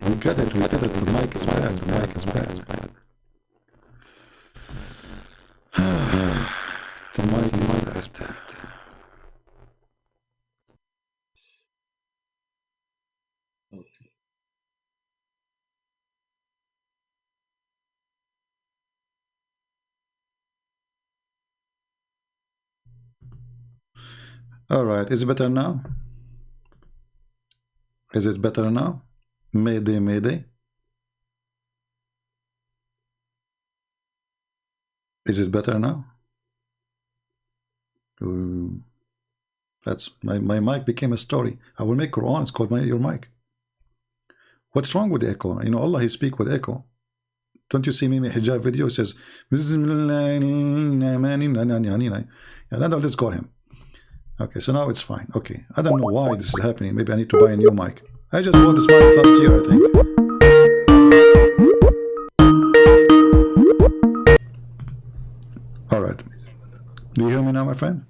We get it. The mic is bad. The mic is bad. All right, is it better now? Mayday. Is it better now? That's my mic became a story. I will make Quran. It's called your mic. What's wrong with the echo? You know, Allah, He speak with echo. Don't you see me in my hijab video? It says, and then I'll just call him. Okay, so now it's fine. Okay, I don't know why this is happening. Maybe I need to buy a new mic. I just bought this mic last year, I think. All right. Do you hear me now, my friend?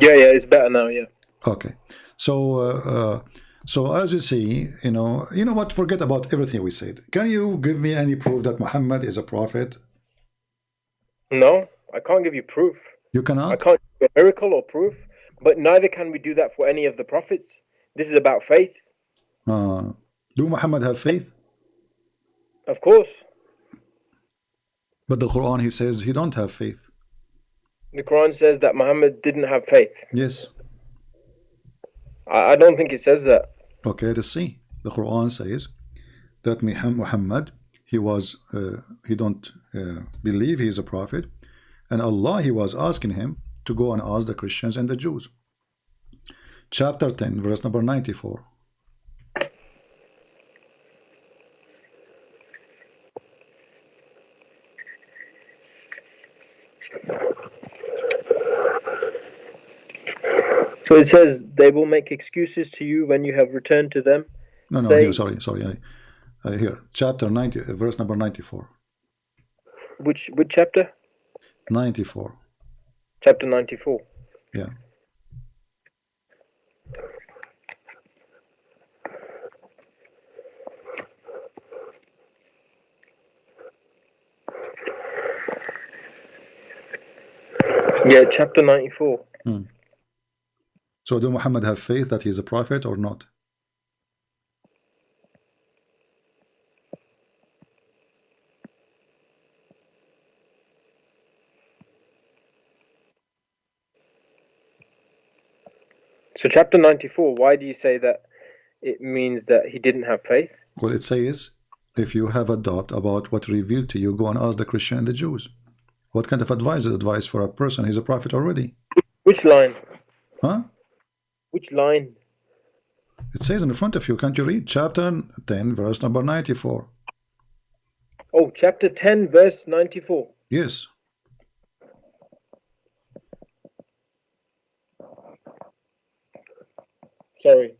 Yeah, it's better now. Yeah. Okay. So, so as you see, you know what? Forget about everything we said. Can you give me any proof that Muhammad is a prophet? No, I can't give you proof. You cannot? I can't give a miracle or proof, but neither can we do that for any of the prophets. This is about faith. Do Muhammad have faith? Of course. But the Quran, he says he don't have faith. The Quran says that Muhammad didn't have faith. Yes. I don't think it says that. Okay, let's see. The Quran says that Muhammad, he don't believe he is a prophet, and Allah, he was asking him to go and ask the Christians and the Jews. Chapter 10, verse number 94. So it says they will make excuses to you when you have returned to them. No, here, sorry. Here, chapter 90, verse number 94. Which chapter? 94. Chapter 94. Yeah. Yeah, chapter 94. So do Muhammad have faith that he is a prophet or not? So chapter 94, why do you say that it means that he didn't have faith? Well, it says, if you have a doubt about what revealed to you, go and ask the Christian and the Jews. What kind of advice for a person? He's a prophet already. Which line? Huh? Which line? It says in front of you, can't you read? Chapter 10, verse number 94. Oh, chapter 10, verse 94. Yes. Sorry.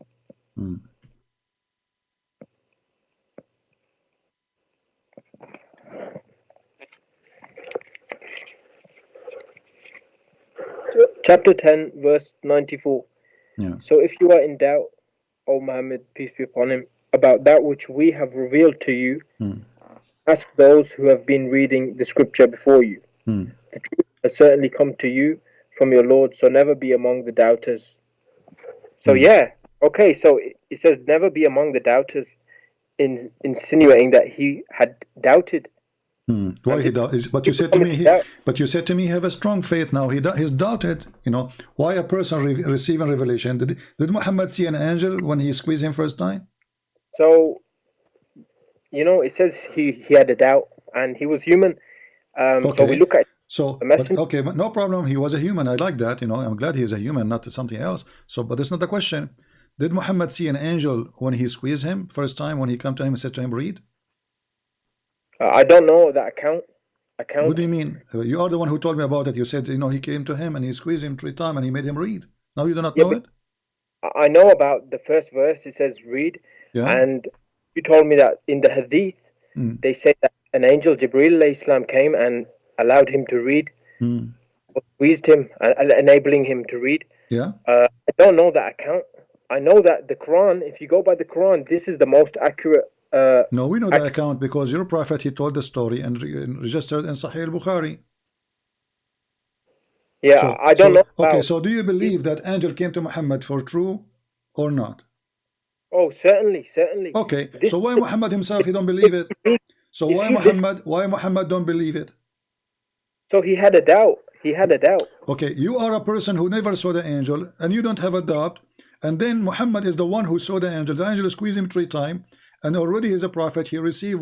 Chapter 10, verse 94. Yeah. So if you are in doubt, O Muhammad, peace be upon him, about that which we have revealed to you, ask those who have been reading the scripture before you. The truth has certainly come to you from your Lord, so never be among the doubters. So yeah, okay, so it says never be among the doubters, insinuating that he had doubted. Why he doubted? But you said to me, he have a strong faith now. He's doubted. You know, why a person receiving revelation? Did Muhammad see an angel when he squeezed him first time? So, you know, it says he had a doubt and he was human. Okay. So we look at the message. Okay, but no problem. He was a human. I like that. You know, I'm glad he is a human, not something else. So, but that's not the question. Did Muhammad see an angel when he squeezed him first time? When he came to him and said to him, "Read"? I don't know that account. What do you mean? You are the one who told me about it. You said, you know, he came to him and he squeezed him 3 times and he made him read. Now you do not know it? I know about the first verse. It says read. Yeah. And you told me that in the hadith, they say that an angel, Jibreel alayhi salam, came and allowed him to read, squeezed him, enabling him to read. Yeah. I don't know that account. I know that the Quran, if you go by the Quran, this is the most accurate. No, we know the account because your prophet, he told the story and registered in Sahih al-Bukhari. Yeah, so, I don't know. Okay, so do you believe that angel came to Muhammad for true or not? Oh, certainly. Okay, so why Muhammad himself, he don't believe it? So why Muhammad don't believe it? So he had a doubt. Okay, you are a person who never saw the angel and you don't have a doubt, and then Muhammad is the one who saw the angel. The angel squeezed him 3 times. And already he's a prophet. He received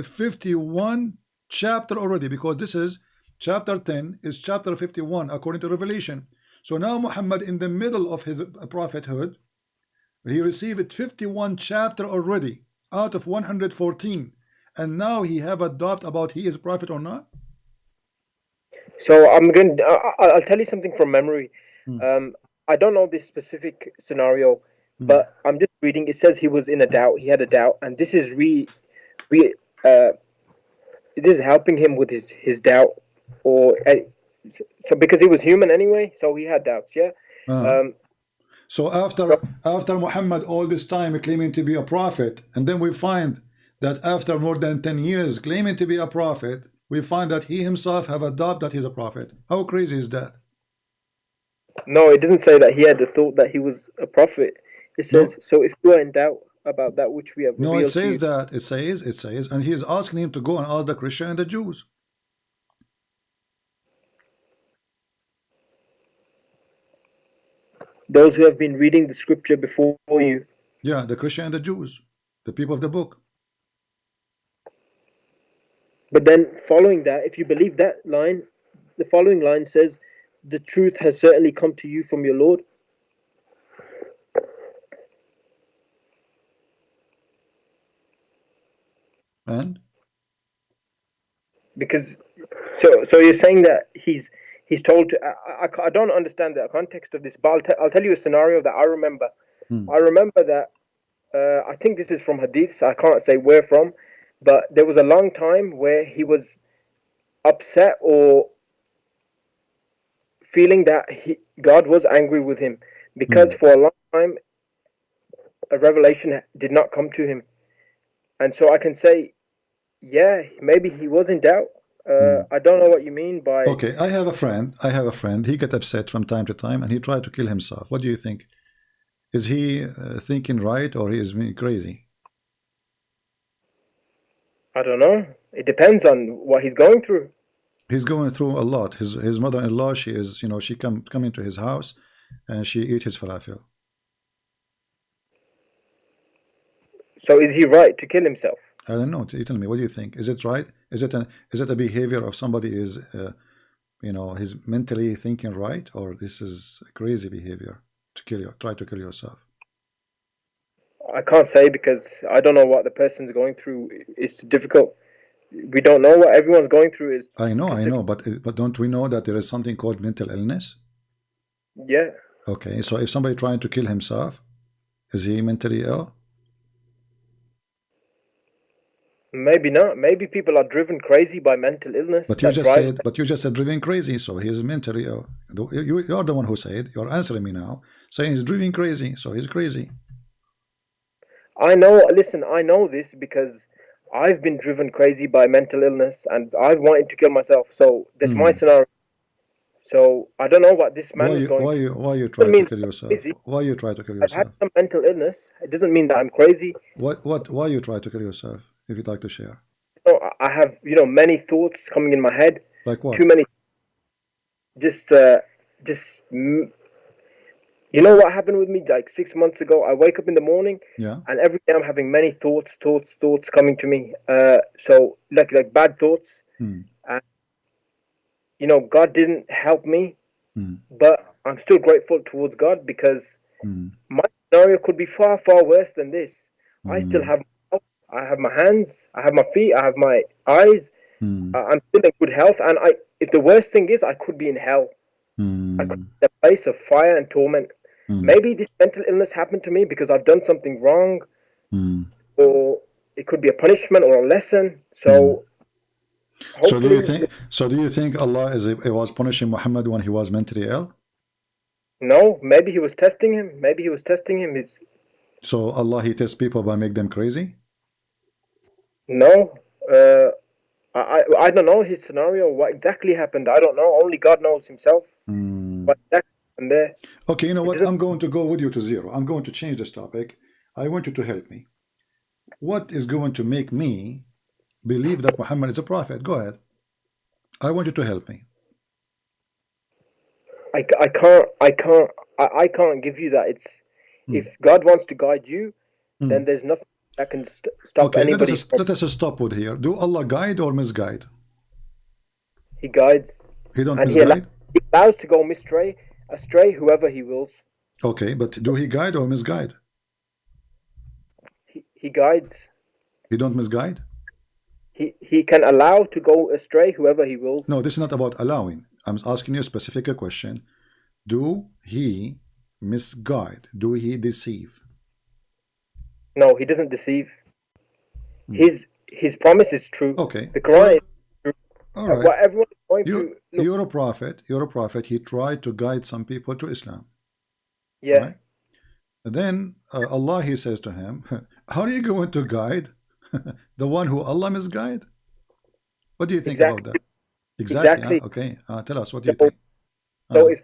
51 chapter already, because this is chapter 10 is chapter 51 according to Revelation. So now Muhammad, in the middle of his prophethood, he received 51 chapter already out of 114, and now he have a doubt about he is prophet or not. So I'll tell you something from memory. I don't know this specific scenario, But I'm just reading. It says he was in a doubt. He had a doubt, and this is this is helping him with his doubt, or so because he was human anyway, so he had doubts. Yeah. So after Muhammad all this time claiming to be a prophet, and then we find that after more than 10 years claiming to be a prophet, we find that he himself have a doubt that he's a prophet. How crazy is that? No, it doesn't say that he had the thought that he was a prophet. It says, so if you are in doubt about that which we have revealed. No, it says that. It says, and he is asking him to go and ask the Christian and the Jews. Those who have been reading the scripture before you. Yeah, the Christian and the Jews, the people of the book. But then following that, if you believe that line, the following line says, the truth has certainly come to you from your Lord. And? Because, so you're saying that he's told to, I don't understand the context of this, but I'll tell you a scenario that I remember. I remember that, I think this is from Hadiths, I can't say where from, but there was a long time where he was upset or feeling that God was angry with him because for a long time a revelation did not come to him. And so I can say, yeah, maybe he was in doubt. I don't know what you mean by... Okay, I have a friend. He got upset from time to time and he tried to kill himself. What do you think? Is he thinking right or he is being crazy? I don't know. It depends on what he's going through. He's going through a lot. His mother-in-law, she is, she come into his house and she eat his falafel. So is he right to kill himself? I don't know. You tell me. What do you think? Is it right? Is it a behavior of somebody is, he's mentally thinking right, or this is a crazy behavior to try to kill yourself? I can't say because I don't know what the person's going through. It's difficult. We don't know what everyone's going through is. I know, but don't we know that there is something called mental illness? Yeah. Okay, so if somebody trying to kill himself, is he mentally ill? Maybe not. Maybe people are driven crazy by mental illness. But you just said driven crazy, so he's mentally ill. You're the one who said. You're answering me now, saying he's driven crazy, so he's crazy. I know. Listen, I know this because I've been driven crazy by mental illness, and I've wanted to kill myself. So that's my scenario. So I don't know what this man is going. Why you try to kill yourself? Why you try to kill yourself? I've had some mental illness. It doesn't mean that I'm crazy. Why you try to kill yourself? If you'd like to share. No, I have many thoughts coming in my head. Like what? Too many. Just what happened with me like 6 months ago? I wake up in the morning, and every day I'm having many thoughts coming to me. So like bad thoughts. And God didn't help me, but I'm still grateful towards God because my scenario could be far, far worse than this. I still have my hands, I have my feet, I have my eyes. I'm still in good health, and if the worst thing is, I could be in hell. I could be in a place of fire and torment. Maybe this mental illness happened to me because I've done something wrong, or it could be a punishment or a lesson. So, do you think Allah was punishing Muhammad when he was mentally ill? No, maybe he was testing him. So Allah, he tests people by make them crazy? No, I don't know his scenario. What exactly happened? I don't know. Only God knows himself. What exactly happened there? Okay, you know what? I'm going to go with you to zero. I'm going to change this topic. I want you to help me. What is going to make me believe that Muhammad is a prophet? Go ahead. I want you to help me. I can't give you that. It's if God wants to guide you, then there's nothing that can stop anybody. Let us stop with here. Do Allah guide or misguide? He guides. He don't misguide? He allows to go astray whoever he wills. Okay, but do he guide or misguide? He guides. He don't misguide? He can allow to go astray whoever he wills. No, this is not about allowing. I'm asking you a specific question. Do he misguide? Do he deceive? No, he doesn't deceive. His promise is true. Okay. The Quran is true. All right. What everyone is going through. You're a prophet. You're a prophet. He tried to guide some people to Islam. Yeah. Right? And then Allah, he says to him, how are you going to guide the one who Allah misguide? What do you think about that? Exactly. Okay. Tell us, what do you think? So if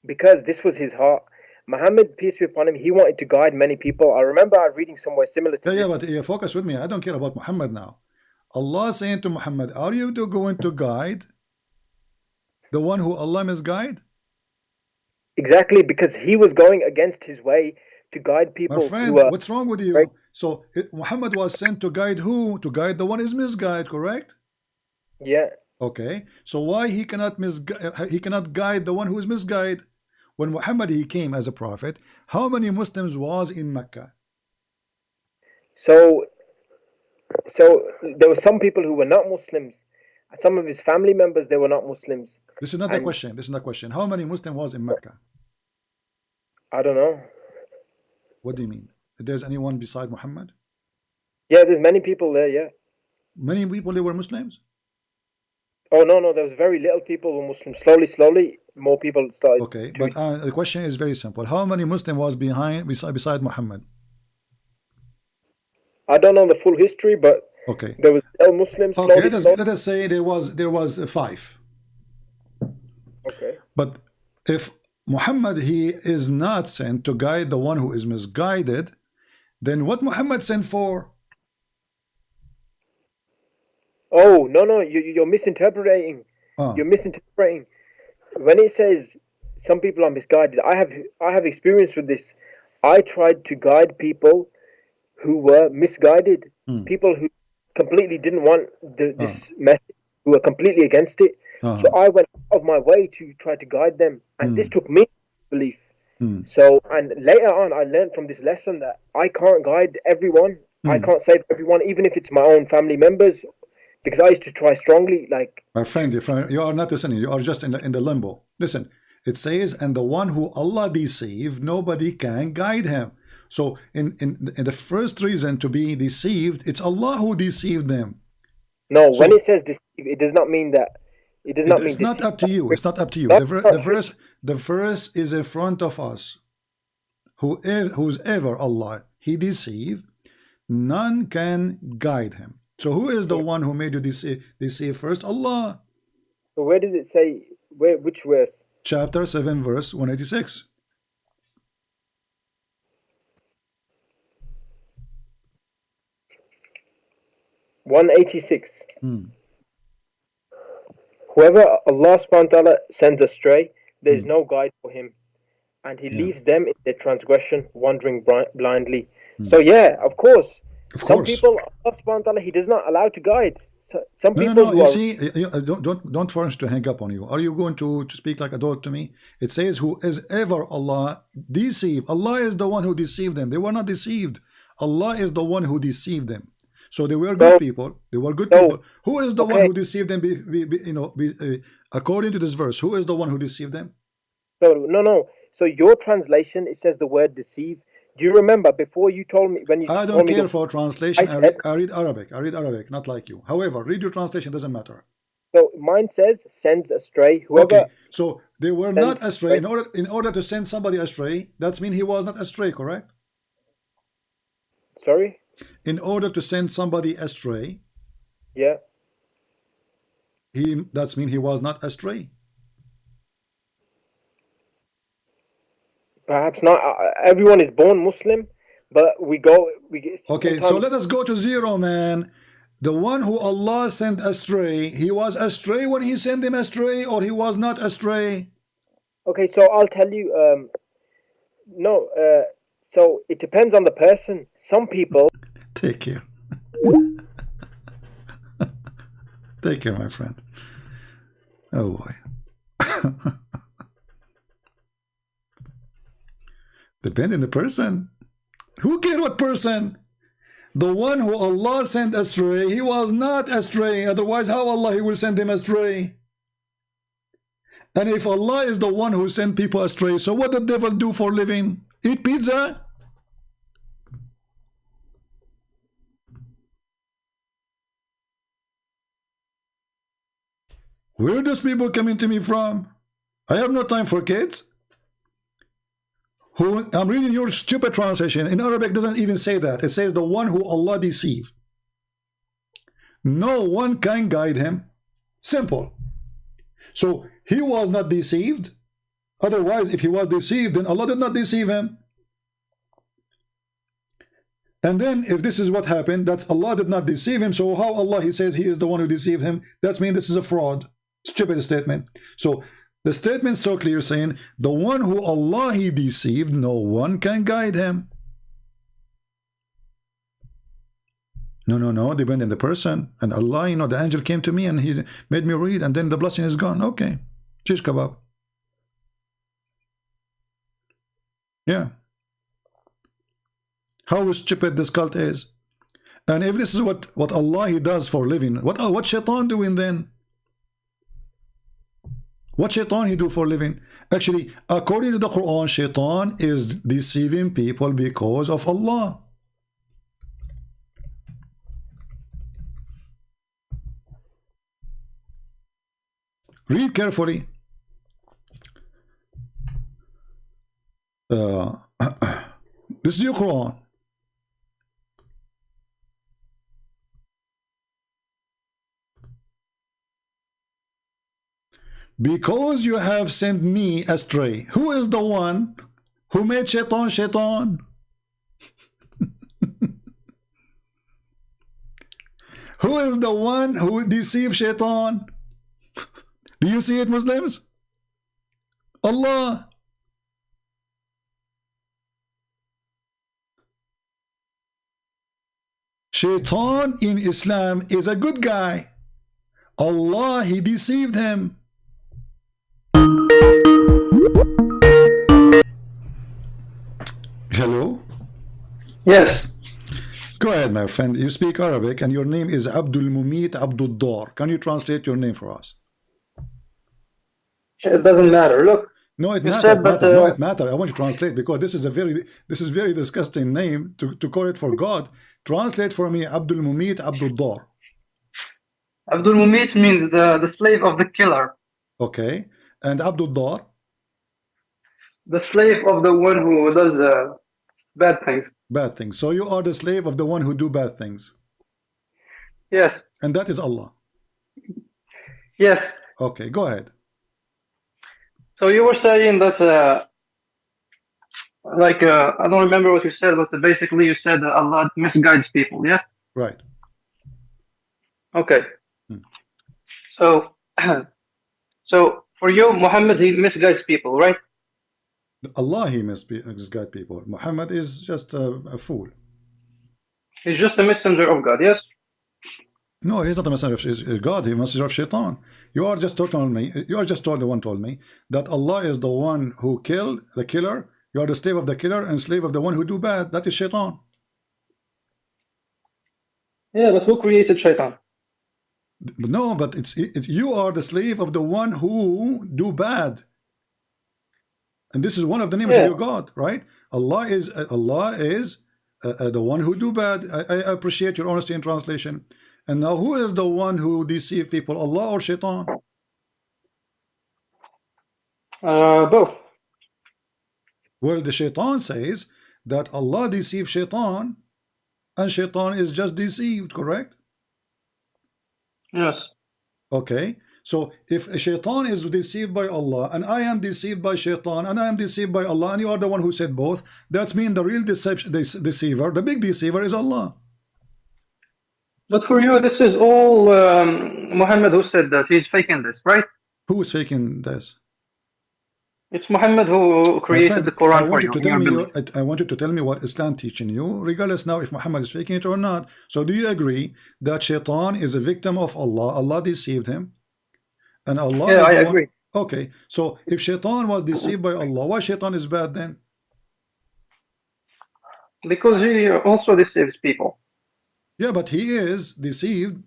because this was his heart, Muhammad, peace be upon him, he wanted to guide many people. I remember I reading somewhere similar to this. Yeah, but focus with me. I don't care about Muhammad now. Allah saying to Muhammad, are you going to guide the one who Allah misguide? Exactly, because he was going against his way to guide people. My friend, what's wrong with you? Right? So Muhammad was sent to guide who? To guide the one who is misguided, correct? Yeah. Okay. So why he cannot guide the one who is misguided? When Muhammad he came as a prophet, how many Muslims was in Mecca? So there were some people who were not Muslims. Some of his family members, they were not Muslims. This is not the question. This is not the question. How many Muslims was in Mecca? I don't know. What do you mean? There's anyone beside Muhammad? Yeah, there's many people there, yeah. Many people, they were Muslims? Oh, no, there was very little people who were Muslims. Slowly, more people started. Okay, but the question is very simple. How many Muslims was beside Muhammad? I don't know the full history, but okay, there was Muslims. Okay, let us say there was 5. Okay. But if Muhammad he is not sent to guide the one who is misguided, then what Muhammad sent for? Oh, no, you're misinterpreting. You're misinterpreting. When it says some people are misguided, I have experience with this. I tried to guide people who were misguided, people who completely didn't want this message, who were completely against it. So I went out of my way to try to guide them, and this took me belief. So, and later on, I learned from this lesson that I can't guide everyone. I can't save everyone, even if it's my own family members, because I used to try strongly. Like my friend, you are not listening. You are just in the limbo. Listen, it says, and the one who Allah deceived, nobody can guide him. So in the first reason to be deceived, it's Allah who deceived them. No, so, when it says deceive, it does not mean that. It does not mean. It's not up to you. It's not up to you. The verse is in front of us. Who's ever Allah he deceived, none can guide him. So who is the one who made you deceive first? Allah. So where does it say? Which verse? Chapter 7, verse 186. Whoever Allah subhanahu wa ta'ala sends astray, there is no guide for him, and he leaves them in their transgression, wandering blindly. So yeah, of course. Some people, Allah subhanahu wa ta'ala, he does not allow to guide. So, some people you see, don't force to hang up on you. Are you going to speak like adult to me? It says, who is ever Allah deceived. Allah is the one who deceived them. They were not deceived. Allah is the one who deceived them. So they were good people. They were good people. Who is the one who deceived them? According to this verse, who is the one who deceived them? No. So your translation, it says the word deceive. Do you remember before you told me when you? I don't care for translation. I read Arabic. I read Arabic, not like you. However, read your translation. Doesn't matter. So mine says sends astray. Whoever. Okay. So they were not astray. In order to send somebody astray, that means he was not astray, correct? Sorry. In order to send somebody astray, yeah, that means he was not astray. Perhaps not. Everyone is born Muslim, but we okay, so let us go to zero, man. The one who Allah sent astray, he was astray when he sent him astray, or he was not astray? Okay, so I'll tell you. So it depends on the person. Some people. Take care. Take care, my friend. Oh boy. Depending on the person. Who cares what person? The one who Allah sent astray, he was not astray. Otherwise, how Allah he will send him astray? And if Allah is the one who sent people astray, so what the devil do for living? Eat pizza? Where does people coming to me from? I have no time for kids. Who, I'm reading your stupid translation. In Arabic, it doesn't even say that. It says the one who Allah deceived. No one can guide him. Simple. So he was not deceived. Otherwise, if he was deceived, then Allah did not deceive him. And then if this is what happened, that Allah did not deceive him, so how Allah, he says he is the one who deceived him? That means this is a fraud. Stupid statement. So the statement is so clear, saying the one who Allah he deceived, no one can guide him. No, depend on the person. And Allah, you know, the angel came to me and he made me read, and then the blessing is gone. Okay, shish kebab. Yeah. How stupid this cult is. And if this is what Allah he does for living, what shaitan doing then? What shaitan he do for living? Actually, according to the Quran, shaitan is deceiving people because of Allah. Read carefully. This is your Quran. Because you have sent me astray. Who is the one who made shaitan shaitan? Who is the one who deceived shaitan? Do you see it, Muslims? Allah. Shaitan in Islam is a good guy. Allah, he deceived him. Hello? Yes. Go ahead, my friend. You speak Arabic and your name is Abdul Mumit Abdul Dar. Can you translate your name for us? It doesn't matter. Look. No, it matters. No, it matters. I want you to translate because this is a very disgusting name to call it for God. Translate for me Abdul Mumit Abdul Dar. Abdul Mumit means the slave of the killer. Okay. And Abdul Dar? The slave of the one who does bad things. Bad things. So you are the slave of the one who do bad things. Yes. And that is Allah. Yes. Okay, go ahead. So you were saying that, I don't remember what you said, but basically you said that Allah misguides people, yes? Right. Okay. So, so for you, Muhammad, he misguides people, right? Allah, he misguides people. Muhammad is just a fool. He's just a messenger of God, yes? No, he's not a messenger of God. He's a messenger of shaitan. You are just told me. You are just told me that Allah is the one who killed the killer. You are the slave of the killer and slave of the one who do bad. That is shaitan. Yeah, but who created shaitan? No, but you are the slave of the one who do bad. And this is one of the names of your God, right? Allah is the one who do bad. I appreciate your honesty in translation. And now, who is the one who deceive people, Allah or shaitan? Both. Well, the shaitan says that Allah deceives shaitan, and shaitan is just deceived, correct? Yes. Okay. So if a shaitan is deceived by Allah, and I am deceived by shaitan, and I am deceived by Allah, and you are the one who said both, that means the real deceiver, the big deceiver is Allah. But for you, this is all Muhammad who said that. He's faking this, right? Who is faking this? It's Muhammad who created the Quran for you. I want you to tell me what Islam teaching you, regardless now if Muhammad is faking it or not. So do you agree that shaitan is a victim of Allah? Allah deceived him? And Allah I agree. Okay, so if shaitan was deceived by Allah, why shaitan is bad then? Because he also deceives people. Yeah, but he is deceived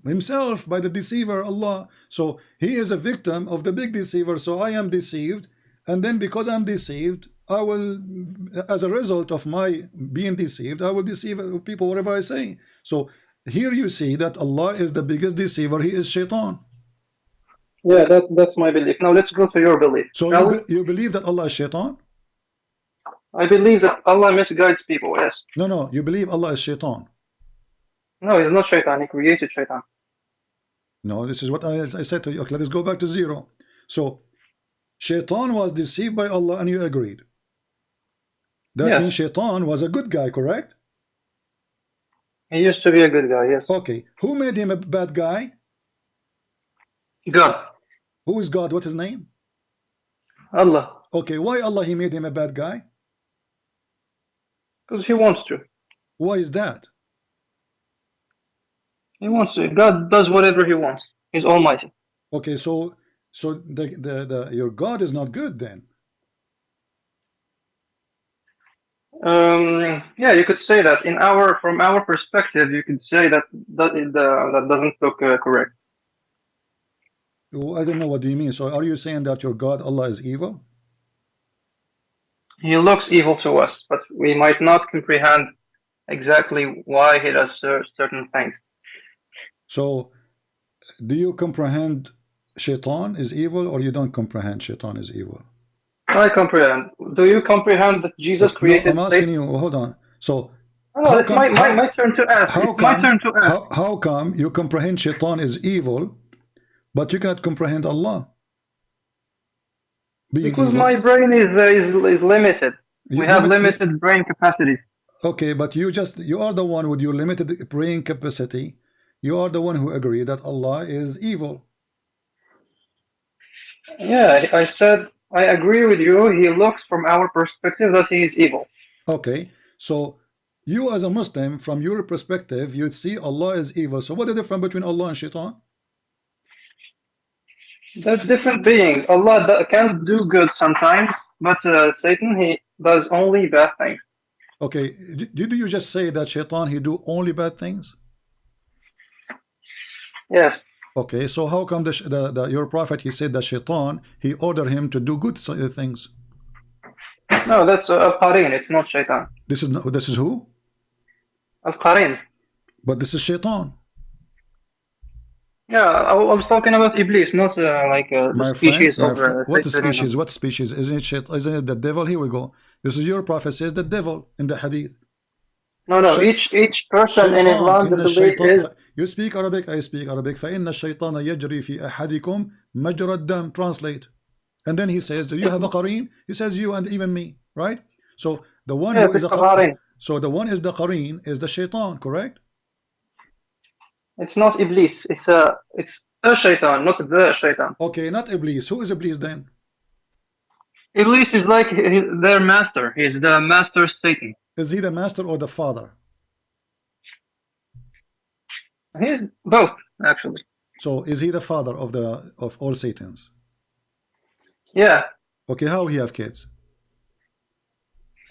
himself by the deceiver, Allah. So he is a victim of the big deceiver. So I am deceived, and then because I'm deceived, I will, as a result of my being deceived, I will deceive people whatever I say. So here you see that Allah is the biggest deceiver. He is shaitan. Yeah, that's my belief. Now let's go to your belief. So you believe that Allah is shaitan? I believe that Allah misguides people, yes. No, you believe Allah is shaitan. No, he's not shaitan, he created shaitan. No, this is what I said to you. Okay, let's go back to zero. So shaitan was deceived by Allah and you agreed. That means shaitan was a good guy, correct? He used to be a good guy, yes. Okay, who made him a bad guy? God. Who is God? What's his name? Allah. Okay, why Allah he made him a bad guy? Because he wants to. Why is that? He wants to. God does whatever he wants. He's almighty. Okay, so your God is not good then. Yeah, you could say that. From our perspective, you could say that that doesn't look correct. I don't know, what do you mean? So are you saying that your God Allah is evil? He looks evil to us, but we might not comprehend exactly why he does certain things. So do you comprehend shaitan is evil, or you don't comprehend shaitan is evil? I comprehend. Do you comprehend that Jesus created I'm asking Satan? you, hold on. So no, it's my turn to ask. It's my turn to ask. How come you comprehend shaitan is evil, but you cannot comprehend Allah? Because my brain is limited. We have limited brain capacity. Okay, but you are the one with your limited brain capacity. You are the one who agreed that Allah is evil. Yeah, I said I agree with you. He looks from our perspective that he is evil. Okay, so you as a Muslim, from your perspective, you see Allah is evil. So what is the difference between Allah and shaitan? They're different beings. Allah can do good sometimes, but Satan, he does only bad things. Okay, did you just say that shaitan, he do only bad things? Yes. Okay, so how come your prophet, he said that shaitan, he ordered him to do good things? No, that's Al-Qarin, it's not shaitan. This is who? Al-Qarin. But this is shaitan. Yeah, I was talking about Iblis, not like the species of what species? What species? Isn't it the devil? Here we go. This is your prophet says the devil in the hadith. No, each person in Islam, the belief is... You speak Arabic, I speak Arabic. فَإِنَّ الشَّيْطَانَ يَجْرِي فِي أَحَدِكُمْ مَجْرَى الدَّمِ. Translate. And then he says, do you have a qareen? He says you and even me, right? So the one who is the qareen, so the one is the qareen is the shaitan, correct? It's not Iblis. It's a shaitan, not the shaitan. Okay, not Iblis. Who is Iblis then? Iblis is like their master. He's the master Satan. Is he the master or the father? He's both, actually. So is he the father of all Satans? Yeah. Okay, how he have kids?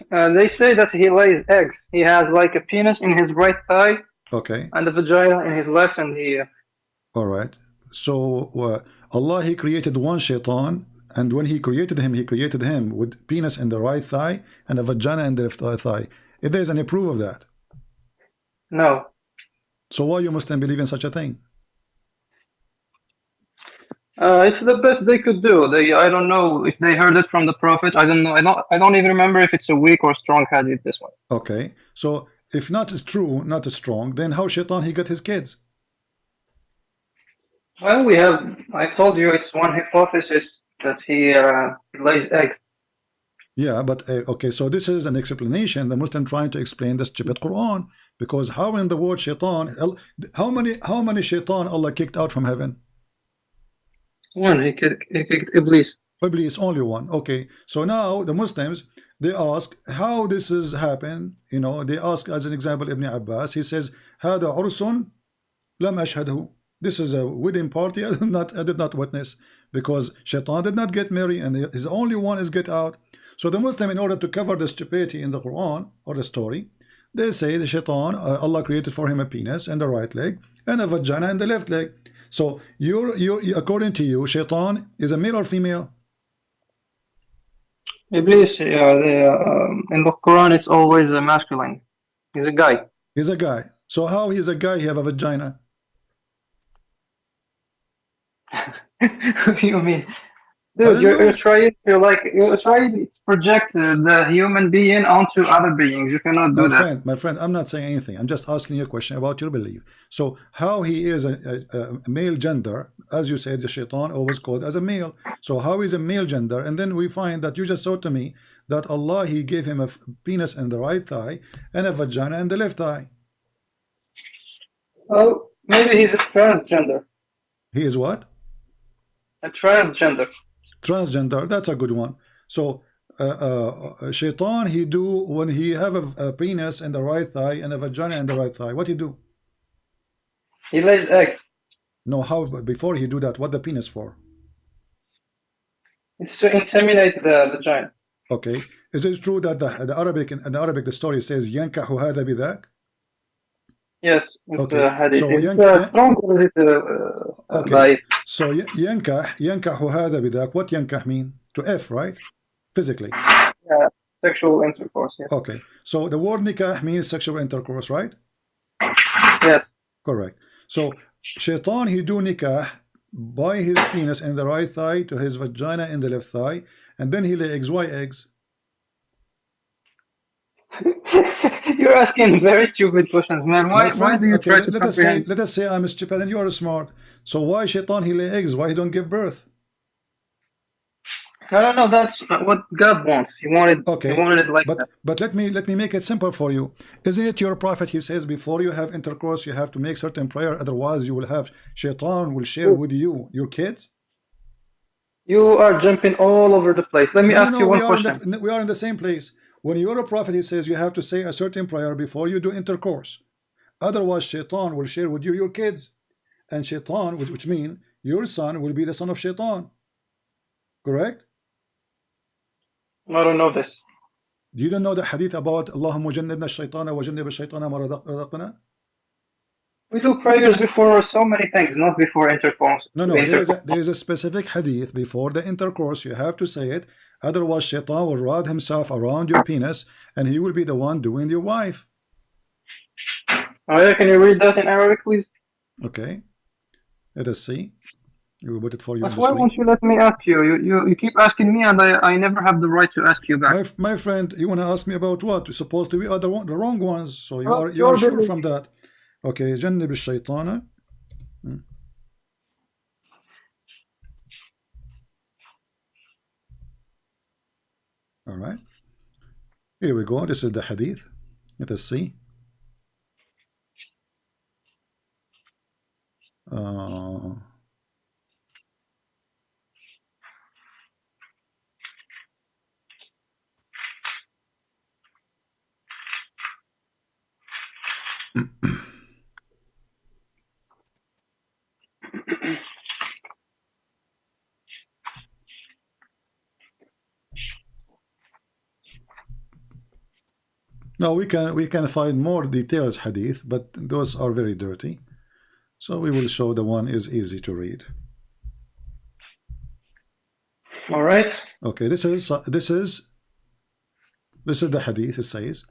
They say that he lays eggs. He has like a penis in his right thigh. Okay. And a vagina in his left, and he... All right. So Allah, he created one shaitan, and when he created him with penis in the right thigh and a vagina in the left thigh. If there is any proof of that? No. So why you Muslim believe in such a thing? It's the best they could do. I don't know if they heard it from the Prophet. I don't know. I don't even remember if it's a weak or strong hadith, this one. Okay. So if not is true, not as strong, then how shaitan he got his kids? Well, I told you it's one hypothesis that he lays eggs. Yeah, but okay, so this is an explanation. The Muslim trying to explain the stupid Quran, because how in the word shaitan, how many shaitan Allah kicked out from heaven? One, he kicked Iblis. Iblis, only one. Okay, so now the Muslims, they ask how this has happened. You know, they ask as an example Ibn Abbas. He says, "Hada ursun lam ashhadhu." This is a wedding party I did not witness, because shaitan did not get married, and his only one is get out. So the Muslim, in order to cover the stupidity in the Quran or the story, they say the shaitan, Allah created for him a penis in the right leg and a vagina in the left leg. So according to you, shaitan is a male or female? Iblis, in the Quran, it's always a masculine. He's a guy. He's a guy. So how he's a guy, he have a vagina? What do you mean? Dude, you're trying to project the human being onto other beings. You cannot do that. My friend, I'm not saying anything. I'm just asking you a question about your belief. So how he is a male gender, as you said, the shaitan always called as a male. So how is a male gender? And then we find that you just said to me that Allah, he gave him a penis in the right thigh and a vagina in the left thigh. Well, maybe he's a transgender. He is what? A transgender. Transgender, that's a good one. So shaitan, he do when he have a penis in the right thigh and a vagina in the right thigh, what he do? He lays eggs. No, how before he do that, what the penis for? It's to inseminate the vagina. Okay, is it true that the Arabic in the Arabic the story says yankahu hada bidak? Yes, it's okay. hadith. So It's strong okay. So yankahu hada bidak. What yankah mean? To F, right? Physically. Yeah, sexual intercourse. Yes. Okay. So the word nikah means sexual intercourse, right? Yes. Correct. So shaitan, he do nikah by his penis in the right thigh to his vagina in the left thigh, and then he lay eggs. Why eggs? You're asking very stupid questions, man. Why do you try to comprehend? Let us say I'm stupid and you are smart. So why shaitan he lay eggs? Why he don't give birth? No, that's what God wants. He wanted, okay. He wanted it like that. But let me make it simple for you. Isn't it your prophet? He says before you have intercourse, you have to make certain prayer. Otherwise, you will have shaitan will share with you your kids. You are jumping all over the place. Let me ask you one question. We are in the same place. When you're a prophet, he says you have to say a certain prayer before you do intercourse. Otherwise, shaitan will share with you your kids. And shaitan, which means your son will be the son of shaitan. Correct? I don't know this. You don't know the hadith about Allahumma jannibna shaytana wa jannib shaytana ma razaqtana? We do prayers before so many things, not before intercourse. No, there is a specific hadith before the intercourse. You have to say it. Otherwise, shaitan will wrap himself around your penis and he will be the one doing your wife. Oh yeah, can you read that in Arabic, please? Okay. Let us see. We will put it for you. Why won't you let me ask you? You keep asking me and I never have the right to ask you back. My friend, you want to ask me about what? We're supposed to be the wrong ones. So you are sure from that. Okay, جنب الشيطان. All right. Here we go. This is the hadith. Let us see. Now we can find more details hadith, but those are very dirty. So we will show the one is easy to read. All right. Okay, this is the hadith. It says.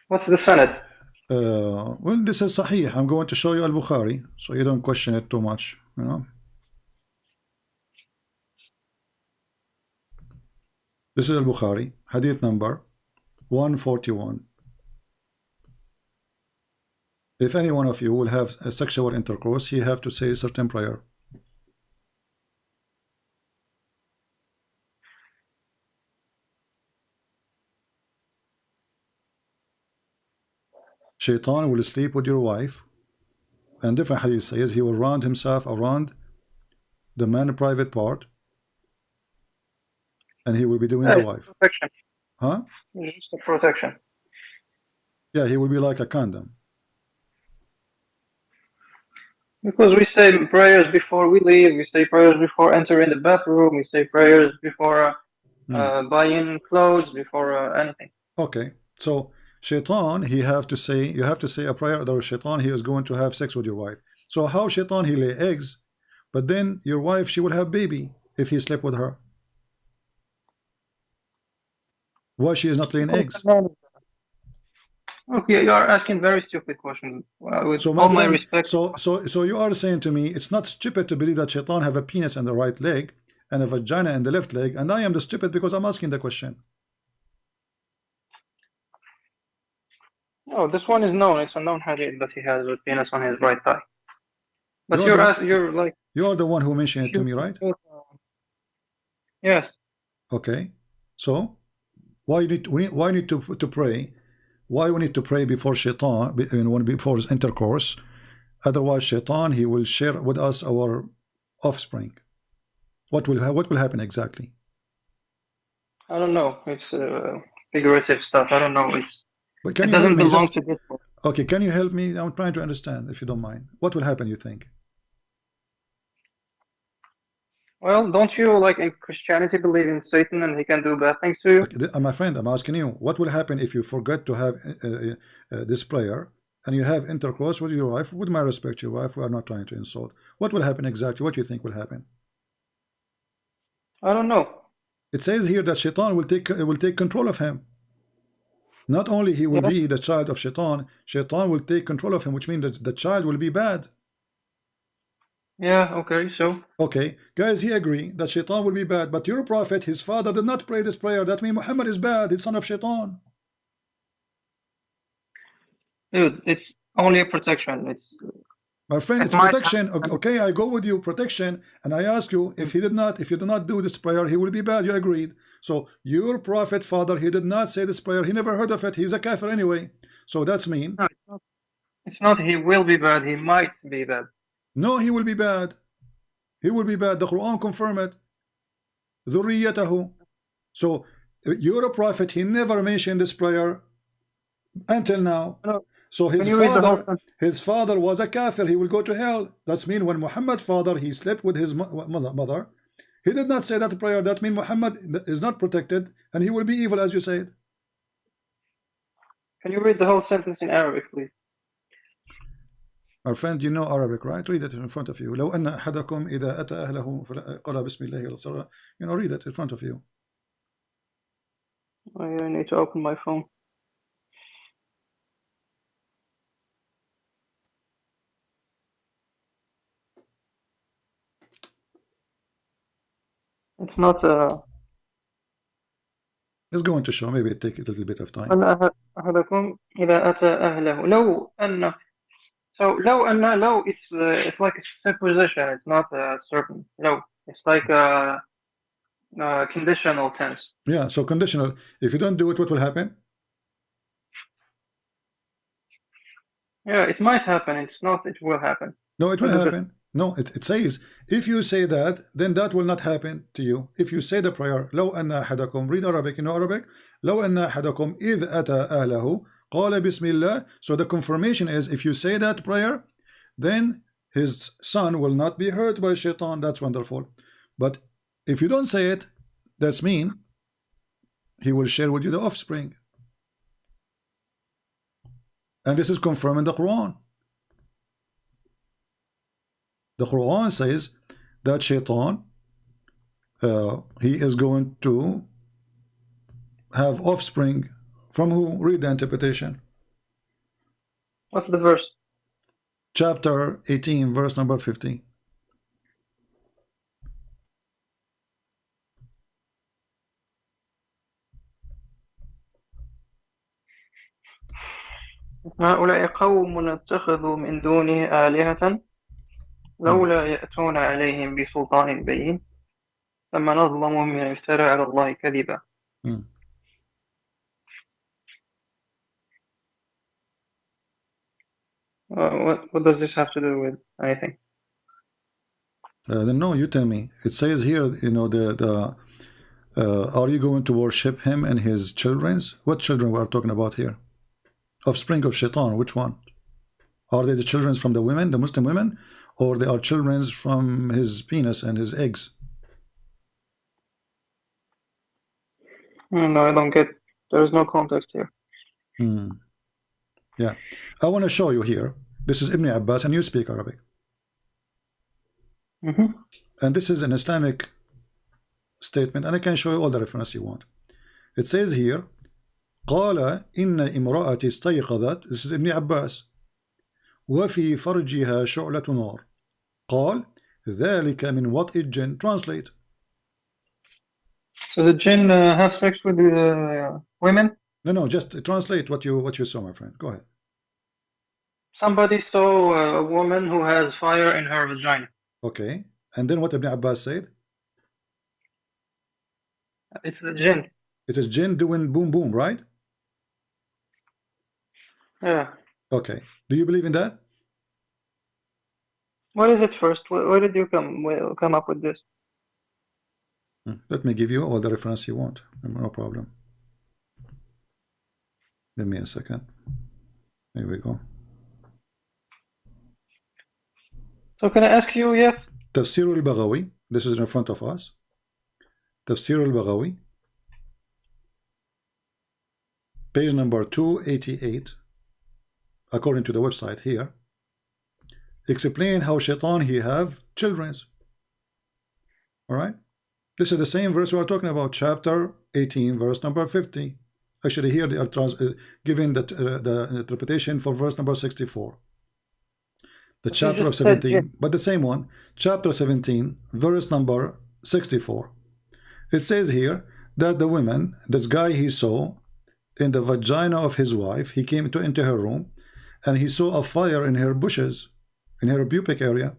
What's the sanad? Well, this is Sahih. I'm going to show you Al-Bukhari, so you don't question it too much, you know. This is Al-Bukhari, hadith number 141. If any one of you will have a sexual intercourse, you have to say a certain prayer. Shaitan will sleep with your wife, and different hadith says he will round himself around the man's private part, and he will be doing the wife. Protection. Huh? Just a protection. Yeah, he will be like a condom. Because we say prayers before we leave, we say prayers before entering the bathroom, we say prayers before buying clothes, before anything. Okay, so shaitan, you have to say a prayer. Otherwise, shaitan, he is going to have sex with your wife. So how shaitan, he lay eggs, but then your wife, she will have baby if he slept with her. Why she is not laying eggs? Okay, you are asking very stupid questions. With So all my my friend, respect. so you are saying to me it's not stupid to believe that shaitan have a penis in the right leg and a vagina in the left leg, and I am the stupid because I'm asking the question. No, this one is known. It's a known hadith that he has a penis on his right thigh. But You're the one who mentioned it to me, right? Yes. Okay. So why you need why need to pray? Why we need to pray before shaitan, before intercourse? Otherwise, shaitan, he will share with us our offspring. What will happen exactly? I don't know. It's figurative stuff. I don't know. But can it you doesn't help me? belong to this book. Okay, can you help me? I'm trying to understand, if you don't mind. What will happen, you think? Well, don't you, like in Christianity, believe in Satan and he can do bad things to you? Okay, my friend, I'm asking you, what will happen if you forget to have this prayer and you have intercourse with your wife? With my respect, your wife, we are not trying to insult. What will happen exactly? What do you think will happen? I don't know. It says here that shaitan will take control of him. Not only he will be the child of shaitan, shaitan will take control of him, which means that the child will be bad. Yeah, okay, so. Okay, guys, he agree that shaitan will be bad, but your prophet, his father did not pray this prayer. That means Muhammad is bad, he's son of shaitan. Dude, it's only a protection. My friend, it's protection. Okay, I go with you, protection, and I ask you, if you do not do this prayer, he will be bad. You agreed. So your prophet father, he did not say this prayer. He never heard of it. He's a kafir anyway. So that's mean. No, it's not he will be bad. He might be bad. No, he will be bad. He will be bad. The Quran confirm it. ذُرِّيَّتَهُ. So your prophet, he never mentioned this prayer until now. No. So his father was a kafir. He will go to hell. That's mean when Muhammad's father, he slept with his mother, he did not say that prayer. That means Muhammad is not protected and he will be evil, as you said. Can you read the whole sentence in Arabic, please? Our friend, you know Arabic, right? Read it in front of you. لو أن أحدكم إذا أتى أهله قال بسم الله. You know, read it in front of you. I need to open my phone. It's not It's going to show. Maybe it take a little bit of time. أحدكم إذا أتى أهله لو أن. So لو it's like a supposition. It's not certain. No, it's like a conditional tense. Yeah, so conditional. If you don't do it, what will happen? Yeah, it might happen. It's not. It will happen. No, it will happen. No, it says if you say that, then that will not happen to you. If you say the prayer, لو أن أحدكم, read Arabic, you know Arabic. لو أن أحدكم إذ أتى أهله قال بسم الله. So the confirmation is if you say that prayer, then his son will not be hurt by shaitan. That's wonderful. But if you don't say it, that's mean he will share with you the offspring. And this is confirmed in the Quran. The Quran says that shaitan, he is going to have offspring from who? Read the interpretation. What's the verse? Chapter 18, verse number 15. هؤلاء قوم اتخذوا من دونه آلهة لولا يأتون عليهم بسلطان بين فمن أظلم ممن افترى على الله كذبا. What does this have to do with anything? No, you tell me. It says here, you know, are you going to worship him and his children's? What children we are talking about here? Offspring of shaitan, which one? Are they the children from the women, the Muslim women, or they are children from his penis and his eggs? No, I don't get. There is no context here. Yeah, I want to show you here. This is Ibn Abbas, and you speak Arabic. And this is an Islamic statement, and I can show you all the reference you want. It says here, قال إن امرأتي استيقظت. This is Ibn Abbas. وفي فرجها شعلة نار. قال ذلك من وطئ الجن. Translate. So the jinn have sex with women? No, just translate what you saw, my friend. Go ahead. Somebody saw a woman who has fire in her vagina. Okay. And then what Ibn Abbas said? It's the jinn. It is jinn doing boom boom, right? Yeah. Okay. Do you believe in that? What is it first? Where did you come up with this? Let me give you all the reference you want. No problem. Give me a second. Here we go. So can I ask you, yes? Tafsir al-Baghawi. This is in front of us. Tafsir al-Baghawi. Page number 288. According to the website here. Explain how shaitan he have children. Alright. This is the same verse we are talking about. Chapter 18 verse number 50. Actually here they are giving the interpretation for verse number 64. The chapter of 17, but the same one, chapter 17, verse number 64. It says here that the woman, this guy he saw in the vagina of his wife, he came into her room and he saw a fire in her bushes, in her pubic area.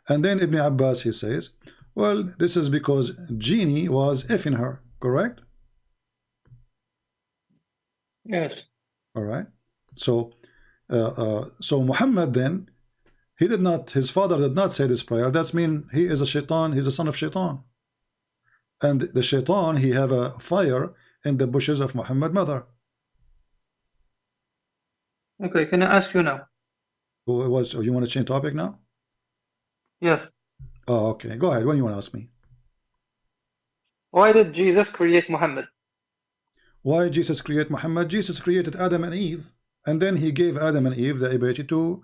And then Ibn Abbas, he says, well, this is because genie was effing her, correct? Yes. All right. So Muhammad then, his father did not say this prayer. That's mean he is a shaitan, he's a son of shaitan. And the shaitan, he have a fire in the bushes of Muhammad's mother. Okay, can I ask you now? You want to change topic now? Yes. Oh, okay. Go ahead. What do you want to ask me? Why did Jesus create Muhammad? Why did Jesus create Muhammad? Jesus created Adam and Eve, and then he gave Adam and Eve the ability to,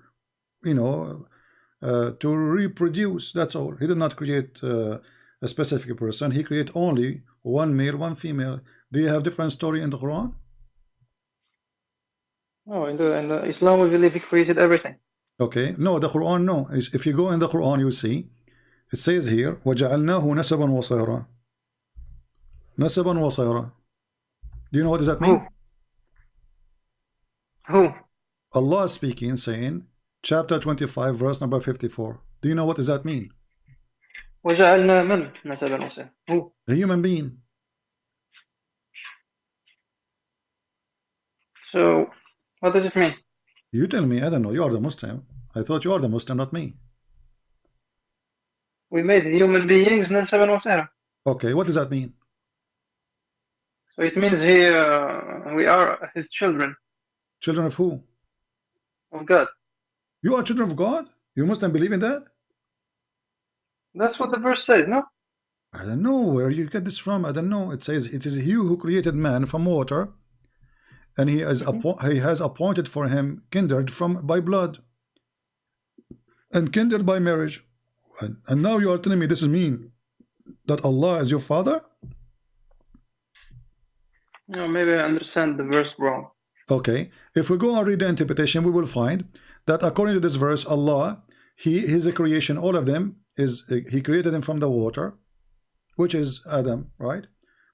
to reproduce. That's all. He did not create a specific person. He created only one male, one female. Do you have different story in the Quran? Oh, in the Islam we believe he created everything. Okay. No, the Quran, no. If you go in the Quran, you see, it says here, وَجَعَلْنَاهُ نَسَبًا وَصَيْرًا. نَسَبًا وَصَيْرًا. Do you know what does that mean? Who? Allah speaking, saying, chapter 25, verse number 54. Do you know what does that mean? وَجَعَلْنَا مَنْ نَسَبًا وَصَيْرًا. Who? A human being. So, what does it mean? You tell me. I don't know. You are the Muslim. I thought you are the Muslim, not me. We made human beings نَسَبًا وَصَيْرًا. Okay, what does that mean? So it means we are his children. Children of who? Of God. You are children of God? You Muslim believe in that? That's what the verse says, no? I don't know where you get this from. I don't know. It says it is he who created man from water, and he has appointed for him kindred by blood and kindred by marriage. And now you are telling me this is mean that Allah is your father? No, maybe I understand the verse wrong. Okay, if we go and read the interpretation, we will find that according to this verse, Allah, his creation, all of them he created them from the water, which is Adam, right?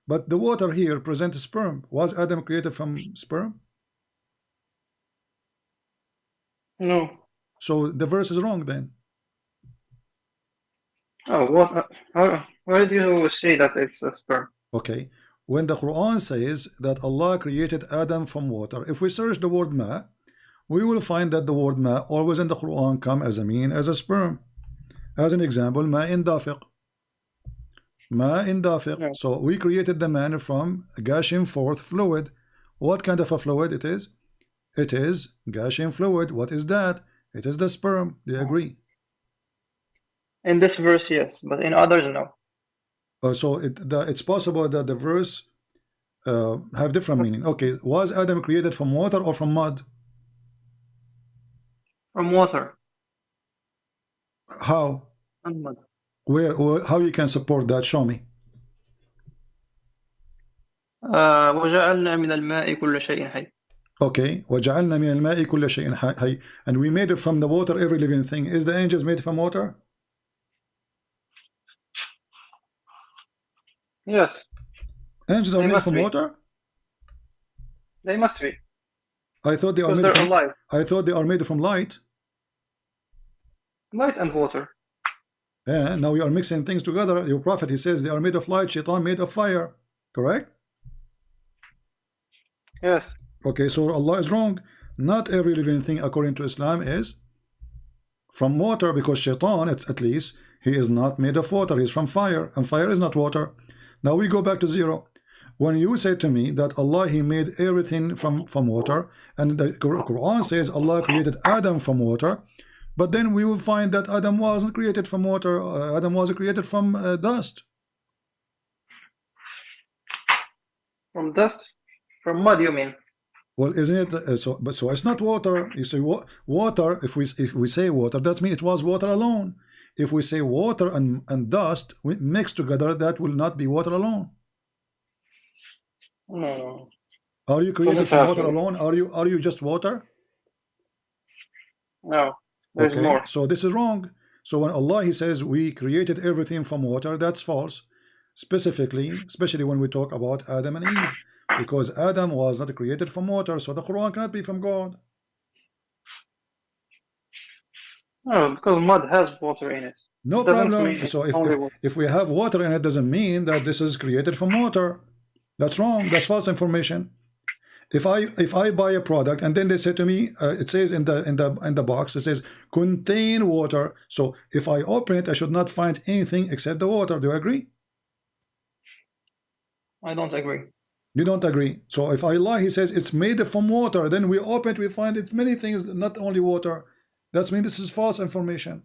But the water here presents sperm. Was Adam created from sperm? No. So the verse is wrong then. Oh, what? Why did you say that it's a sperm? Okay. When the Quran says that Allah created Adam from water, if we search the word ma, we will find that the word ma always in the Quran come as a sperm. As an example, ma in dafiq. Ma in dafiq. No. So we created the man from gushing forth fluid. What kind of a fluid it is? It is gushing fluid. What is that? It is the sperm. Do you agree? In this verse, yes, but in others, no. So it's possible that the verse have different meaning. Okay, was Adam created from water or from mud? From water. How? From mud. How you can support that? Show me. وجعلنا من الماء كل شيء حي. Okay, وَجَعَلْنَا مِنَ الْمَاءِ كُلَّ شَيْءٍ حَيٍّ, and we made it from the water every living thing. Is the angels made from water? Yes. Angels are made from water? They must be. I thought they are made from alive. I thought they are made from light. Light and water. Yeah, now you are mixing things together. Your prophet, he says they are made of light, shaitan made of fire. Correct? Yes. Okay, so Allah is wrong. Not every living thing according to Islam is from water, because shaitan, at least, he is not made of water. He's from fire, and fire is not water. Now we go back to zero. When you say to me that Allah, he made everything from water, and the Quran says Allah created Adam from water, but then we will find that Adam wasn't created from water. Adam was created from dust. From dust? From mud, you mean? Well, isn't it? So it's not water. You say water. If we say water, that means it was water alone. If we say water and dust mixed together, that will not be water alone. No. Are you created from water alone? Are you just water? No. There's okay. More. So this is wrong. So when Allah, he says we created everything from water, that's false. Specifically, especially when we talk about Adam and Eve, because Adam was not created from water, so the Quran cannot be from God. No, because mud has water in it. No problem. So if we have water in it, doesn't mean that this is created from water. That's wrong. That's false information. If I buy a product and then they say to me, it says in the box, it says contain water. So if I open it, I should not find anything except the water. Do you agree? I don't agree. You don't agree. So if Allah, he says it's made from water, then we open it, we find it many things, not only water. That means this is false information.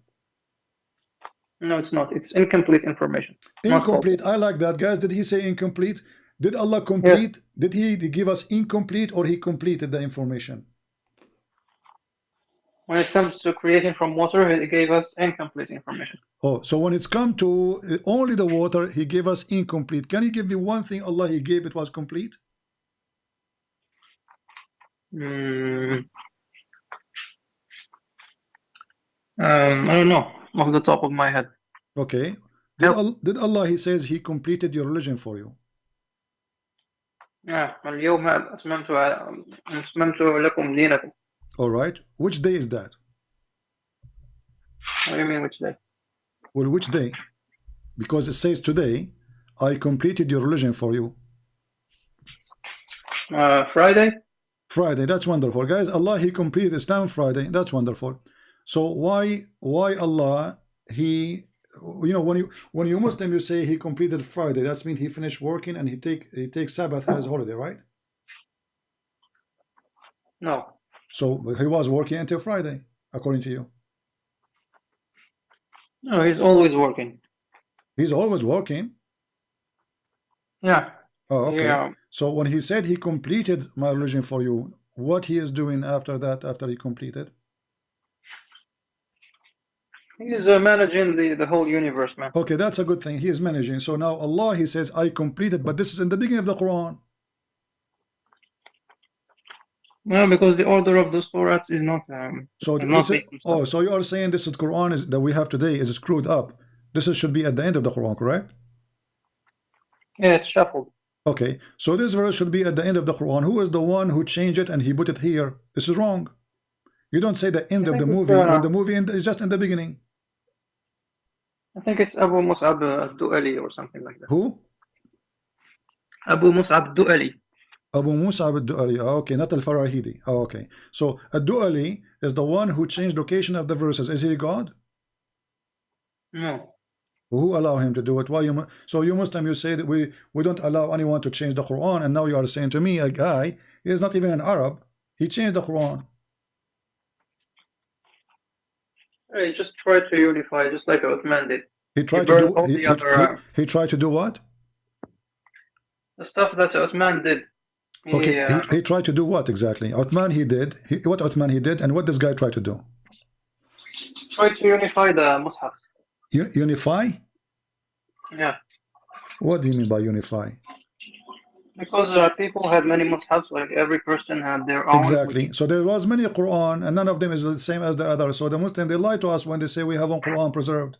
No, it's not. It's incomplete information. Incomplete. I like that, guys. Did he say incomplete? Did Allah complete? Yes. Did he give us incomplete, or he completed the information? When it comes to creating from water, he gave us incomplete information. Oh, so when it's come to only the water, he gave us incomplete. Can you give me one thing Allah he gave it was complete? I don't know off the top of my head. Okay. Did Allah, he says he completed your religion for you? Yeah. اليوم أتممت لكم دينكم. All right. Which day is that? What do you mean, which day? Well, which day? Because it says today, I completed your religion for you. Friday? Friday. That's wonderful. Guys, Allah, he completed Islam Friday. That's wonderful. So why Allah, he, when you Muslim, you say he completed Friday, that means he finished working and he takes Sabbath as holiday, right? No. So he was working until Friday, according to you. No, he's always working. He's always working? Yeah. Oh, okay. Yeah. So when he said he completed my religion for you, what he is doing after that, after he completed? He's managing the whole universe, man. Okay, that's a good thing. He is managing. So now Allah, he says, I completed, but this is in the beginning of the Quran. No, because the order of the surahs is not. So so you are saying this is Quran that we have today is screwed up. This should be at the end of the Quran, correct? Yeah, it's shuffled. Okay, so this verse should be at the end of the Quran. Who is the one who changed it and he put it here? This is wrong. You don't say the end of the movie when the movie is just in the beginning. I think it's Abu Mus'ab al-Du'ali or something like that. Who? Abu Mus'ab al-Du'ali. Abu Mus'ab al-Du'ali. Oh, okay, not al-Farahidi. Oh, okay. So al-Du'ali is the one who changed location of the verses. Is he God? No. Who allow him to do it? Why you? So you Muslim, you say that we don't allow anyone to change the Quran, and now you are saying to me, a guy, he is not even an Arab, he changed the Quran. He just tried to unify, just like Uthman did. He tried to do. He tried to do what? The stuff that Uthman did. He tried to do what exactly? Uthman he did. What Uthman he did, and what this guy tried to do? Tried to unify the Mus'haf. Unify? Yeah. What do you mean by unify? Because people had many mushafs, like every Christian had their own. Exactly. So there was many Quran, and none of them is the same as the other. So the Muslim, they lie to us when they say we have one Quran preserved.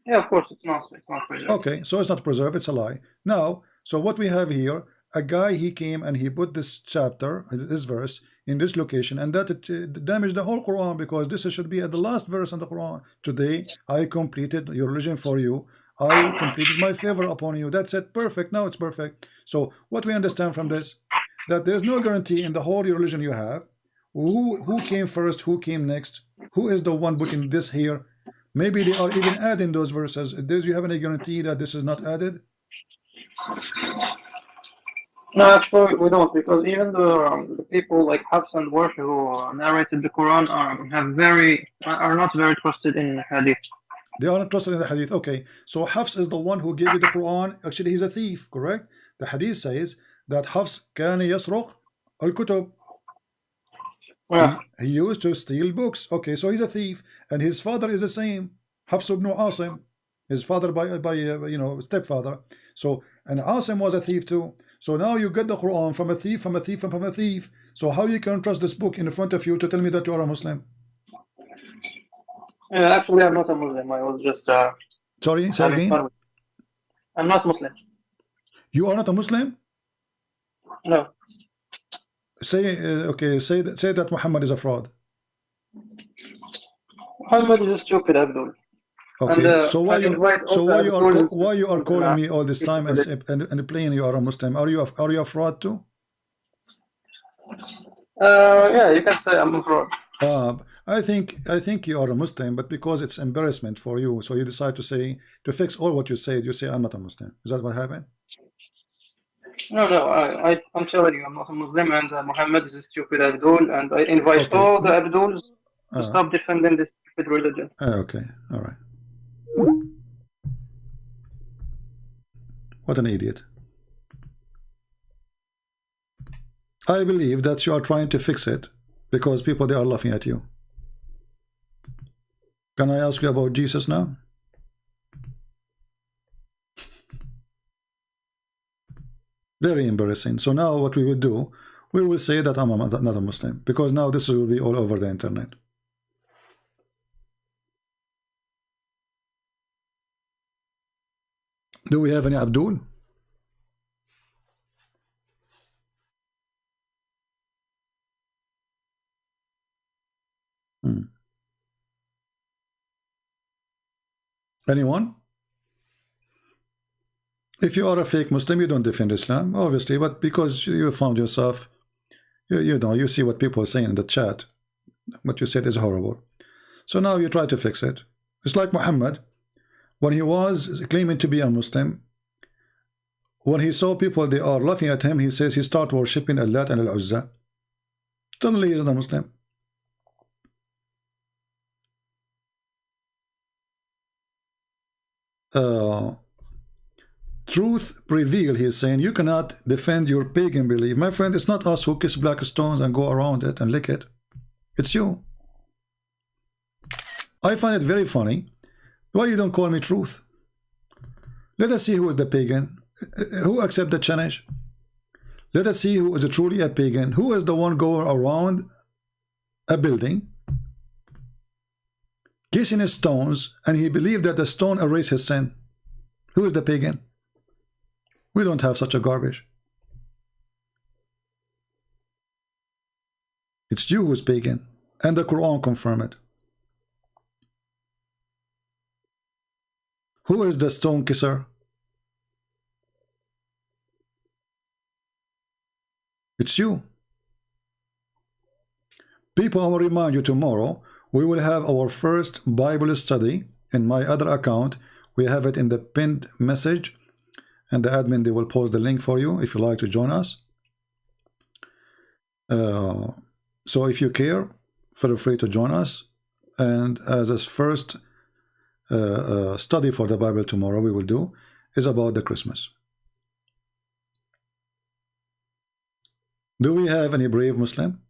Yeah, of course, it's not preserved. Okay, so it's not preserved, it's a lie. Now, so what we have here, a guy, he came and he put this chapter, this verse, in this location, and that it damaged the whole Quran, because this should be at the last verse in the Quran. Today, I completed your religion for you. I completed my favor upon you. That's it. Perfect. Now it's perfect. So what we understand from this, that there's no guarantee in the whole religion you have. Who came first? Who came next? Who is the one putting this here? Maybe they are even adding those verses. Do you have any guarantee that this is not added? No, actually, we don't, because even the people like Hafs and Warsh who narrated the Quran are not very trusted in Hadith. They are not trusted in the Hadith. Okay, so Hafs is the one who gave you the Quran. Actually, he's a thief, correct? The Hadith says that Hafs كان يسرق الكتب. Yeah. He used to steal books. Okay, so he's a thief, and his father is the same. Hafs ibn Asim, his father by stepfather. So, and Asim was a thief too. So now you get the Quran from a thief, from a thief, and from a thief. So how you can trust this book in front of you to tell me that you are a Muslim? Yeah, actually, I'm not a Muslim. I was just sorry, say again. I'm not Muslim. You are not a Muslim? No. Say okay. Say that Muhammad is a fraud. Muhammad is a stupid Abdul. Okay. And, so why you are calling me all this time and playing you are a Muslim? Are you a fraud too? Yeah, you can say I'm a fraud. I think you are a Muslim, but because it's embarrassment for you, so you decide to fix all what you said. You say I'm not a Muslim. Is that what happened? No, I'm telling you, I'm not a Muslim, and Muhammad is a stupid Abdul, and I invite all the Abduls to stop defending this stupid religion. Okay, all right. What an idiot. I believe that you are trying to fix it because people, they are laughing at you. Can I ask you about Jesus now? Very embarrassing. So now what we will do, we will say that I'm not a Muslim, because now this will be all over the internet. Do we have any Abdul? Anyone? If you are a fake Muslim, you don't defend Islam, obviously, but because you found yourself, you see what people are saying in the chat, what you said is horrible. So now you try to fix it. It's like Muhammad, when he was claiming to be a Muslim, when he saw people, they are laughing at him, he says he started worshipping Allah and Al-Uzza. Suddenly he is a Muslim. Truth prevail, he is saying. You cannot defend your pagan belief. My friend, it's not us who kiss black stones and go around it and lick it. It's you. I find it very funny. Why you don't call me truth? Let us see who is the pagan. Who accept the challenge? Let us see who is truly a pagan. Who is the one going around a building kissing his stones, and he believed that the stone erased his sin? Who is the pagan? We don't have such a garbage. It's you who's pagan, and the Quran confirm it. Who is the stone kisser? It's you. People, I will remind you, tomorrow we will have our first Bible study in my other account. We have it in the pinned message, and the admin, they will post the link for you if you like to join us. So if you care, feel free to join us. And as a first study for the Bible tomorrow we will do is about the Christmas. Do we have any brave Muslim?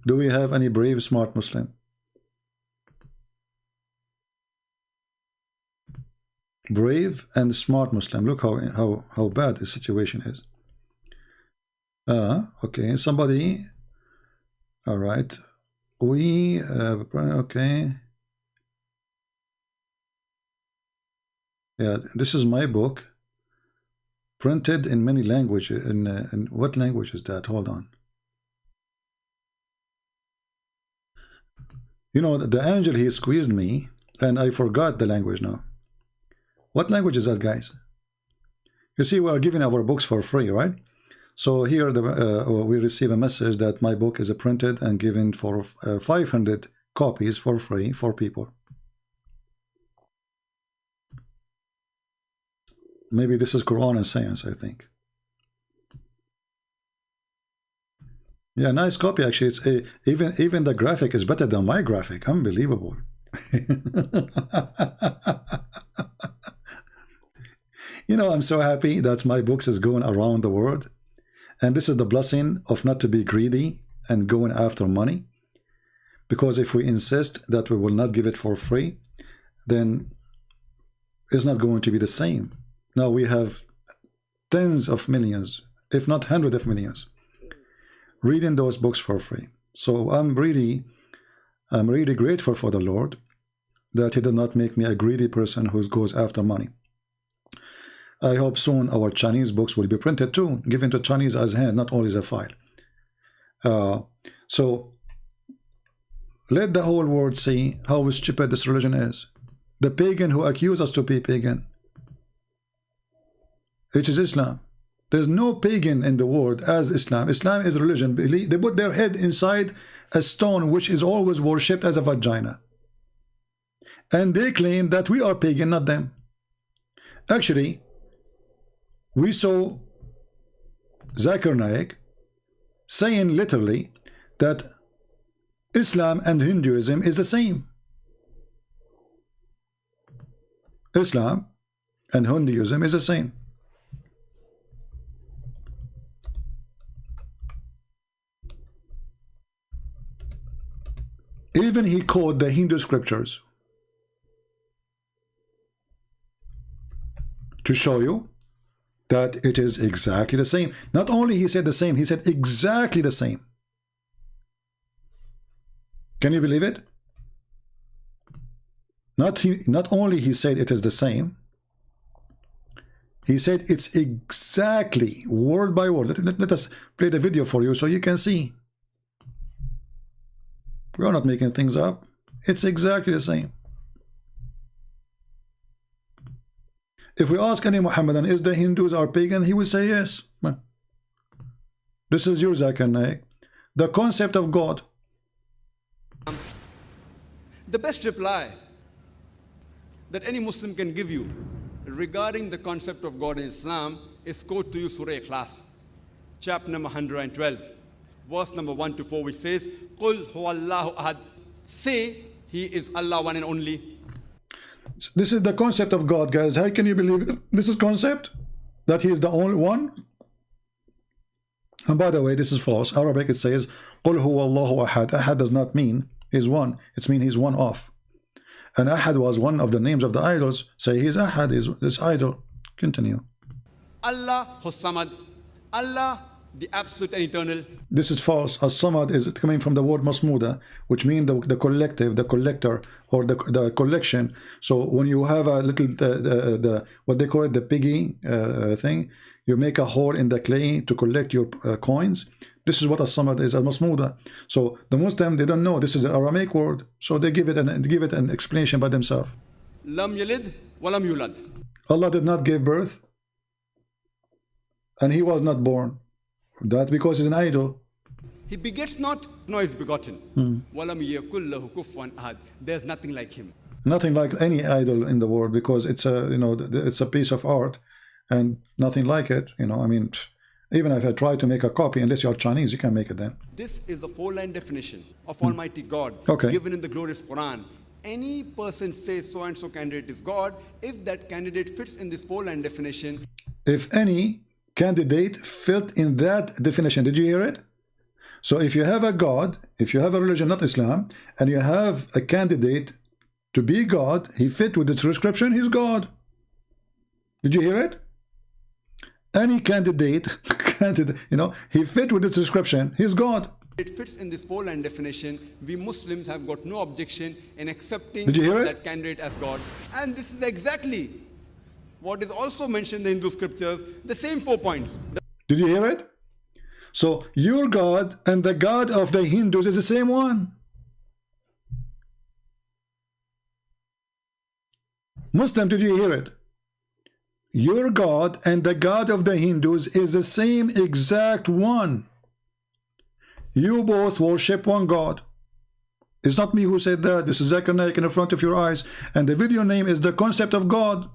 Do we have any brave, smart Muslim? brave and smart Muslim. Look how bad the situation is. Okay, somebody. All right, we okay. Yeah, this is my book, printed in many languages. In what language is that? Hold on. You know, the angel, he squeezed me, and I forgot the language now. What language is that, guys? You see, we are giving our books for free, right? So here we receive a message that my book is printed and given for 500 copies for free for people. Maybe this is Quran and Science, I think. Yeah, nice copy actually. It's even the graphic is better than my graphic. Unbelievable. You know, I'm so happy that my books is going around the world, and this is the blessing of not to be greedy and going after money. Because if we insist that we will not give it for free, then it's not going to be the same. Now we have tens of millions, if not hundreds of millions, reading those books for free. So I'm really grateful for the Lord that He did not make me a greedy person who goes after money. I hope soon our Chinese books will be printed too, given to Chinese as hand, not only as a file. So let the whole world see how stupid this religion is. The pagan who accuse us to be pagan, which is Islam. There's no pagan in the world as Islam. Islam is religion. They put their head inside a stone which is always worshipped as a vagina. And they claim that we are pagan, not them. Actually, we saw ZakirNaik saying literally that Islam and Hinduism is the same. Islam and Hinduism is the same. Even he quoted the Hindu scriptures to show you that it is exactly the same. Not only he said the same, he said exactly the same. Can you believe it? Not only he said it is the same, he said it's exactly word by word. Let us play the video for you so you can see. We are not making things up. It's exactly the same. If we ask any Muhammadan, is the Hindus are pagan? He will say yes. This is your ZakirNaik. The concept of God. The best reply that any Muslim can give you regarding the concept of God in Islam is quote to you Surah Ikhlas, chapter number 112, verse number 1 to 4, which says, Qul huwallahu ahad. Say, He is Allah, one and only. This is the concept of God, guys. How can you believe it? This is concept that He is the only one. And by the way, this is false. Arabic, it says Qul huwallahu ahad. Ahad does not mean He's one. It means He's one of. And Ahad was one of the names of the idols. Say He's Ahad, is this idol. Continue. Allah Samad. Allah, the absolute and eternal. This is false. As-Samad is coming from the word Masmuda, which means the collective, the collector, or the collection. So when you have a little, what they call it, the piggy thing, you make a hole in the clay to collect your coins. This is what As-Samad is, Al-Masmuda. So the Muslim, they don't know this is an Aramaic word, so they give it an explanation by themselves. Lam yalid wa lam yulad. Allah did not give birth, and He was not born. That because He's an idol. He begets not, nor is begotten. Walam yakul lahu kufuwan ahad. There's nothing like Him. Nothing like any idol in the world, because it's a it's a piece of art, and nothing like it. I mean, even if I try to make a copy, unless you're Chinese, you can't make it then. This is the 4-line definition of Almighty God, given in the glorious Quran. Any person says so and so candidate is God if that candidate fits in this 4-line definition. If any candidate fit in that definition. Did you hear it? So if you have a God, if you have a religion, not Islam, and you have a candidate to be God, he fit with the description, he's God. Did you hear it? Any candidate, he fit with this description. He's God. It fits in this four-line definition. We Muslims have got no objection in accepting Did you hear it? that candidate as God. And this is exactly what is also mentioned in the Hindu scriptures, the same 4 points. Did you hear it? So your God and the God of the Hindus is the same one. Muslim, did you hear it? Your God and the God of the Hindus is the same exact one. You both worship one God. It's not me who said that. This is ZakirNaik in front of your eyes. And the video name is The Concept of God.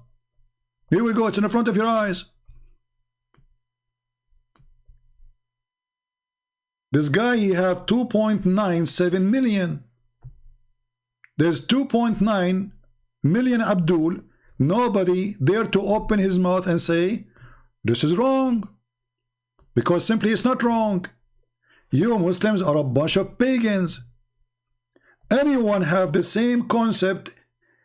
Here we go. It's in the front of your eyes. This guy, he have 2.97 million. There's 2.9 million Abdul. Nobody dare to open his mouth and say, this is wrong. Because simply it's not wrong. You Muslims are a bunch of pagans. Anyone have the same concept.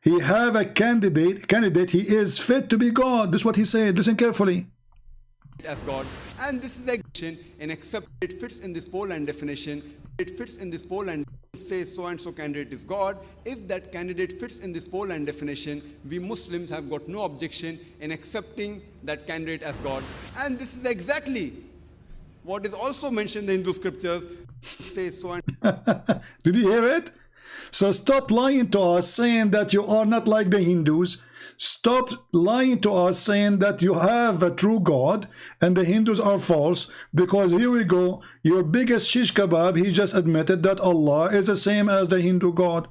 He have a candidate, he is fit to be God. This is what he said. Listen carefully. As God. And this is the action and accept it fits in this four-line definition. It fits in this four-line says so and so candidate is God. If that candidate fits in this four-line definition, we Muslims have got no objection in accepting that candidate as God. And this is exactly what is also mentioned in the Hindu scriptures. Says so and Did you hear it? So stop lying to us saying that you are not like the Hindus. Stop lying to us saying that you have a true God and the Hindus are false, because here we go, your biggest shish kebab, he just admitted that Allah is the same as the Hindu God.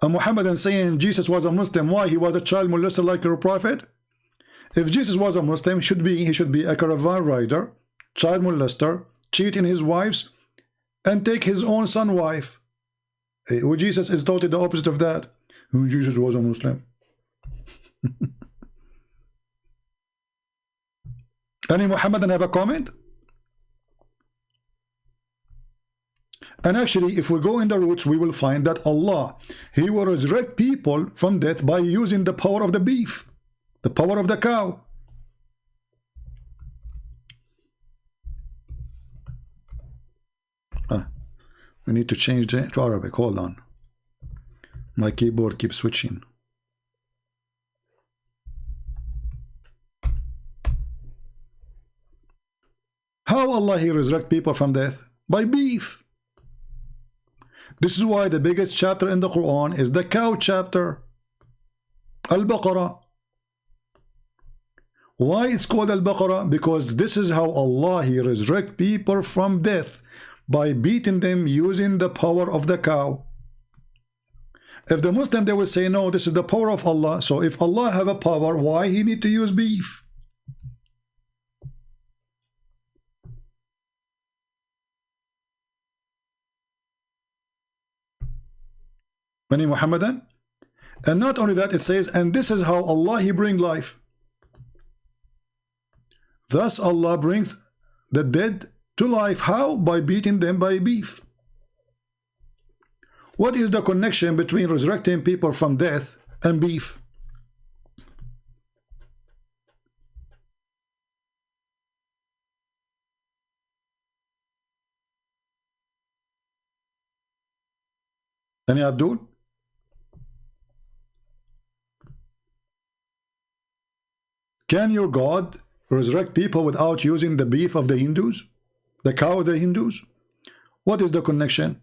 And Muhammad saying Jesus was a Muslim, why? He was a child molester like your prophet? If Jesus was a Muslim, he should be a caravan rider, child molester, cheating his wives, and take his own son wife. Well, Jesus is totally the opposite of that. Jesus was a Muslim. Any Muhammadan have a comment? And actually, if we go in the roots, we will find that Allah, He will resurrect people from death by using the power of the beef, the power of the cow. We need to change it to Arabic. Hold on. My keyboard keeps switching. How Allah He resurrect people from death? By beef. This is why the biggest chapter in the Quran is the cow chapter, Al-Baqarah. Why it's called Al-Baqarah? Because this is how Allah He resurrect people from death, by beating them using the power of the cow. If the Muslim, they will say, no, this is the power of Allah. So if Allah have a power, why He need to use beef? Any Muhammadan? And not only that, it says, and this is how Allah He bring life. Thus Allah brings the dead to life. How? By beating them by beef. What is the connection between resurrecting people from death and beef? Any Abdul? Can your God resurrect people without using the beef of the Hindus? The cow of the Hindus? What is the connection?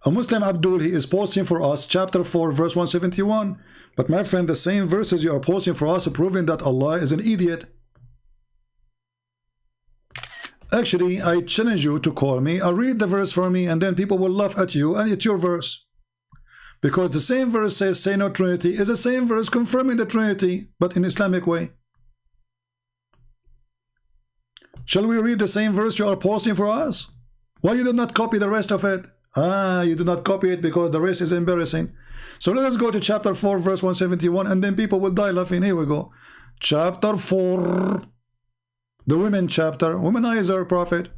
A Muslim Abdul, he is posting for us chapter 4 verse 171. But my friend, the same verses you are posting for us are proving that Allah is an idiot. Actually, I challenge you to call me, read the verse for me, and then people will laugh at you, and it's your verse. Because the same verse says, say no Trinity, is the same verse confirming the Trinity, but in Islamic way. Shall we read the same verse you are posting for us? Why you did not copy the rest of it? You do not copy it because the rest is embarrassing. So let us go to chapter 4 verse 171, and then people will die laughing. Here we go. Chapter 4, the women chapter, womanizer prophet.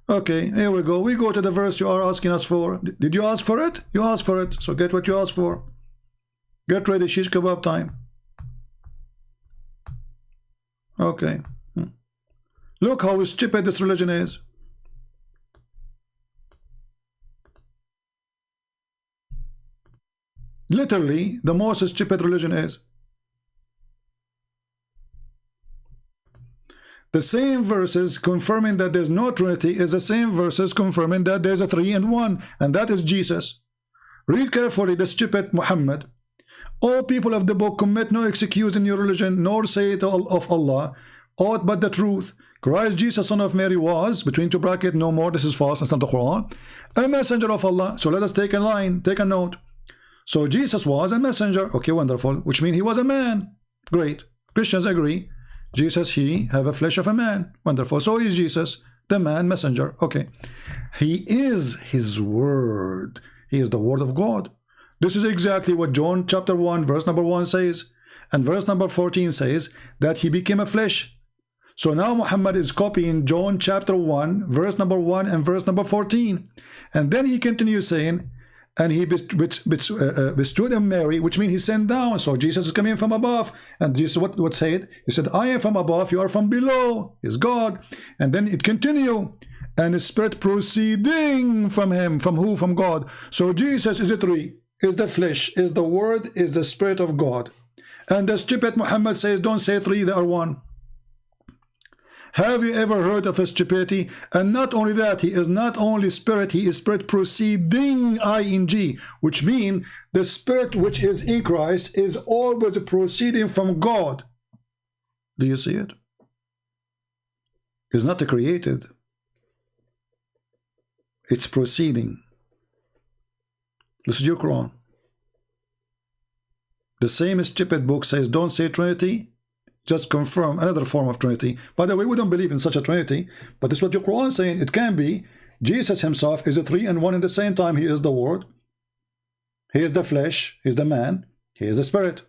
Okay, here we go. We go to the verse you are asking us for. Did you ask for it? You asked for it. So get what you asked for. Get ready, shish kebab time. Okay. Look how stupid this religion is. Literally, the most stupid religion is. The same verses confirming that there's no Trinity is the same verses confirming that there's a 3 and 1, and that is Jesus. Read carefully the stupid Muhammad. All people of the book commit no excuse in your religion, nor say it of Allah, aught but the truth. Christ Jesus, son of Mary, was, between two brackets, no more, this is false, that's not the Quran, a messenger of Allah. So let us take a line, take a note. So Jesus was a messenger. Okay, wonderful. Which means he was a man. Great. Christians agree. Jesus, he have a flesh of a man. Wonderful. So is Jesus, the man messenger. Okay. He is his word. He is the word of God. This is exactly what John chapter 1 verse number 1 says. And verse number 14 says that he became a flesh. So now Muhammad is copying John chapter 1 verse number 1 and verse number 14. And then he continues saying, and he bestowed on Mary, which means he sent down. So Jesus is coming from above. And Jesus what said? He said, I am from above, you are from below. Is God. And then it continue. And the spirit proceeding from him. From who? From God. So Jesus is the 3. Is the flesh, is the word, is the spirit of God. And the stupid Muhammad says, don't say 3, they are 1. Have you ever heard of a stupidity? And not only that, he is not only spirit, he is spirit proceeding, ing, which means the spirit which is in Christ is always proceeding from God. Do you see it? It's not created. It's proceeding. This is your Quran. The same stupid book says, don't say Trinity. Just confirm another form of Trinity. By the way, we don't believe in such a Trinity, but this is what your Quran is saying. It can be. Jesus himself is a 3 and 1 at the same time. He is the word. He is the flesh. He is the man. He is the spirit.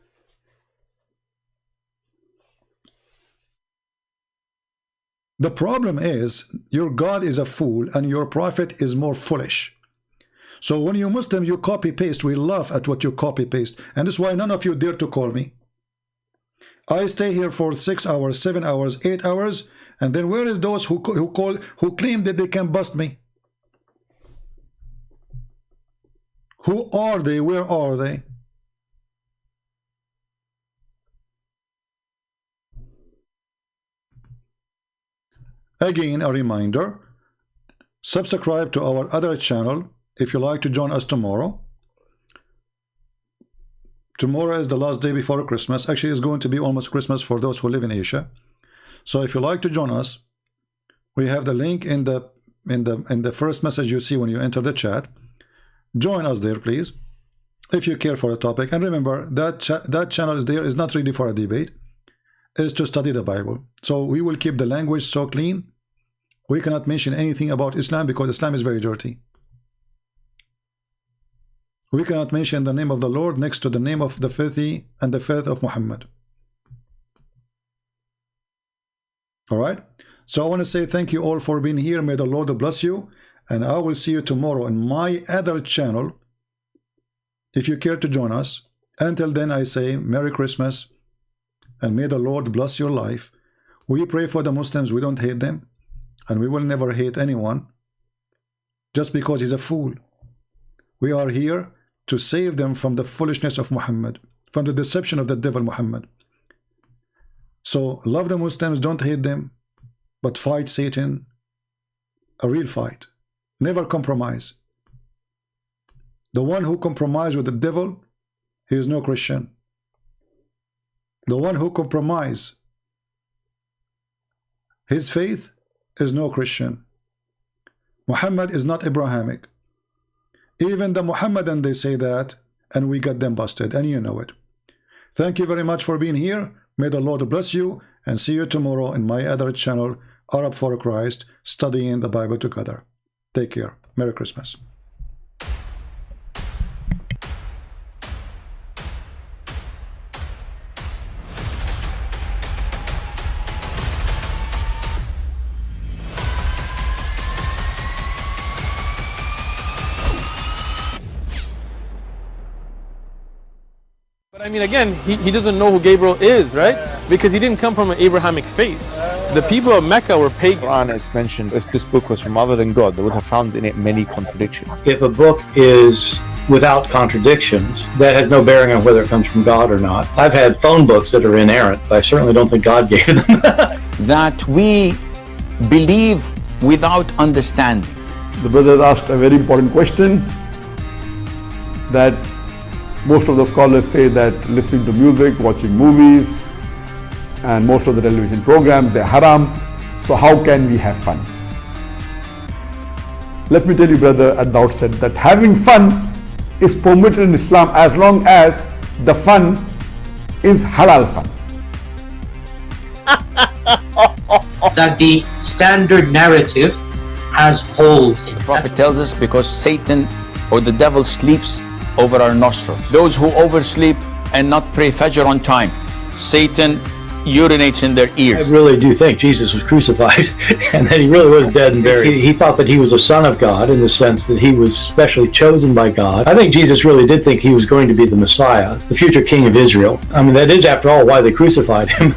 The problem is your God is a fool and your prophet is more foolish. So when you Muslims, you copy paste, we laugh at what you copy paste. And that's why none of you dare to call me. I stay here for 6 hours, 7 hours, 8 hours, and then where is those who claim that they can bust me? Who are they? Where are they? Again, a reminder, subscribe to our other channel if you like to join us tomorrow. Tomorrow is the last day before Christmas. Actually, it's going to be almost Christmas for those who live in Asia. So if you like to join us, we have the link in the first message you see when you enter the chat. Join us there, please, if you care for the topic. And remember that channel is there is not really for a debate. It's to study the Bible. So we will keep the language so clean. We cannot mention anything about Islam because Islam is very dirty. We cannot mention the name of the Lord next to the name of the filthy and the faith of Muhammad. All right. So I want to say thank you all for being here. May the Lord bless you. And I will see you tomorrow on my other channel if you care to join us. Until then, I say Merry Christmas and may the Lord bless your life. We pray for the Muslims. We don't hate them. And we will never hate anyone just because he's a fool. We are here to save them from the foolishness of Muhammad, from the deception of the devil Muhammad. So love the Muslims, don't hate them, but fight Satan, a real fight. Never compromise. The one who compromises with the devil, he is no Christian. The one who compromises his faith is no Christian. Muhammad is not Abrahamic. Even the Muhammadan, they say that, and we got them busted, and you know it. Thank you very much for being here. May the Lord bless you, and see you tomorrow in my other channel, Arab for Christ, studying the Bible together. Take care. Merry Christmas. I mean, again, he doesn't know who Gabriel is, right? Because he didn't come from an Abrahamic faith. The people of Mecca were pagan. Quran is mentioned, if this book was from other than God, they would have found in it many contradictions. If a book is without contradictions, that has no bearing on whether it comes from God or not. I've had phone books that are inerrant, but I certainly don't think God gave them. That we believe without understanding. The brother asked a very important question, that most of the scholars say that listening to music, watching movies, and most of the television programs, they're haram. So how can we have fun? Let me tell you, brother, at the outset that having fun is permitted in Islam as long as the fun is halal fun. That the standard narrative has holes in it. The Prophet tells us because Satan or the devil sleeps over our nostrils. Those who oversleep and not pray Fajr on time, Satan urinates in their ears. I really do think Jesus was crucified and that he really was dead and buried. He thought that he was a son of God in the sense that he was specially chosen by God. I think Jesus really did think he was going to be the Messiah, the future king of Israel. I mean, that is, after all, why they crucified him.